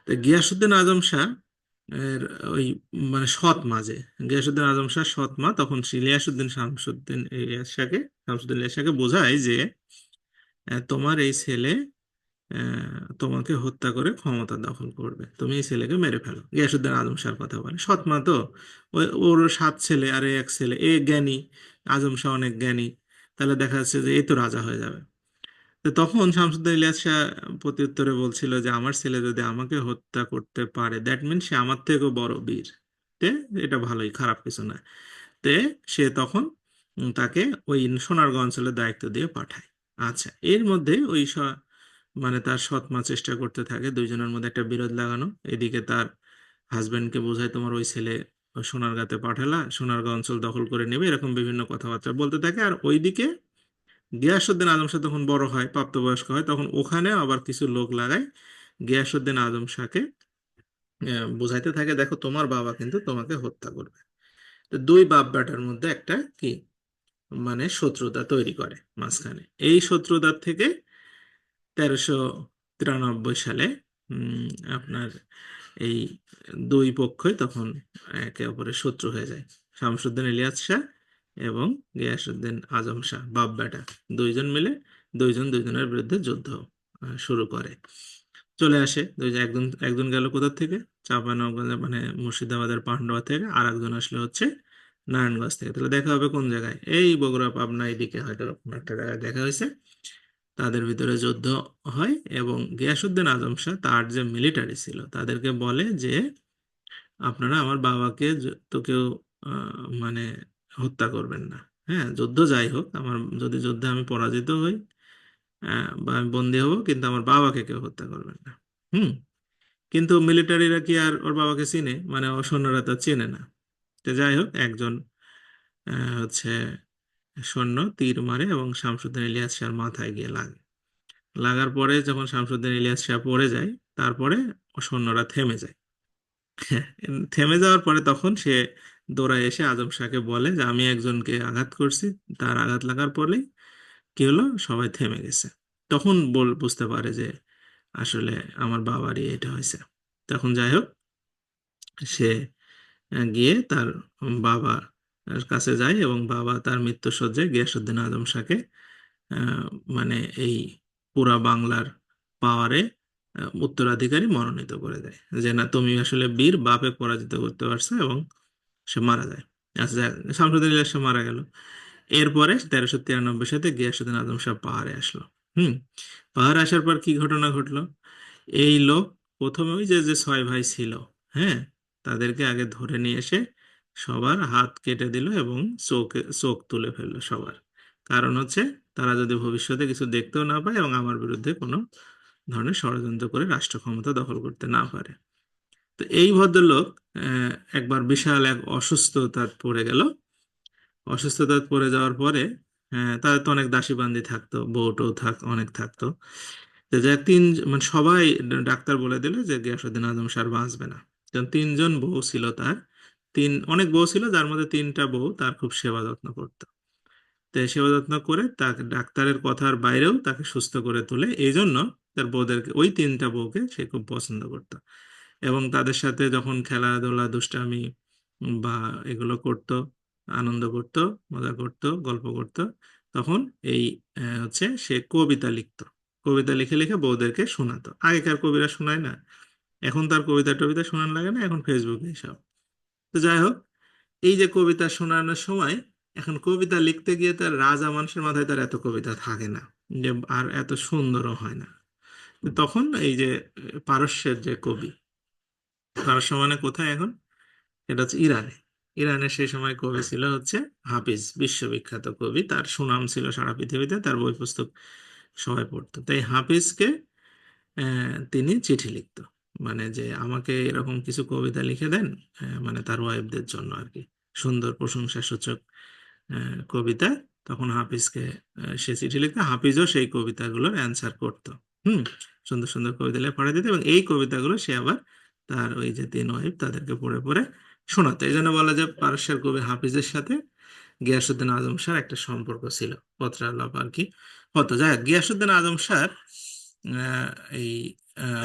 তো গিয়াসুদ্দিন আজম শাহ এর ওই মানে সৎ মা, যে গিয়াসুদ্দিন আজম শাহ সৎ মা, তখন শামসুদ্দিন ইলিয়াস শাহকে বোঝায় যে তোমার এই ছেলে তোমাকে হত্যা করে ক্ষমতা দখল করবে, তুমি এই ছেলেকে মেরে ফেলো। গিয়াসুদ্দিন আজম শাহর কথা বলে, সৎ মা তো। ওর 7 ছেলে আর এক ছেলে, এ জ্ঞানী, আজম শাহ অনেক জ্ঞানী, তাহলে দেখা যাচ্ছে যে এই তো রাজা হয়ে যাবে। তো তখন শামসুদ্দিন ইলিয়াস শাহ প্রত্যুত্তরে বলছিল যে আমার ছেলে যদি আমাকে হত্যা করতে পারে দ্যাট মিন সে আমার থেকেও বড় বীর। তে এটা ভালোই, খারাপ কিছু না। তে সে তখন তাকে ওই সোনারগাঁও অঞ্চলের দায়িত্ব দিয়ে পাঠায়। আচ্ছা, এর মধ্যে মানে তার সৎ মা চেষ্টা করতে থাকে দুইজনের মধ্যে একটা বিরোধ লাগানো। এদিকে তার হাজবেন্ডকে বোঝায় তোমার ওই ছেলে সোনারগাঁতে পাঠালা, সোনারগাঁও অঞ্চল দখল করে নেবে, এরকম বিভিন্ন কথাবার্তা বলতে থাকে। আর ওইদিকে গিয়াসউদ্দিন আজম শাহ তখন বড় হয়, প্রাপ্তবয়স্ক হয়, তখন ওখানে আবার কিছু লোক লাগায় গিয়াসউদ্দিন আজম শাহকে বোঝাইতে থাকে দেখো তোমার বাবা কিন্তু তোমাকে হত্যা করবে। তো দুই বাপ বেটার মধ্যে একটা কি মানে শত্রুতা তৈরি করে মাঝখানে। এই শত্রুতার থেকে 1393 সালে উম, আপনার এই দুই পক্ষই তখন একে অপরের শত্রু হয়ে যায়। শামসুদ্দিন ইলিয়াস শাহ এবং গিয়াসউদ্দিন আজম শাহ বাপ বেটা দুইজন মিলে দুইজনের বিরুদ্ধে যুদ্ধ শুরু করে। চলে আসে একজন একজন গেল কোথা থেকে, চাঁপাইনবাবগঞ্জ মানে মুর্শিদাবাদের পান্ডুয়া থেকে, আর একজন আসলে হচ্ছে নারায়ণগঞ্জ থেকে। তাহলে দেখা হবে কোন জায়গায়? এই বগুড়া পাবনা এদিকে হয়তো কোনো একটা জায়গায় দেখা হয়েছে। তাদের ভিতরে যুদ্ধ হয় এবং গিয়াসউদ্দিন আজম শাহ তার যে মিলিটারি ছিল তাদেরকে বলে যে আপনারা আমার বাবাকে তো কেউ মানে হত্যা করবেন না। হ্যাঁ, যুদ্ধ যাই হোক, আমার যদি যুদ্ধে আমি পরাজিত হই বা আমি বন্দী হব, কিন্তু আমার বাবাকে কেউ হত্যা করবেন না। হুম। কিন্তু মিলিটারিরা কি আর ওর বাবাকে চিনে? মানে ও সৈন্যরা তো চেনে না। তো যাই হোক, একজন হচ্ছে সৈন্য তীর মারে এবং শামসুদ্দিন ইলিয়াস শাহর মাথায় গিয়ে লাগে। লাগার পরে যখন শামসুদ্দিন ইলিয়াস শাহ পড়ে যায়, তারপরে সৈন্যরা থেমে যায়। থেমে যাওয়ার পরে তখন সে দৌড়ায় এসে আজম শাহকে বলে যে আমি একজনকে আঘাত করছি। তার আঘাত লাগার পরেই কি হলো, সবাই থেমে গেছে। তখন বুঝতে পারে যে আসলে আমার বাবারই এটা হয়েছে। তখন যাই হোক, সে গিয়ে তার বাবার কাছে যায় এবং বাবা তার মৃত্যুশয্যায় গিয়াসউদ্দিন আজম শাহকে আহ, মানে এই পুরা বাংলার পাওয়ারে উত্তরাধিকারী মনোনীত করে দেয় যে না, তুমি আসলে বীর, বাপে পরাজিত করতে পারছো, এবং সে মারা যায়। আচ্ছা শামসুদ্দিন ইলিয়াস শাহ মারা গেল। এরপরে 1393 সালে গিয়াসউদ্দিন আজম শাহ পাহাড়ে আসলো। হুম। পাহাড়ে আসার পর কি ঘটনা ঘটলো? এই লোক প্রথমে ওই যে যে ছয় ভাই ছিল, হ্যাঁ, তাদেরকে আগে ধরে নিয়ে এসে সবার হাত কেটে দিল এবং চোখ তুলে ফেললো সবার। কারণ হচ্ছে তারা যদি ভবিষ্যতে কিছু দেখতেও না পায় এবং আমার বিরুদ্ধে কোনো ধরনের ষড়যন্ত্র করে রাষ্ট্র ক্ষমতা দখল করতে না পারে। তো এই ভদ্রলোক একবার বিশাল এক অসুস্থতায় পড়ে গেল। অসুস্থতায় পড়ে যাওয়ার পরে তাদের তো অনেক দাসী বান্দি থাকতো, বউটও অনেক থাকতো। তো যে মানে সবাই ডাক্তার বলে দিল যে গিয়াসউদ্দিন আজম শাহ আর বাঁচবে না। কারণ তিনজন বউ ছিল তার, অনেক বউ ছিল, যার মধ্যে তিনটা বউ তার খুব সেবা যত্ন করতো। তো এই সেবা যত্ন করে তাকে ডাক্তারের কথার বাইরেও তাকে সুস্থ করে তোলে। এই জন্য তার বউদেরকে, ওই তিনটা বউকে সে খুব পছন্দ করতো এবং তাদের সাথে যখন খেলাধুলা দুষ্টামি বা এগুলো করতো, আনন্দ করতো, মজা করতো, গল্প করতো, তখন এই হচ্ছে সে কবিতা লিখতো। কবিতা লিখে লিখে বউদেরকে শোনাতো। আগেকার কবিরা শোনায় না, এখন তার কবিতা টবিতা শোনান লাগে না, এখন ফেসবুকে সব। তো যাই হোক, এই যে কবিতা শোনানোর সময়, এখন কবিতা লিখতে গিয়ে তার রাজা মানুষের মাথায় তার এত কবিতা থাকে না, যে আর এত সুন্দরও হয় না। তখন এই যে পারস্যের যে কবি, পারস্য মানে কোথায় এখন? এটা হচ্ছে ইরানে। ইরানের সেই সময় কবি ছিল হচ্ছে হাফিজ, বিশ্ববিখ্যাত কবি, তার সুনাম ছিল সারা পৃথিবীতে, তার বই পুস্তক সবাই পড়তো। তাই হাফিজকে তিনি চিঠি লিখতো, মানে যে আমাকে এরকম কিছু কবিতা লিখে দেন, মানে তার ওয়াইফদের জন্য আর কি, সুন্দর প্রশংসা সূচক কবিতা। তখন হাফিজকে সে চিঠি লিখতো, হাফিজও সেই কবিতাগুলোর অ্যান্সার করতো। হুম। সুন্দর সুন্দর কবিতা লিখে পাঠিয়ে দিত এবং এই কবিতাগুলো সে আবার তার ওই যে তিন ওয়াইফ তাদেরকে পড়ে পড়ে শোনাতো। এই জন্য বলা যায় পারস্যের কবি হাফিজের সাথে গিয়াসউদ্দিন আজম শাহর একটা সম্পর্ক ছিল, পত্রালাপ আর কি হতো। যাই হোক, গিয়াসউদ্দিন আজম শাহর আহ, এই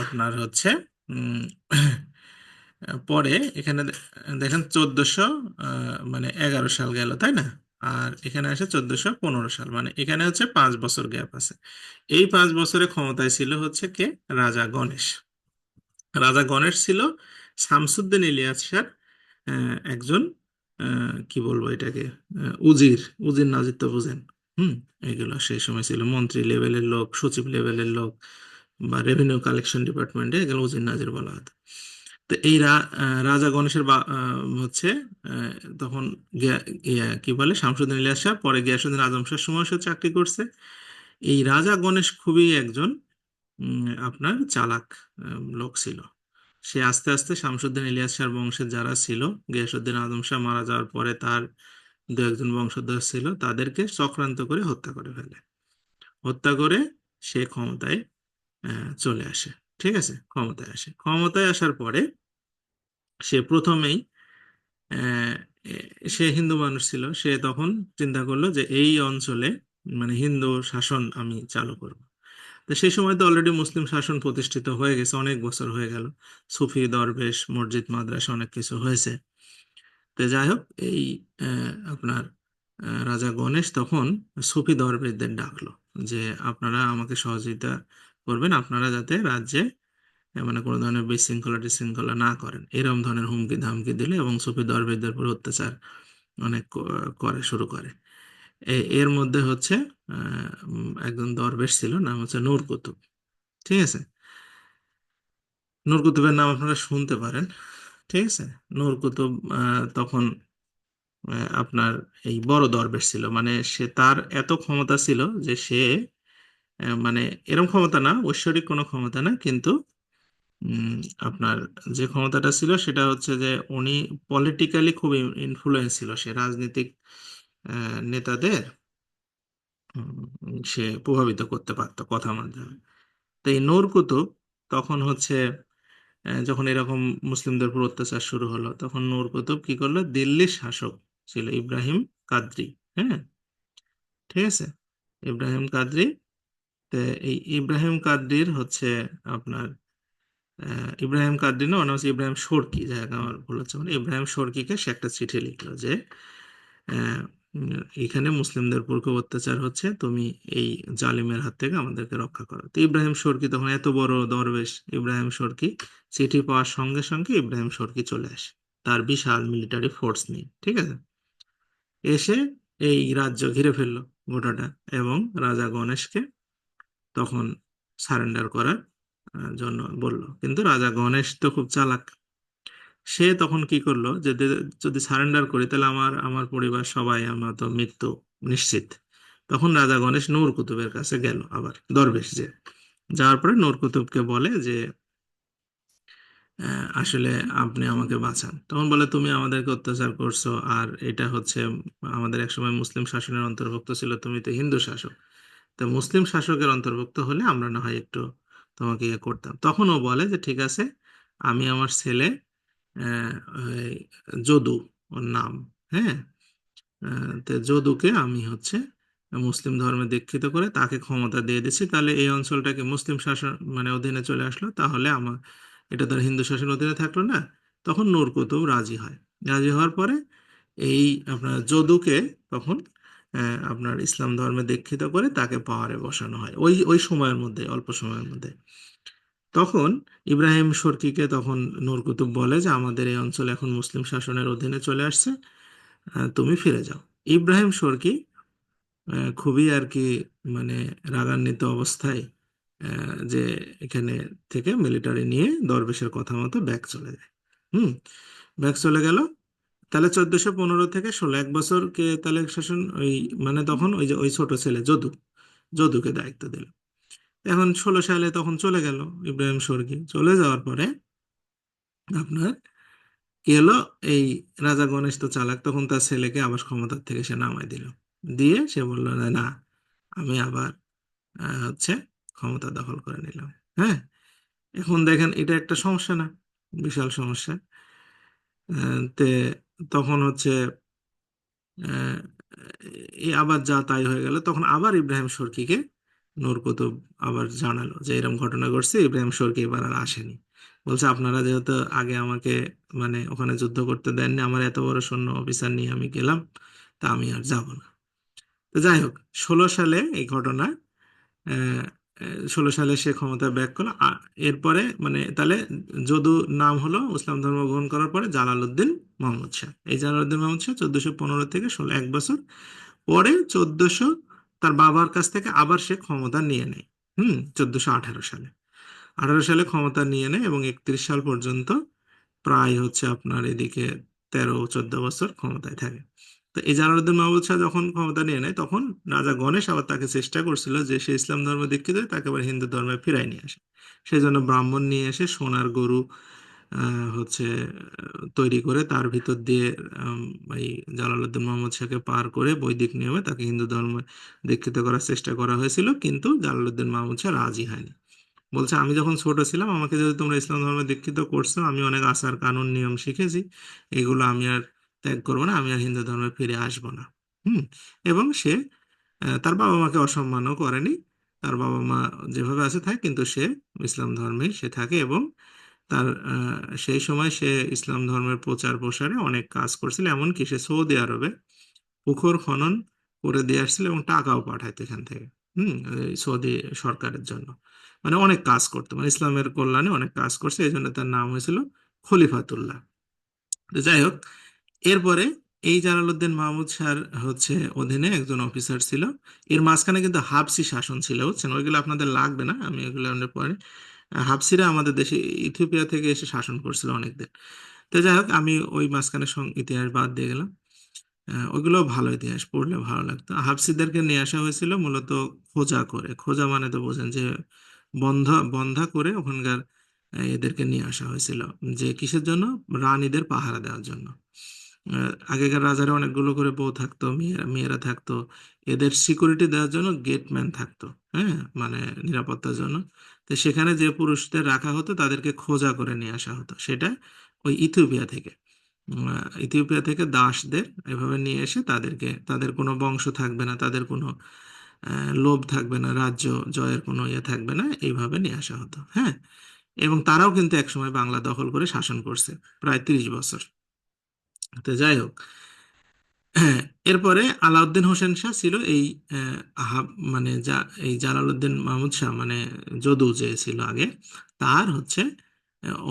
আপনার হচ্ছে উম, পরে এখানে দেখেন 1411 সাল গেল, তাই না? আর এখানে আসে 1415 সাল, মানে এখানে হচ্ছে 5 বছর গ্যাপ আছে। এই 5 বছরে ক্ষমতায় ছিল হচ্ছে কে? রাজা গণেশ। রাজা গণেশ ছিল শামসুদ্দিন ইলিয়াস শাহর একজন কি বলবো এটাকে, উজির। উজির নাজির তো বুঝেন, এগুলো সেই সময় ছিল মন্ত্রী লেভেলের লোক, সচিব লেভেলের লোক, বা রেভিনিউ কালেকশন ডিপার্টমেন্টে, এগুলো উজির নাজির বলা হতো। তো এই রাজা গণেশের হচ্ছে তখন কি বলে শামসুদ্দিন ইলিয়াস শাহ, পরে গিয়াসুদ্দিন আজম শাহর সময় সে চাকরি করছে। এই রাজা গণেশ খুবই একজন আপনার চালাক লোক ছিল। সে আস্তে আস্তে শামসুদ্দিন ইলিয়াস শাহর বংশের যারা ছিল, গিয়াসুদ্দিন আজম শাহ মারা যাওয়ার পরে তার দু একজন বংশধর ছিল, তাদেরকে চক্রান্ত করে হত্যা করে ফেলে। হত্যা করে সে ক্ষমতায় চলে আসে। ঠিক আছে, ক্ষমতায় আসে। ক্ষমতায় আসার পরে সে প্রথমেই আহ, সে হিন্দু মানুষ ছিল। সে তখন চিন্তা করলো যে এই অঞ্চলে মানে হিন্দু শাসন আমি চালু করব। তো সেই সময় তো অলরেডি মুসলিম শাসন প্রতিষ্ঠিত হয়ে গেছে, অনেক বছর হয়ে গেল। সুফি দরবেশ, মসজিদ, মাদ্রাসা অনেক কিছু হয়েছে। তো যাই হোক, এই আপনার রাজা গণেশ তখন সুফি দরবেশদের ডাকলো যে আপনারা আমাকে সহযোগিতা করবেন, আপনারা যাতে রাজ্যে মানে কোনো ধরনের বিশৃঙ্খলা টিশৃঙ্খলা না করেন, এরকম ধরনের হুমকি ধামকি দিলে, এবং সুফি দরবেশদের উপর অত্যাচার অনেক শুরু করে। এর মধ্যে হচ্ছে একজন দরবেশ ছিল, নাম হচ্ছে নূর কুতুব। ঠিক আছে, নূর কুতুবের নাম আপনারা শুনতে পারেন। ঠিক আছে, নূর কুতুব তখন আপনার এই বড় দরবেশ ছিল। মানে সে, তার এত ক্ষমতা ছিল যে সে মানে এরকম ক্ষমতা না, ঐশ্বরিক কোনো ক্ষমতা না, কিন্তু উম, আপনার যে ক্ষমতাটা ছিল সেটা হচ্ছে যে উনি পলিটিক্যালি খুব ইনফ্লুয়েন্স ছিল। সে রাজনীতিক নেতাদের সে প্রভাবিত করতে পারতো কথার মাধ্যমে। তো এই নূর কুতুব তখন হচ্ছে যখন এরকম মুসলিমদের উপর অত্যাচার শুরু হলো, তখন নূর কুতুব কি করলো, দিল্লির শাসক ছিল ইব্রাহিম কাদ্রি। হ্যাঁ, ঠিক আছে, ইব্রাহিম কাদ্রি। তো এই ইব্রাহিম কাদ্রির হচ্ছে আপনার ইব্রাহিম কাদ্রি না, ওর নাম হচ্ছে ইব্রাহিম শর্কি, যাই হোক আমার ভুল হচ্ছে। মানে ইব্রাহিম শর্কিকে সে একটা চিঠি লিখলো যে আহ, এখানে মুসলিমদের উপর খুব অত্যাচার হচ্ছে, তুমি এই জালিমের হাত থেকে আমাদেরকে রক্ষা করো। তো ইব্রাহিম শর্কি তখন এত বড় দরবেশ, ইব্রাহিম শর্কি চিঠি পাওয়ার সঙ্গে সঙ্গে ইব্রাহিম শর্কি চলে আসে তার বিশাল মিলিটারি ফোর্স নিয়ে। ঠিক আছে, এসে এই রাজ্য ঘিরে ফেললো গোটাটা, এবং রাজা গণেশকে তখন সারেন্ডার করার জন্য বলল। কিন্তু রাজা গণেশ তো খুব চালাক। সে তখন কি করলো যে যদি সারেন্ডার করি তাহলে আমার আমার পরিবার সবাই, আমার তো মৃত্যু নিশ্চিত। তখন রাজা গণেশ নূর কুতুবের কাছে গেল, আবার দরবেশ যে, যাওয়ার পরে নূর কুতুবকে বলে যে আসলে আপনি আমাকে বাঁচান। তখন বলে তুমি আমাদেরকে অত্যাচার করছো, আর এটা হচ্ছে আমাদের একসময় মুসলিম শাসনের অন্তর্ভুক্ত ছিল, তুমি তো হিন্দু শাসক। তো মুসলিম শাসকের অন্তর্ভুক্ত হলে আমরা না হয় একটু তোমাকে ইয়ে করতাম। তখন ও বলে যে ঠিক আছে, আমি আমার ছেলে ওই যদু, ওর নাম, হ্যাঁ, তো যদুকে আমি হচ্ছে মুসলিম ধর্মে দীক্ষিত করে তাকে ক্ষমতা দিয়ে দিচ্ছি, তাহলে এই অঞ্চলটাকে মুসলিম শাসন মানে অধীনে চলে আসলো, তাহলে আমার এটা তো আর হিন্দু শাসন অধীনে থাকলো না। তখন নূর কুতুব রাজি হয়। রাজি হওয়ার পরে এই আপনার যদুকে তখন আপনার ইসলাম ধর্মে দীক্ষিত করে তাকে পাওয়ারে বসানো হয় ওই ওই সময়ের মধ্যে, অল্প সময়ের মধ্যে। তখন ইব্রাহিম শর্কিকে তখন নূর কুতুব বলে যে আমাদের এই অঞ্চল এখন মুসলিম শাসনের অধীনে চলে আসছে, তুমি ফিরে যাও। ইব্রাহিম শর্কি খুবই আর কি মানে রাগান্বিত অবস্থায় যে এখানে থেকে মিলিটারি নিয়ে দরবেশের কথা মতো ব্যাক চলে যায়। হুম, ব্যাক চলে গেল। তাহলে 1415 থেকে 16 এক বছর কে তাহলে শাসন ওই মানে তখন ওই যে ওই ছোট ছেলে যদু, যদুকে দায়িত্ব দিল। এখন 16 সালে তখন চলে গেল ইব্রাহিম শর্কি। চলে যাওয়ার পরে আপনার কি হলো, এই রাজা গণেশ তো চালাক, তখন তার ছেলেকে আবার ক্ষমতার থেকে সে নামায় দিল। দিয়ে সে বললো যে না, আমি আবার হচ্ছে ক্ষমতা দখল করে নিলাম। হ্যাঁ, এখন দেখেন এটা একটা সমস্যা না, বিশাল সমস্যা। তে তখন হচ্ছে আহ, এই আবার যা তাই হয়ে গেল। তখন আবার ইব্রাহিম শর্কীকে নূর কুতুব আবার জানালো যে এরকম ঘটনা ঘটছে। ইব্রাহিম শর্কী এবার আর আসেনি। বলছে আপনারা যেহেতু আগে আমাকে মানে ওখানে যুদ্ধ করতে দেননি, আমার এত বড় সৈন্য অফিসার নিয়ে আমি গেলাম, তা আমি আর যাব না। তো যাই হোক, 16 সালে এই ঘটনা, 16 সালে সে ক্ষমতা ব্যাক করলো। এরপরে মানে তাহলে যদু নাম হলো ইসলাম ধর্ম গ্রহণ করার পরে জালালউদ্দিন মোহাম্মদ শাহ। এই জালালউদ্দিন মোহাম্মদ শাহ 1415 থেকে 16 এক বছর পরে তার বাবার কাছ থেকে আবার সে ক্ষমতা নিয়ে নেয় 1418 সালে। 18 সালে ক্ষমতা নিয়ে নেয় এবং 31 সাল পর্যন্ত প্রায় হচ্ছে আপনার এদিকে 13-14 বছর ক্ষমতায় থাকে। তো এই জালালউদ্দিন মাহমুদ শাহ যখন ক্ষমতা নিয়ে নেয় তখন রাজা গণেশ আবার তাকে চেষ্টা করছিল যে সে ইসলাম ধর্ম দীক্ষিত হয়ে তাকে আবার হিন্দু ধর্মে ফিরাই নিয়ে আসে। সেই জন্য ব্রাহ্মণ নিয়ে এসে সোনার গরু হচ্ছে তৈরি করে তার ভিতর দিয়ে আম, এই জালালউদ্দিন মাহমুদ শাহকে পার করে বৈদিক নিয়মে তাকে হিন্দু ধর্মে দীক্ষিত করার চেষ্টা করা হয়েছিল, কিন্তু জালালউদ্দিন মাহমুদ শাহ রাজি হয়নি। বলছে আমি যখন ছোট ছিলাম আমাকে যদি তোমরা ইসলাম ধর্মে দীক্ষিত করছো, আমি অনেক আচার কানুন নিয়ম শিখেছি, এগুলো আমি আর ত্যাগ করবো না, আমি আর হিন্দু ধর্মে ফিরে আসবো না। হুম এবং সে তার বাবা মাকে অসম্মানও করেনি। তার বাবা মা যেভাবে আছে থাকে, কিন্তু সে ইসলাম ধর্মে সে থাকে এবং তার সেই সময় সে ইসলাম ধর্মের প্রচার প্রসারে অনেক কাজ করছিল, এমনকি সে সৌদি আরবে পুকুর খনন করে দিয়ে আসছিল এবং টাকাও পাঠাইতো এখান থেকে এই সৌদি সরকারের জন্য। মানে অনেক কাজ করতো, মানে ইসলামের কল্যাণে অনেক কাজ করছে, এই জন্য তার নাম হয়েছিল খলিফাতুল্লাহ। তো যাই হোক, এরপরে এই জালালউদ্দিন মাহমুদ শাহর হচ্ছে অধীনে একজন অফিসার ছিল। এর মাঝখানে কিন্তু হাবসি শাসন ছিল, বুঝছেন, ওইগুলো আপনাদের লাগবে না, আমি এগুলো আপনার পরে। হাবসিরা আমাদের দেশে ইথিওপিয়া থেকে এসে শাসন করছিল অনেকদিন। তো যাই হোক, আমি ওই মাঝখানে ইতিহাস বাদ দিয়ে গেলাম। ওইগুলো ভালো, ইতিহাস পড়লে ভালো লাগতো। হাফসিদেরকে নিয়ে আসা হয়েছিল মূলত খোঁজা করে, খোঁজা মানে তো বোঝেন যে বন্ধা বন্ধা করে ওখানকার এদেরকে নিয়ে আসা হয়েছিল। যে কিসের জন্য? রানীদের পাহারা দেওয়ার জন্য। আগেকার রাজারা অনেকগুলো করে বউ থাকতো, মেয়েরা মেয়েরা থাকতো, এদের সিকিউরিটি দেওয়ার জন্য গেটম্যান থাকতো, হ্যাঁ, মানে নিরাপত্তার জন্য। তো সেখানে যে পুরুষদের রাখা হতো তাদেরকে খোঁজা করে নিয়ে আসা হতো, সেটা ওই ইথিওপিয়া থেকে। ইথিওপিয়া থেকে দাসদের এভাবে নিয়ে এসে তাদেরকে, তাদের কোনো বংশ থাকবে না, তাদের কোনো লোভ থাকবে না, রাজ্য জয়ের কোনো ইয়ে থাকবে না, এইভাবে নিয়ে আসা হতো। হ্যাঁ, এবং তারাও কিন্তু একসময় বাংলা দখল করে শাসন করছে প্রায় 30 বছর। তো যাই হোক, হ্যাঁ, এরপরে আলাউদ্দিন হোসেন শাহ ছিল এই মানে এই জালালউদ্দিন মাহমুদ শাহ মানে যদু যে ছিল আগে, তার হচ্ছে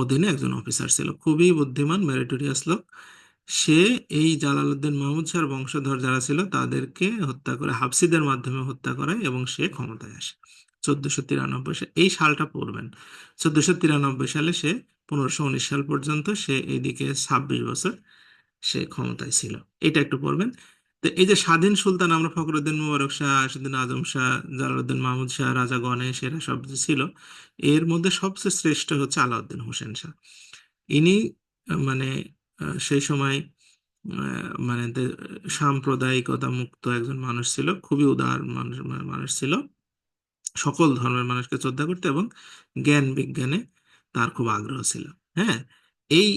অধীনে একজন অফিসার ছিল, খুবই বুদ্ধিমান মেরিটোরিয়াস লোক। সে এই জালালউদ্দিন মাহমুদ শাহর বংশধর যারা ছিল তাদেরকে হত্যা করে, হাফসিদের মাধ্যমে হত্যা করায় এবং সে ক্ষমতায় আসে 1493 সালে। এই সালটা পড়বেন, 1493 সালে সে 1519 সাল পর্যন্ত সে এইদিকে 26 বছর সে ক্ষমতায় ছিল। এটা একটু পড়বেন। তো এই যে স্বাধীন সুলতান, আমরা ফখরুদ্দিন মুবারক শাহ, আশুদ্দিন আজম শাহ, জালালউদ্দিন মাহমুদ শাহ, রাজা গণেশ, এরা সব যে ছিল, এর মধ্যে সবচেয়ে শ্রেষ্ঠ হচ্ছে আলাউদ্দিন হোসেন শাহ। ইনি মানে সেই সময় মানে সাম্প্রদায়িকতা মুক্ত একজন মানুষ ছিল, খুবই উদার মানুষ মানুষ ছিল, সকল ধর্মের মানুষকে শ্রদ্ধা করতে এবং জ্ঞান বিজ্ঞানে তার খুব আগ্রহ ছিল। হ্যাঁ, এই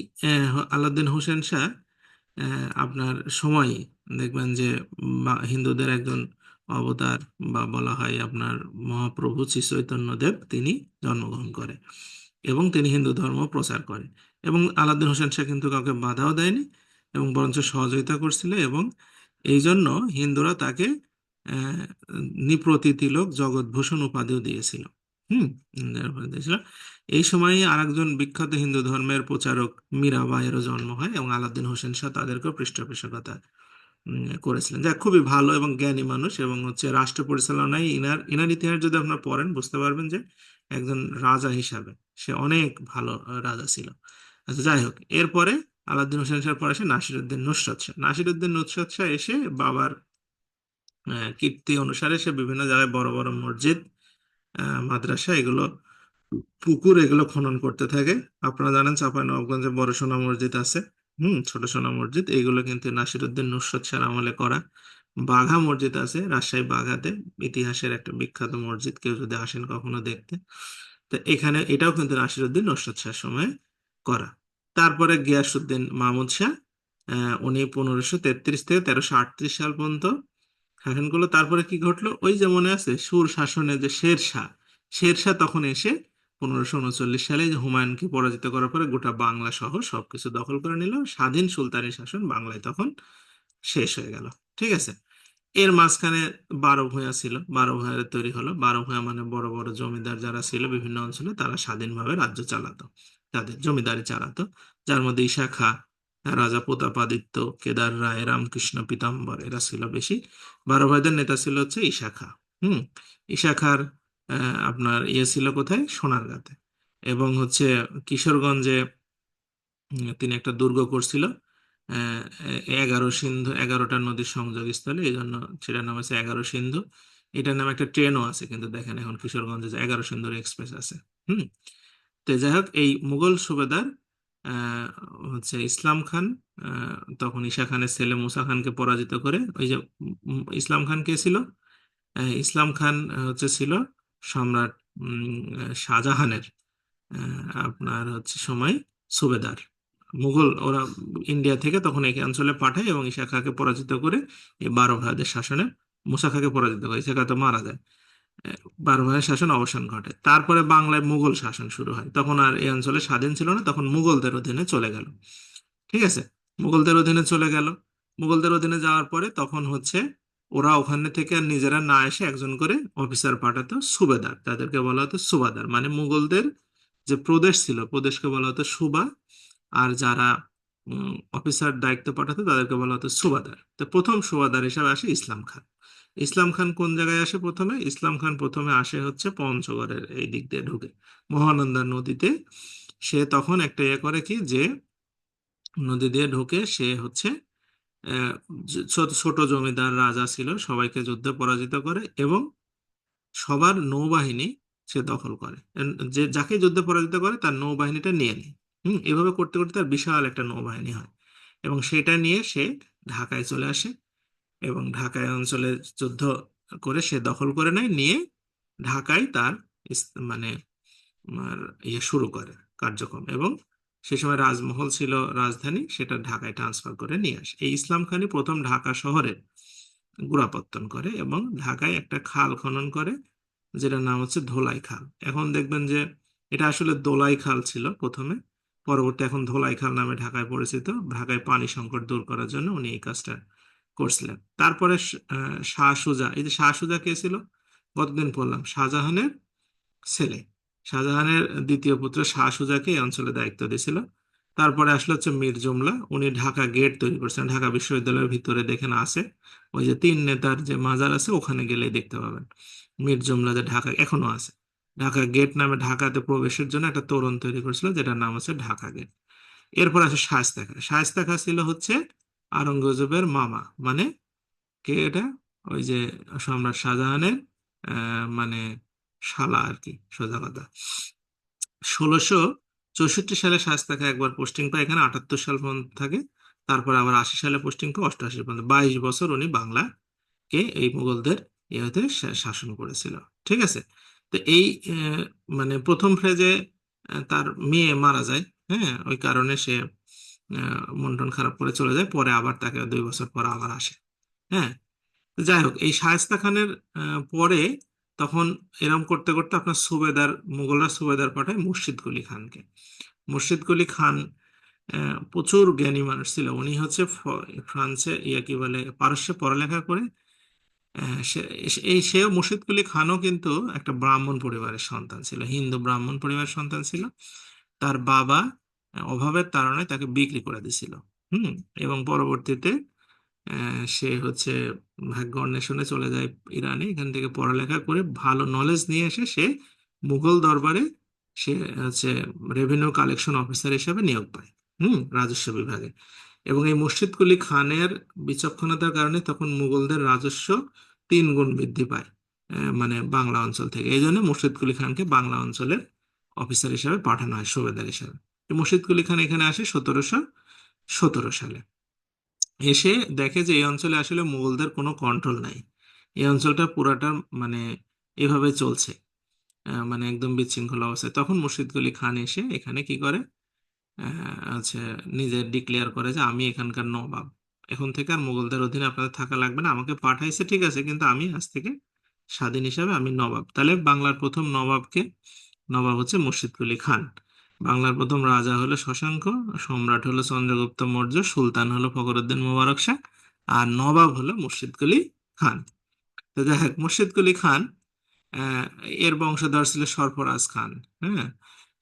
আলাউদ্দিন হোসেন শাহ আপনার সময় দেখবেন যে হিন্দুদের একজন অবতার বা বলা হয় আপনার মহাপ্রভু শ্রী চৈতন্য দেব, তিনি জন্মগ্রহণ করে এবং তিনি হিন্দু ধর্ম প্রচার করেন। এবং আলাউদ্দিন হোসেন শাহ কিন্তু কাউকে বাধাও দেয়নি এবং বরঞ্চ সহযোগিতা করছিল, এবং এই জন্য হিন্দুরা তাকে আহ নৃপতি তিলক জগৎভূষণ উপাধিও দিয়েছিল। হুম দিয়েছিল। এই সময় আরেকজন বিখ্যাত হিন্দু ধর্মের প্রচারক মীরাবাইয়েরও জন্ম হয় এবং আলাউদ্দিন হোসেন শাহ তাদেরকেও পৃষ্ঠপোষকতা করেছিলেন, যা খুবই ভালো এবং জ্ঞানী মানুষ, এবং হচ্ছে রাষ্ট্র পরিচালনায় ইনার ইনার ইতিহাস যদি আপনারা পড়েন বুঝতে পারবেন যে একজন রাজা হিসাবে সে অনেক ভালো রাজা ছিল। আচ্ছা, যাই হোক, এরপরে আলাউদ্দিন হোসেন শাহ পরে আসে নাসিরউদ্দিন নুসরত শাহ। নাসিরউদ্দিন নুসরত শাহ এসে বাবার কীর্তি অনুসারে সে বিভিন্ন জায়গায় বড় বড় মসজিদ, মাদ্রাসা, এগুলো পুকুর, এগুলো খনন করতে থাকে। আপনারা জানেন চাঁপাইনবাবগঞ্জে বড় সোনা মসজিদ আছে, ছোট সোনা মসজিদ, এইগুলো কিন্তু নাসিরউদ্দিন নুসরত শাহর আমলে করা। বাঘা মসজিদ আছে রাজশাহী বাঘাতে, ইতিহাসের একটা বিখ্যাত মসজিদ, কেউ যদি আসেন কখনো দেখতে। তো এখানে এটাও কিন্তু নাসিরউদ্দিন নুসরত শাহর সময় করা। তারপরে গিয়াসউদ্দিন মাহমুদ শাহ, উনি 1533 থেকে 1338 সাল পর্যন্ত শাসন করলো। তারপরে কি ঘটলো, ওই যে মনে আছে সুর শাসনে যে শেরশাহ, শেরশাহ তখন এসে 1539 সালে যে হুমায়ুনকে পরাজিত করার পরে গোটা বাংলা সহ সবকিছু দখল করে নিল। স্বাধীন সুলতানি শাসন বাংলায় তখন শেষ হয়ে গেল। ঠিক আছে, এর মাঝখানে 12 ভূঁইয়া ছিল, 12 ভূঁইয়া তৈরি হলো। 12 ভূঁইয়া মানে বড় বড় জমিদার যারা ছিল বিভিন্ন অঞ্চলে, তারা স্বাধীনভাবে রাজ্য চালাতো, তাদের জমিদারি চালাতো, যার মধ্যে ঈশা খাঁ রাজা প্রতাপাদিত্য, কেদার রায়, রামকৃষ্ণ পীতাম্বর, এরা ছিল বেশি। বারো ভাইদের নেতা ছিল হচ্ছে ঈশা খাঁ। হুম। ঈশা খাঁর আপনার ইয়ে ছিল কোথায়, সোনারগাঁতে। এবং হচ্ছে কিশোরগঞ্জে তিনি একটা দুর্গ করছিল। 11 সিন্ধু, 11টা নদীর সংযোগস্থলে, এই জন্য সেটার নাম আছে 11 সিন্ধু। এটার নামে একটা ট্রেনও আছে, কিন্তু দেখেন এখন কিশোরগঞ্জে যে 11 সিন্ধুর এক্সপ্রেস আছে। হুম। তো যাই হোক, এই মুঘল সুবেদার আহ, হচ্ছে ইসলাম খান তখন ঈশা খানের ছেলে মুসা খানকে পরাজিত করে, ওই যে ইসলাম খান কে ছিল, ইসলাম খান হচ্ছে ছিল সম্রাট শাহজাহানের আপনার হচ্ছে সময় সুবেদার। মুঘল ওরা ইন্ডিয়া থেকে তখন এই অঞ্চলে পাঠায় এবং ঈশা খাঁকে পরাজিত করে এই বারো ভাইদের শাসনে মুসা খাঁকে পরাজিত করে, ঈশা খাঁ তো মারা যায়। আহ, বারো ভাইয়ের শাসন অবসান ঘটে। তারপরে বাংলায় মুঘল শাসন শুরু হয়, তখন আর এই অঞ্চলে স্বাধীন ছিল না, তখন মুঘলদের অধীনে চলে গেল। ঠিক আছে, মুঘলদের অধীনে চলে গেল। মুঘলদের অধীনে যাওয়ার পরে তখন হচ্ছে ওরা ওখানে থেকে আর নিজেরা না এসে একজন করে অফিসার পাঠাতো সুবেদার, তাদেরকে বলা হতো সুবাদার। মানে মুঘলদের যে প্রদেশ ছিল, প্রদেশকে বলা হতো সুবা, আর যারা অফিসার দায়িত্ব পাঠাতো তাদেরকে বলা হতো সুবাদার। তো প্রথম সুবাদার হিসাবে আসে ইসলাম খান। ইসলাম খান কোন জায়গায় আসে প্রথমে? ইসলাম খান প্রথমে আসে হচ্ছে পঞ্চগড়ের এই দিক দিয়ে ঢুকে মহানন্দা নদীতে। সে তখন একটা ইয়ে করে কি, যে নদী দিয়ে ঢুকে সে হচ্ছে আহ, ছোট ছোট জমিদার রাজা ছিল সবাইকে যুদ্ধে পরাজিত করে এবং সবার নৌবাহিনী সে দখল করে। যে যাকে যুদ্ধে পরাজিত করে তার নৌবাহিনীটা নিয়ে নেয়। এভাবে করতে করতে তার বিশাল একটা নৌবাহিনী হয় এবং সেটা নিয়ে সে ঢাকায় চলে আসে এবং ঢাকায় অঞ্চলে যুদ্ধ করে সে দখল করে নেয়, নিয়ে ঢাকায় তার মানে আর ইয়ে শুরু করে কার্যক্রম। এবং সে সময় রাজমহল ছিল রাজধানী, সেটা ঢাকায় ট্রান্সফার করে নিয়ে আসে। এই ইসলাম খানই প্রথম ঢাকা শহরে গোড়াপত্তন করে এবং ঢাকায় একটা খাল খনন করে, যেটার নাম হচ্ছে ধোলাই খাল। এখন দেখবেন যে এটা আসলে দোলাই খাল ছিল প্রথমে, পরবর্তী এখন ধোলাই খাল নামে ঢাকায় পরিচিত। ঢাকায় পানি সংকট দূর করার জন্য উনি এই কাজটা করছিলেন। তারপরে শাহ সুজা, এই যে শাহ সুজা কে ছিল, গতদিন বললাম শাহজাহানের ছেলে। শাহজাহানের দ্বিতীয় পুত্র শাহ সুজাকে এই অঞ্চলে দায়িত্ব দিয়েছিল। তারপরে আসলে হচ্ছে মীর জুমলা, উনি ঢাকা গেট তৈরি করছেন। ঢাকা বিশ্ববিদ্যালয়ের ভিতরে দেখেন আছে, ওই যে তিন নেতার যে মাজার আছে ওখানে গেলেই দেখতে পাবেন মীর জুমলা, যে ঢাকা এখনো আছে। ঢাকা গেট নামে ঢাকাতে প্রবেশের জন্য একটা তোরণ তৈরি করেছিল, যেটার নাম হচ্ছে ঢাকা গেট। এরপর আছে শায়েস্তা খাঁ। শায়েস্তা খাঁ ছিল হচ্ছে আওরঙ্গজেবের মামা, মানে কে এটা, ওই যে সম্রাট শাহজাহানের মানে শালা আর কি, সোজা কথা। 1664 সালে শায়েস্তা খাঁ একবার পোস্টিং পায় এখানে, 78 সাল পর্যন্ত থাকে। তারপর আবার 80 সালে পোস্টিং পায়, 88 পর্যন্ত 22 বছর উনি বাংলাকে এই মুঘলদের ইয়েতে শাসন করেছিল। ঠিক আছে। তো এই মানে প্রথম ফ্রেজে তার মেয়ে মারা যায়। হ্যাঁ, ওই কারণে সে মন টন খারাপ করে চলে যায়, পরে আবার তাকে 2 বছর পর আবার আসে। হ্যাঁ। তো যাই হোক, এই শায়েস্তা খানের পরে তখন এরম করতে করতে আপনার সুবেদার, মুঘলরা সুবেদার পাঠায় মুর্শিদ কুলি খানকে। মুর্শিদ কুলি খান প্রচুর জ্ঞানী মানুষ ছিল। উনি হচ্ছে ফ্রান্সে ইয়া কি বলে পারস্যে পড়ালেখা করে সেও মুর্শিদ কুলি খানও কিন্তু একটা ব্রাহ্মণ পরিবারের সন্তান ছিল, হিন্দু ব্রাহ্মণ পরিবারের সন্তান ছিল। তার বাবা অভাবের তাড়নায় তাকে বিক্রি করে দিছিল। হুম। এবং পরবর্তীতে সে হচ্ছে ভাগ্য অন্বেষণে চলে যায় ইরানে, এখান থেকে পড়ালেখা করে ভালো নলেজ নিয়ে এসে সে মুঘল দরবারে সে হচ্ছে রেভিনিউ কালেকশন অফিসার হিসেবে নিয়োগ পায়, রাজস্ব বিভাগে। এবং এই মুর্শিদ কুলি খানের বিচক্ষণতার কারণে তখন মুঘলদের রাজস্ব 3 গুণ বৃদ্ধি পায় মানে বাংলা অঞ্চল থেকে। এই জন্য মুর্শিদ কুলি খানকে বাংলা অঞ্চলের অফিসার হিসেবে পাঠানো হয়, সুবেদার হিসেবে। তো মুর্শিদ কুলি খান এখানে আসে 1717 সালে। এসে দেখে যে এই অঞ্চলে আসলে মুঘলদের কোনো কন্ট্রোল নাই, এই অঞ্চলটা পুরাটা মানে এভাবে চলছে, মানে একদম বিশৃঙ্খল অবস্থায়। তখন মুর্শিদ কুলি খান এসে এখানে কি করে, হচ্ছে নিজে ডিক্লেয়ার করে যে আমি এখানকার নবাব, এখন থেকে আর মুঘলদের অধীনে আপনাদের থাকা লাগবে না। আমাকে পাঠাইছে ঠিক আছে, কিন্তু আমি আজ থেকে স্বাধীন হিসাবে আমি নবাব। তাহলে বাংলার প্রথম নবাবকে, নবাব হচ্ছে মুর্শিদ কুলি খান। বাংলার প্রথম রাজা হলো শশাঙ্ক, সম্রাট হলো চন্দ্রগুপ্ত মৌর্য, সুলতান হলো ফখরুদ্দিন মুবারক শাহ, আর নবাব হলো মুর্শিদ কুলি খান। তো যাই হোক, মুর্শিদ কুলি খান আহ, এর বংশধর ছিল সরফরাজ খান। হ্যাঁ,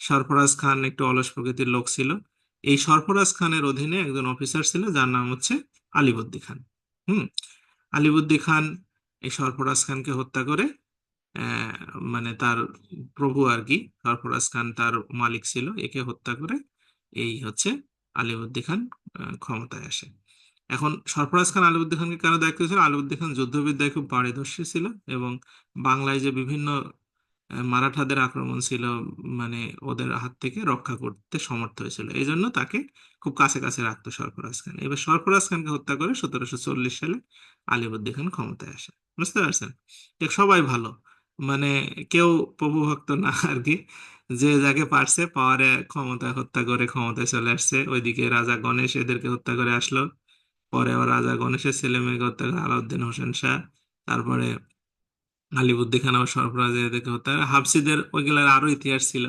সরফরাজ খান একটু অলস প্রকৃতির লোক ছিল। এই সরফরাজ খানের অধীনে একজন অফিসার ছিল যার নাম হচ্ছে আলিবর্দী খান। হুম। আলিবর্দী খান এই সরফরাজ খানকে হত্যা করে, আহ, মানে তার প্রভু আর কি, সরফরাজ খান তার মালিক ছিল, একে হত্যা করে এই হচ্ছে আলিবর্দী খান ক্ষমতায় আসে। এখন সরফরাজ খান আলিবর্দী খানকে কেন দায়িত্ব ছিল? আলিবর্দী খান যুদ্ধবিদ্যায় খুব পারদর্শী ছিল এবং বাংলায় যে বিভিন্ন মারাঠাদের আক্রমণ ছিল, মানে ওদের হাত থেকে রক্ষা করতে সমর্থ হয়েছিল, এই জন্য তাকে খুব কাছে কাছে রাখতো সরফরাজ খান। এবার সরফরাজ খানকে হত্যা করে 1740 সালে আলিবর্দী খান ক্ষমতায় আসে। বুঝতে পারছেন? দেখ, সবাই ভালো, মানে কেউ প্রভুভক্ত না আর কি। যে যাকে পারছে পাওয়ারে ক্ষমতায় হত্যা করে ক্ষমতায় চলে আসছে। ওইদিকে রাজা গণেশ এদেরকে হত্যা করে আসলো, পরে আবার রাজা গণেশের ছেলে মেয়েকে হত্যা করে আলাউদ্দিন হোসেন শাহ, তারপরে আলিবর্দী খান আবার সরফরাজ এদেরকে হত্যা করে। হাফসিদের ওইগুলার আরো ইতিহাস ছিল,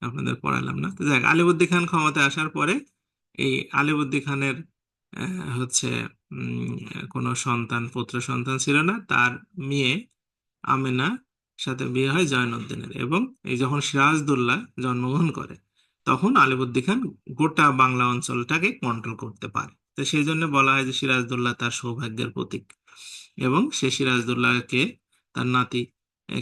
আপনাদের পড়ালাম না। তো যাক, আলিবর্দী খান ক্ষমতায় আসার পরে এই আলিবর্দী খানের হচ্ছে কোনো সন্তান, পুত্র সন্তান ছিল না। তার মেয়ে আমেনা সাথে বিয়ে হয় জয়নুদ্দিনের, এবং এই যখন সিরাজদৌল্লা জন্মগ্রহণ করে তখন আলিবর্দী খান গোটা বাংলা অঞ্চলটাকে কন্ট্রোল করতে পারে। তো সেই জন্য বলা হয় যে সিরাজদৌল্লা তার সৌভাগ্যের প্রতীক। এবং সে সিরাজদৌল্লাহকে, তার নাতি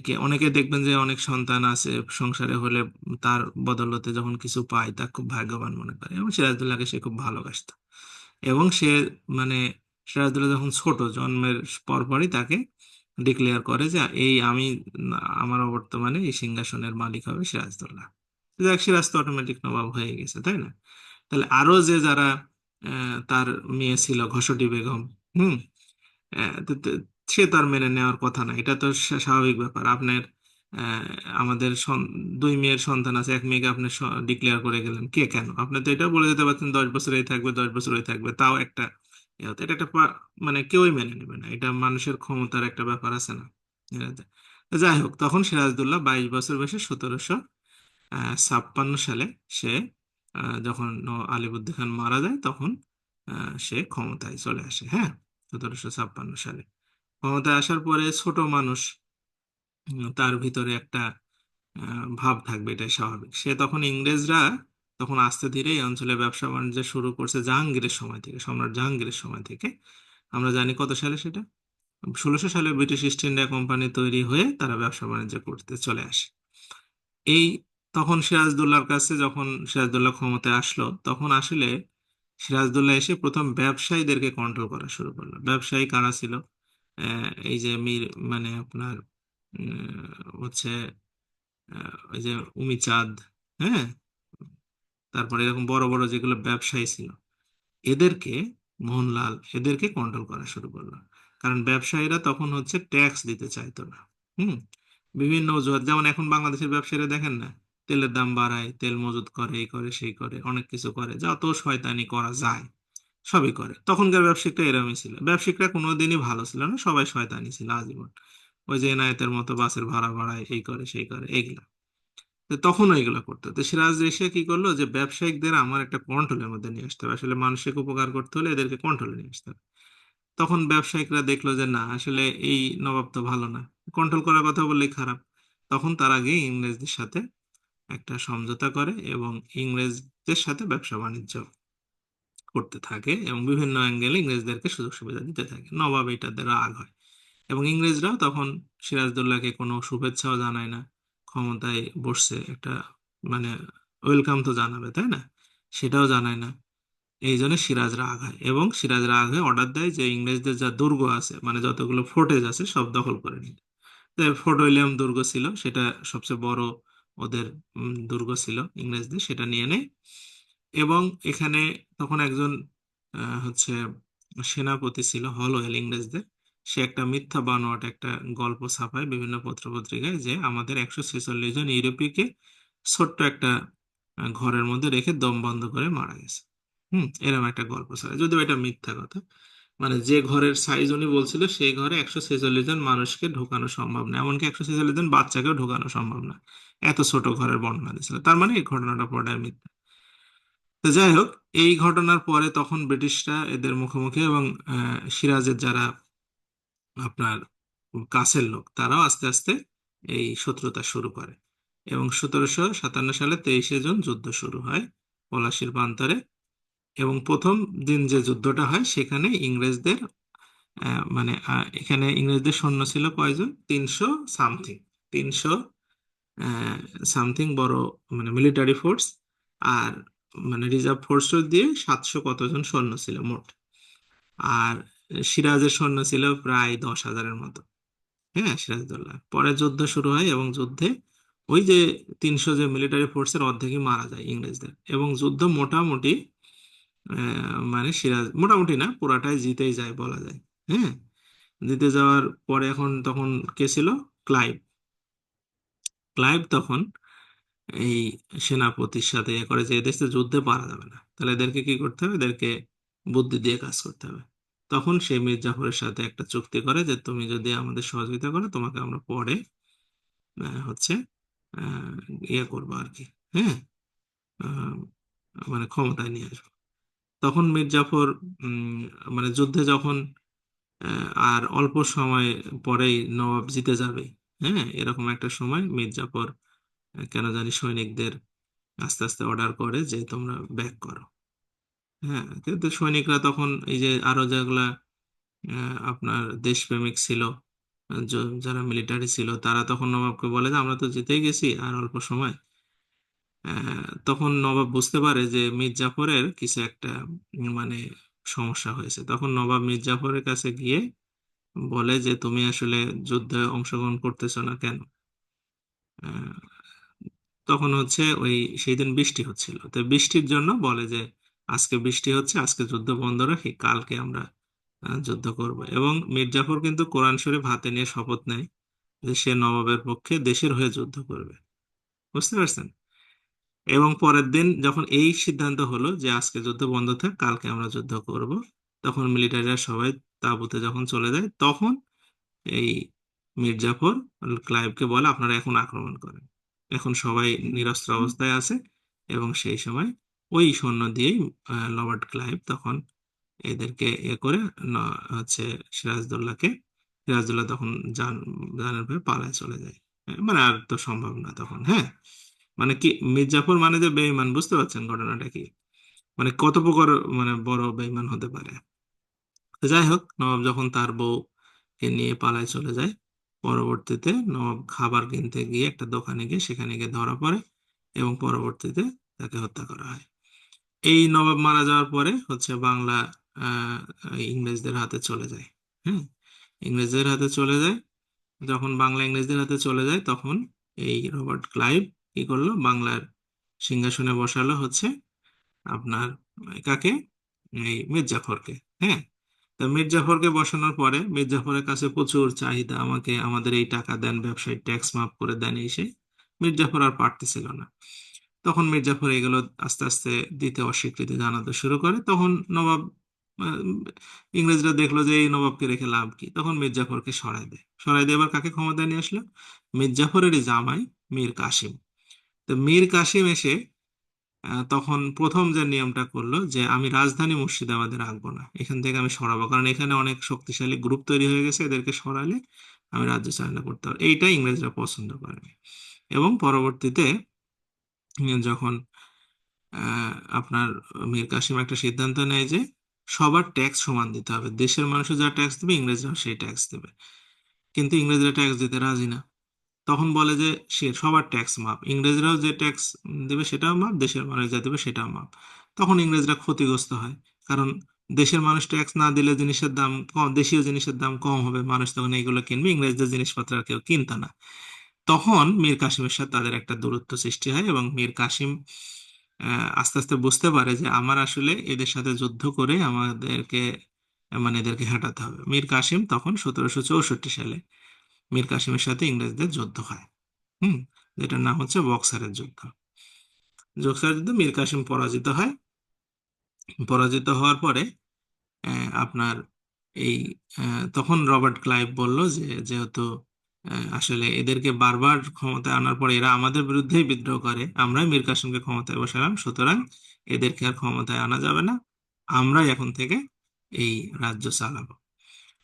কে, অনেকে দেখবেন যে অনেক সন্তান আছে সংসারে হলে তার বদৌলতে যখন কিছু পায় তা খুব ভাগ্যবান মনে করে, এবং সিরাজদৌল্লাহকে সে খুব ভালোবাসতো। এবং সে মানে সিরাজদৌল্লাহ যখন ছোট, জন্মের পরপরই তাকে ডিক্লেয়ার করে যে এই আমি, আমার বর্তমানে এই সিংহাসনের মালিক হবে সিরাজদৌল্লাহ। যাক, সিরাজ তো অটোমেটিক নবাব হয়ে গেছে, তাই না? তাহলে আরো যে যারা তার মেয়ে ছিল ঘসটি বেগম, হুম, সে তার মেনে নেওয়ার কথা না, এটা তো স্বাভাবিক ব্যাপার। আপনার আহ, আমাদের দুই মেয়ের সন্তান আছে, এক মেয়েকে আপনি ডিক্লেয়ার করে গেলেন, কে কেন? আপনি তো এটা বলে যেতে পারছেন 10 বছরেই থাকবে, 10 বছরই থাকবে, তাও একটা এটা একটা মানে কেউই মেনে নেবে না, এটা মানুষের ক্ষমতার একটা ব্যাপার আছে না। তো যাই হোক, তখন সিরাজদৌল্লাহ 22 বছর বয়সে 1756 সালে সে যখন আলিবর্দী খান মারা যায় তখন সে ক্ষমতায় চলে আসে। হ্যাঁ, 1756 সালে ক্ষমতায় আসার পরে ছোট মানুষ, তার ভিতরে একটা ভাব থাকবে, এটাই স্বাভাবিক। সে তখন ইংরেজরা তখন আস্তে ধীরে এই অঞ্চলে ব্যবসা বাণিজ্য শুরু করছে জাহাঙ্গীরের সময় থেকে, সম্রাট জাহাঙ্গীরের সময় থেকে। আমরা জানি কত সালে সেটা, 1600 সালে ব্রিটিশ ইস্ট ইন্ডিয়া কোম্পানি তৈরি হয়ে তারা ব্যবসা বাণিজ্য করতে চলে আসে। এই তখন সিরাজদৌল্লার কাছে যখন সিরাজদৌল্লাহ ক্ষমতায় আসলো তখন আসলে সিরাজদৌল্লাহ এসে প্রথম ব্যবসায়ীদেরকে কন্ট্রোল করা শুরু করলো। ব্যবসায়ী কারা ছিল? এই যে মানে আপনার হচ্ছে ওই যে উমিচাঁদ, হ্যাঁ, তারপরে এরকম বড় বড় যেগুলো ব্যবসায়ী ছিল এদেরকে, মোহনলাল, এদেরকে কন্ট্রোল করা শুরু করলো। কারণ ব্যবসায়ীরা তখন হচ্ছে ট্যাক্স দিতে চাইতো না। হুম। বিভিন্ন অজুহাত, যেমন এখন বাংলাদেশের ব্যবসায়ীরা দেখেন না, তেলের দাম বাড়ায়, তেল মজুত করে, এই করে সেই করে, অনেক কিছু করে, যত শয়তানি করা যায় সবই করে। তখনকার ব্যবসায়িকরা এরকমই ছিল, ব্যবসায়িকরা কোনোদিনই ভালো ছিল না, সবাই শয়তানি ছিল আজীবন। ওই যে এনায়েতের মতো বাসের ভাড়া বাড়ায়, এই করে সেই করে, এইগুলা। তো তখনও এগুলো করতো। তো সিরাজ এসে কি করলো, যে ব্যবসায়িকদের আমার একটা কন্ট্রোলের মধ্যে নিয়ে আসতে হবে, আসলে মানুষকে উপকার করতে হলে এদেরকে কন্ট্রোলে নিয়ে আসতে হবে। তখন ব্যবসায়িকরা দেখলো যে না, আসলে এই নবাব তো ভালো না, কন্ট্রোল করার কথা বললেই খারাপ। তখন তার আগে ইংরেজদের সাথে একটা সমঝোতা করে এবং ইংরেজদের সাথে ব্যবসা বাণিজ্য করতে থাকে এবং বিভিন্ন অ্যাঙ্গেলে ইংরেজদেরকে সুযোগ সুবিধা দিতে থাকে। নবাব এটাতে রাগ হয় এবং ইংরেজরাও তখন সিরাজদৌল্লাহকে কোনো শুভেচ্ছাও জানায় না, ক্ষমতায় বসছে একটা, মানে ওয়েলকাম তো জানাবে, তাই না? সেটাও জানায় না। এই জন্য সিরাজ রাগ হয় এবং সিরাজ রাগ হয়ে অর্ডার দেয় যে ইংরেজদের যা দুর্গ আছে, মানে যতগুলো ফোর্টেজ আছে সব দখল করে নিতে। তো ফোর্ট উইলিয়াম দুর্গ ছিল, সেটা সবচেয়ে বড় ওদের দুর্গ ছিল ইংরেজদের, সেটা নিয়ে নেয়। এবং এখানে তখন একজন হচ্ছে সেনাপতি ছিল হলওয়েল ইংরেজদের, সে একটা মিথ্যা বানোয়াট একটা গল্প ছাপায় বিভিন্ন পত্রপত্রিকায় যে আমাদের 146 জন ইউরোপীয়কে ছোট্ট একটা ঘরের মধ্যে রেখে দম বন্ধ করে মারা গেছে। এরকম একটা গল্প ছাড়া, যদিও এটা মিথ্যা কথা। মানে যে ঘরের সাইজ উনি বলছিল সেই ঘরে 146 জন মানুষকে ঢোকানো সম্ভব না, এমনকি 146 জন বাচ্চাকেও ঢোকানো সম্ভব না, এত ছোট ঘরের বর্ণনা দিয়েছিল। তার মানে এই ঘটনাটা পুরোটাই মিথ্যা। তো যাই হোক, এই ঘটনার পরে তখন ব্রিটিশরা এদের মুখোমুখি, এবং সিরাজের যারা আপনার কাছের লোক তারাও আস্তে আস্তে এই শত্রুতা শুরু করে। এবং 1757 সালে 23শে জুন যুদ্ধ শুরু হয় পলাশির প্রান্তরে। এবং প্রথম দিন যে যুদ্ধটা হয় সেখানে ইংরেজদের এখানে ইংরেজদের সৈন্য ছিল কয়জন, 300 সামথিং, 300 সামথিং বড় মিলিটারি ফোর্স। আর রিজার্ভ ফোর্স দিয়ে 700 কতজন সৈন্য ছিল মোট। আর সিরাজের সৈন্য ছিল প্রায় 10,000-এর মতো। হ্যাঁ, সিরাজউদ্দৌলা। পরে যুদ্ধ শুরু হয় এবং যুদ্ধে ওই যে 300 যে মিলিটারি ফোর্সের অর্ধেকই মারা যায় ইংরেজদের, এবং যুদ্ধ মোটামুটি সিরাজ মোটামুটি না, পুরাটাই জিতেই যায় বলা যায়। হ্যাঁ, জিতে যাওয়ার পরে তখন কে ছিল? ক্লাইভ। ক্লাইভ তখন এই সেনাপতির সাথে করে যে এদেশে যুদ্ধে পারা যাবে না, তাহলে এদেরকে কি করতে হবে, এদেরকে বুদ্ধি দিয়ে কাজ করতে হবে। তখন সে মীর জাফরের সাথে একটা চুক্তি করে যে তুমি যদি আমাদের সহযোগিতা করো তোমাকে আমরা পরে হচ্ছে আহ, ইয়ে করবো আর কি। হ্যাঁ, আহ, ক্ষমতায় নিয়ে আসবো। তখন মীর জাফর যুদ্ধে যখন আর অল্প সময় পরেই নবাব জিতে যাবে, হ্যাঁ, এরকম একটা সময় মীর জাফর কেন জানি সৈনিকদের আস্তে আস্তে অর্ডার করে যে তোমরা ব্যাক করো। হ্যাঁ, কিন্তু সৈনিকরা তখন এই যে আরো যেগুলা আপনার দেশপ্রেমিক ছিল, যারা মিলিটারি ছিল, তারা তখন নবাবকে বলে যে আমরা তো জিতেই গেছি আর অল্প সময়। তখন নবাব বুঝতে পারে যে মীর জাফরের কিছু একটা মানে সমস্যা হয়েছে। তখন নবাব মীর জাফরের কাছে গিয়ে বলে যে তুমি আসলে যুদ্ধে অংশগ্রহণ করতেছো না কেন? আহ, তখন ওই সেই দিন বৃষ্টি হচ্ছিল, তো বৃষ্টির জন্য বলে যে আজকে বৃষ্টি হচ্ছে, আজকে যুদ্ধ বন্ধ রাখি, কালকে আমরা যুদ্ধ করব। এবং মীর জাফর কিন্তু কোরআন শরীফ হাতে নিয়ে শপথ নেয় যে সে নবাবের পক্ষে দেশের হয়ে যুদ্ধ করবে। বুঝতে পারছেন? এবং পরের দিন যখন এই সিদ্ধান্ত হলো যে আজকে যুদ্ধ বন্ধ থাক, কালকে আমরা যুদ্ধ করব, তখন মিলিটারিরা সবাই তাঁবুতে যখন চলে যায়, তখন এই মীর জাফর ক্লাইভকে বলে আপনারা এখন আক্রমণ করেন। এখন সবাই নিরস্ত্র অবস্থায় আছে, এবং সেই সময় ওই সৈন্য দিয়েই রবার্ট ক্লাইভ তখন এদেরকে করে সিরাজদৌল্লাকে, সিরাজদৌল্লা তখন জানের ভয়ে পালায় চলে যায়। হ্যাঁ, আর তো সম্ভব না তখন। হ্যাঁ, কি মীর জাফর যে বেঈমান, বুঝতে পারছেন ঘটনাটা কি? কত প্রকার বড় বেঈমান হতে পারে। তো যাই হোক, নবাব যখন তার বউকে নিয়ে পালায় চলে যায়, পরবর্তীতে নবাব খাবার কিনতে গিয়ে একটা দোকানে গিয়ে সেখানে গিয়ে ধরা পড়ে, এবং পরবর্তীতে তাকে হত্যা করা হয়। এই নবাব মারা যাওয়ার পরে বাংলা আহ ইংরেজদের হাতে চলে যায়। হ্যাঁ, ইংরেজদের হাতে চলে যায়। যখন বাংলা ইংরেজদের হাতে চলে যায়, তখন এই রবার্ট ক্লাইভ কি করলো, বাংলার সিংহাসনে বসালো আপনার কাকে, এই মীর জাফরকে। হ্যাঁ, তা মীর জাফরকে বসানোর পরে মীর জাফরের কাছে প্রচুর চাহিদা, আমাকে আমাদের এই টাকা দেন, ব্যবসায়ী ট্যাক্স মাফ করে দেন, এই সেই। মীর জাফর আর পারতেছিল না। তখন মীর জাফর এগুলো আস্তে আস্তে দিতে অস্বীকৃতি জানাতে শুরু করে। তখন নবাব আহ, ইংরেজরা দেখলো যে এই নবাবকে রেখে লাভ কি, তখন মীর জাফরকে সরায় দেয়। সরাই দিয়ে এবার কাকে ক্ষমতায় নিয়ে আসলো? মীর জাফরেরই জামাই মীর কাসিম। তো মীর কাসিম এসে তখন প্রথম যে নিয়মটা করলো যে আমি রাজধানী মুর্শিদাবাদে রাখবো না, এখান থেকে আমি সরাবো, কারণ এখানে অনেক শক্তিশালী গ্রুপ তৈরি হয়ে গেছে, এদেরকে সরালে আমি রাজ্য চালনা করতে পারবো। এইটা ইংরেজরা পছন্দ করেনি। এবং পরবর্তীতে যখন আপনার মীর কাসিম একটা সিদ্ধান্ত নেয় যে সবার ট্যাক্স সমান দিতে হবে, দেশের মানুষও যা ট্যাক্স দেবে ইংরেজরাও সেই ট্যাক্স দেবে। কিন্তু ইংরেজরা ট্যাক্স দিতে রাজি না। তখন বলে যে সে সবার ট্যাক্স মাপ, ইংরেজরাও যে ট্যাক্স দেবে সেটাও মাপ, দেশের মানুষ যা দেবে সেটাও মাপ। তখন ইংরেজরা ক্ষতিগ্রস্ত হয়, কারণ দেশের মানুষ ট্যাক্স না দিলে জিনিসের দাম কম, দেশীয় জিনিসের দাম কম হবে, মানুষ তখন এইগুলো কিনবে, ইংরেজদের জিনিসপত্র আর কেউ কিনতো না। তখন মীর কাসিমের সাথে তাদের একটা দূরত্ব সৃষ্টি হয়, এবং মীর কাসিম আস্তে আস্তে বুঝতে পারে যে আমার আসলে এদের সাথে যুদ্ধ করে আমাদেরকে এদেরকে হটাতে হবে। মীর কাসিম তখন 1764 সালে মীর কাসিমের সাথে ইংরেজদের যুদ্ধ হয়। হুম, যেটার নাম বক্সারের যুদ্ধ। বক্সারের যুদ্ধে মীর কাসিম পরাজিত হয়। পরাজিত হওয়ার পরে আপনার এই তখন রবার্ট ক্লাইভ বলল যে যেহেতু আসলে এদেরকে বারবার ক্ষমতায় আনার পরে এরা আমাদের বিরুদ্ধেই বিদ্রোহ করে, আমরাই মীর কাসিমকে ক্ষমতায় বসালাম, সুতরাং এদেরকে আর ক্ষমতায় আনা যাবে না, আমরাই এখন থেকে এই রাজ্য চালাবো।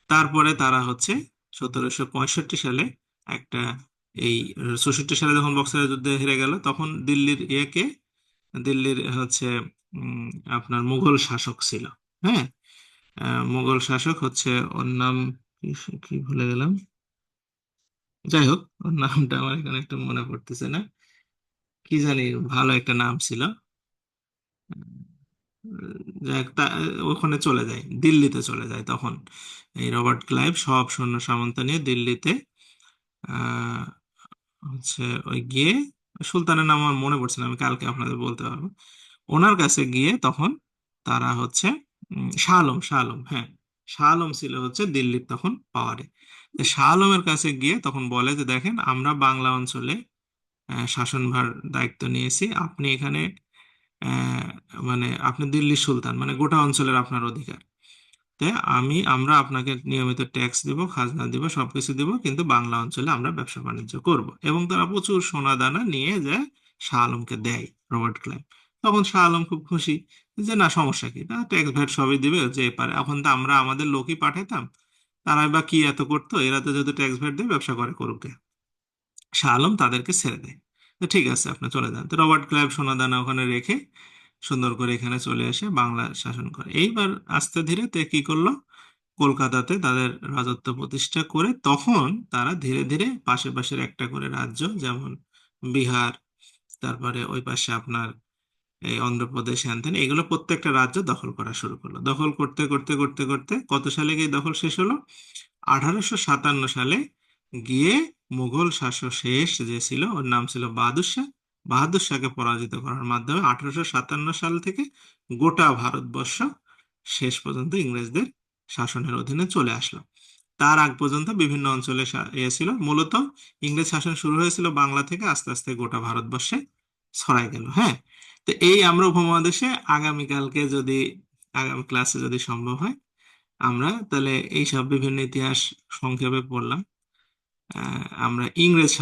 তারপরে তারা 1765 সালে একটা এই 64 সালে যখন বক্সারের যুদ্ধে হেরে গেল, তখন দিল্লির ইয়েকে দিল্লির হচ্ছে আপনার মুঘল শাসক ছিল। হ্যাঁ, মুঘল শাসক হচ্ছে, ওর নাম কি কি ভুলে গেলাম। যাই হোক, ওর নামটা আমার এখানে একটু মনে পড়তেছে না, কি জানি, ভালো একটা নাম ছিল। যাই হোক, ওখানে চলে যায়, দিল্লিতে চলে যায় তখন। এই রবার্ট ক্লাইভ সব সৈন্য সামন্ত নিয়ে দিল্লিতে আহ হচ্ছে ওই গিয়ে, সুলতানের নাম আমার মনে পড়ছে না, আমি কালকে আপনাদের বলতে পারবো। ওনার কাছে গিয়ে তখন তারা হচ্ছে শাহ আলম, শাহ আলম, হ্যাঁ, শাহ আলম ছিল হচ্ছে দিল্লির তখন পাওয়ারে। শাহ আলমের কাছে গিয়ে তখন বলে যে দেখেন, আমরা বাংলা অঞ্চলে শাসনভার দায়িত্ব নিয়েছি, আপনি এখানে আহ, মানে আপনি দিল্লির সুলতান, মানে গোটা অঞ্চলের আপনার অধিকার। তাই আমরা আপনাকে নিয়মিত ট্যাক্স দিব, খাজনা দিব, সবকিছু দিব, কিন্তু বাংলা অঞ্চলে আমরা ব্যবসা বাণিজ্য করব। এবং তারা প্রচুর সোনা দানা নিয়ে যায় শাহ আলমকে দেয়, রবার্ট ক্লাইভ। তখন শাহ আলম খুব খুশি, যে না, সমস্যা কি, না ট্যাক্স ভ্যাট সবই দিবে যে পারে। এখন তো আমরা আমাদের লোকই পাঠাতাম, তারাই বা কি এত করতো, এরা তো যেহেতু ট্যাক্স ভ্যাট দিয়ে ব্যবসা করে, করুক গে। শাহ আলম তাদেরকে ছেড়ে দেয়। তো ঠিক আছে, আপনি চলে যান। তো রবার্ট ক্লাইভ সোনাদানা ওখানে রেখে সুন্দর করে এখানে চলে এসে বাংলা শাসন করে। এইবার আস্তে ধীরে তে কি করলো, কলকাতাতে তাদের রাজত্ব প্রতিষ্ঠা করে তখন তারা ধীরে ধীরে পাশে পাশের একটা করে রাজ্য, যেমন বিহার, তারপরে ওই পাশে আপনার এই অন্ধ্রপ্রদেশ, হ্যান ত্যান, এগুলো প্রত্যেকটা রাজ্য দখল করা শুরু করলো। দখল করতে করতে করতে করতে কত সালে গিয়ে দখল শেষ হলো? 1857 সালে গিয়ে মুঘল শাসক শেষ যে ছিল, ওর নাম ছিল বাহাদুর শাহ। বাহাদুর শাহকে পরাজিত করার মাধ্যমে 1857 থেকে গোটা ভারতবর্ষ শেষ পর্যন্ত ইংরেজদের শাসনের অধীনে চলে আসলো। তার আগ পর্যন্ত বিভিন্ন অঞ্চলে ছিল, মূলত ইংরেজ শাসন শুরু হয়েছিল বাংলা থেকে, আস্তে আস্তে গোটা ভারতবর্ষে ছড়াই গেল। হ্যাঁ, তো এই আমরা উপমহাদেশে আগামীকালকে যদি, আগামী ক্লাসে যদি সম্ভব হয়, আমরা তাহলে এইসব বিভিন্ন ইতিহাস সংক্ষেপে পড়লাম। আমরা ইংরেজ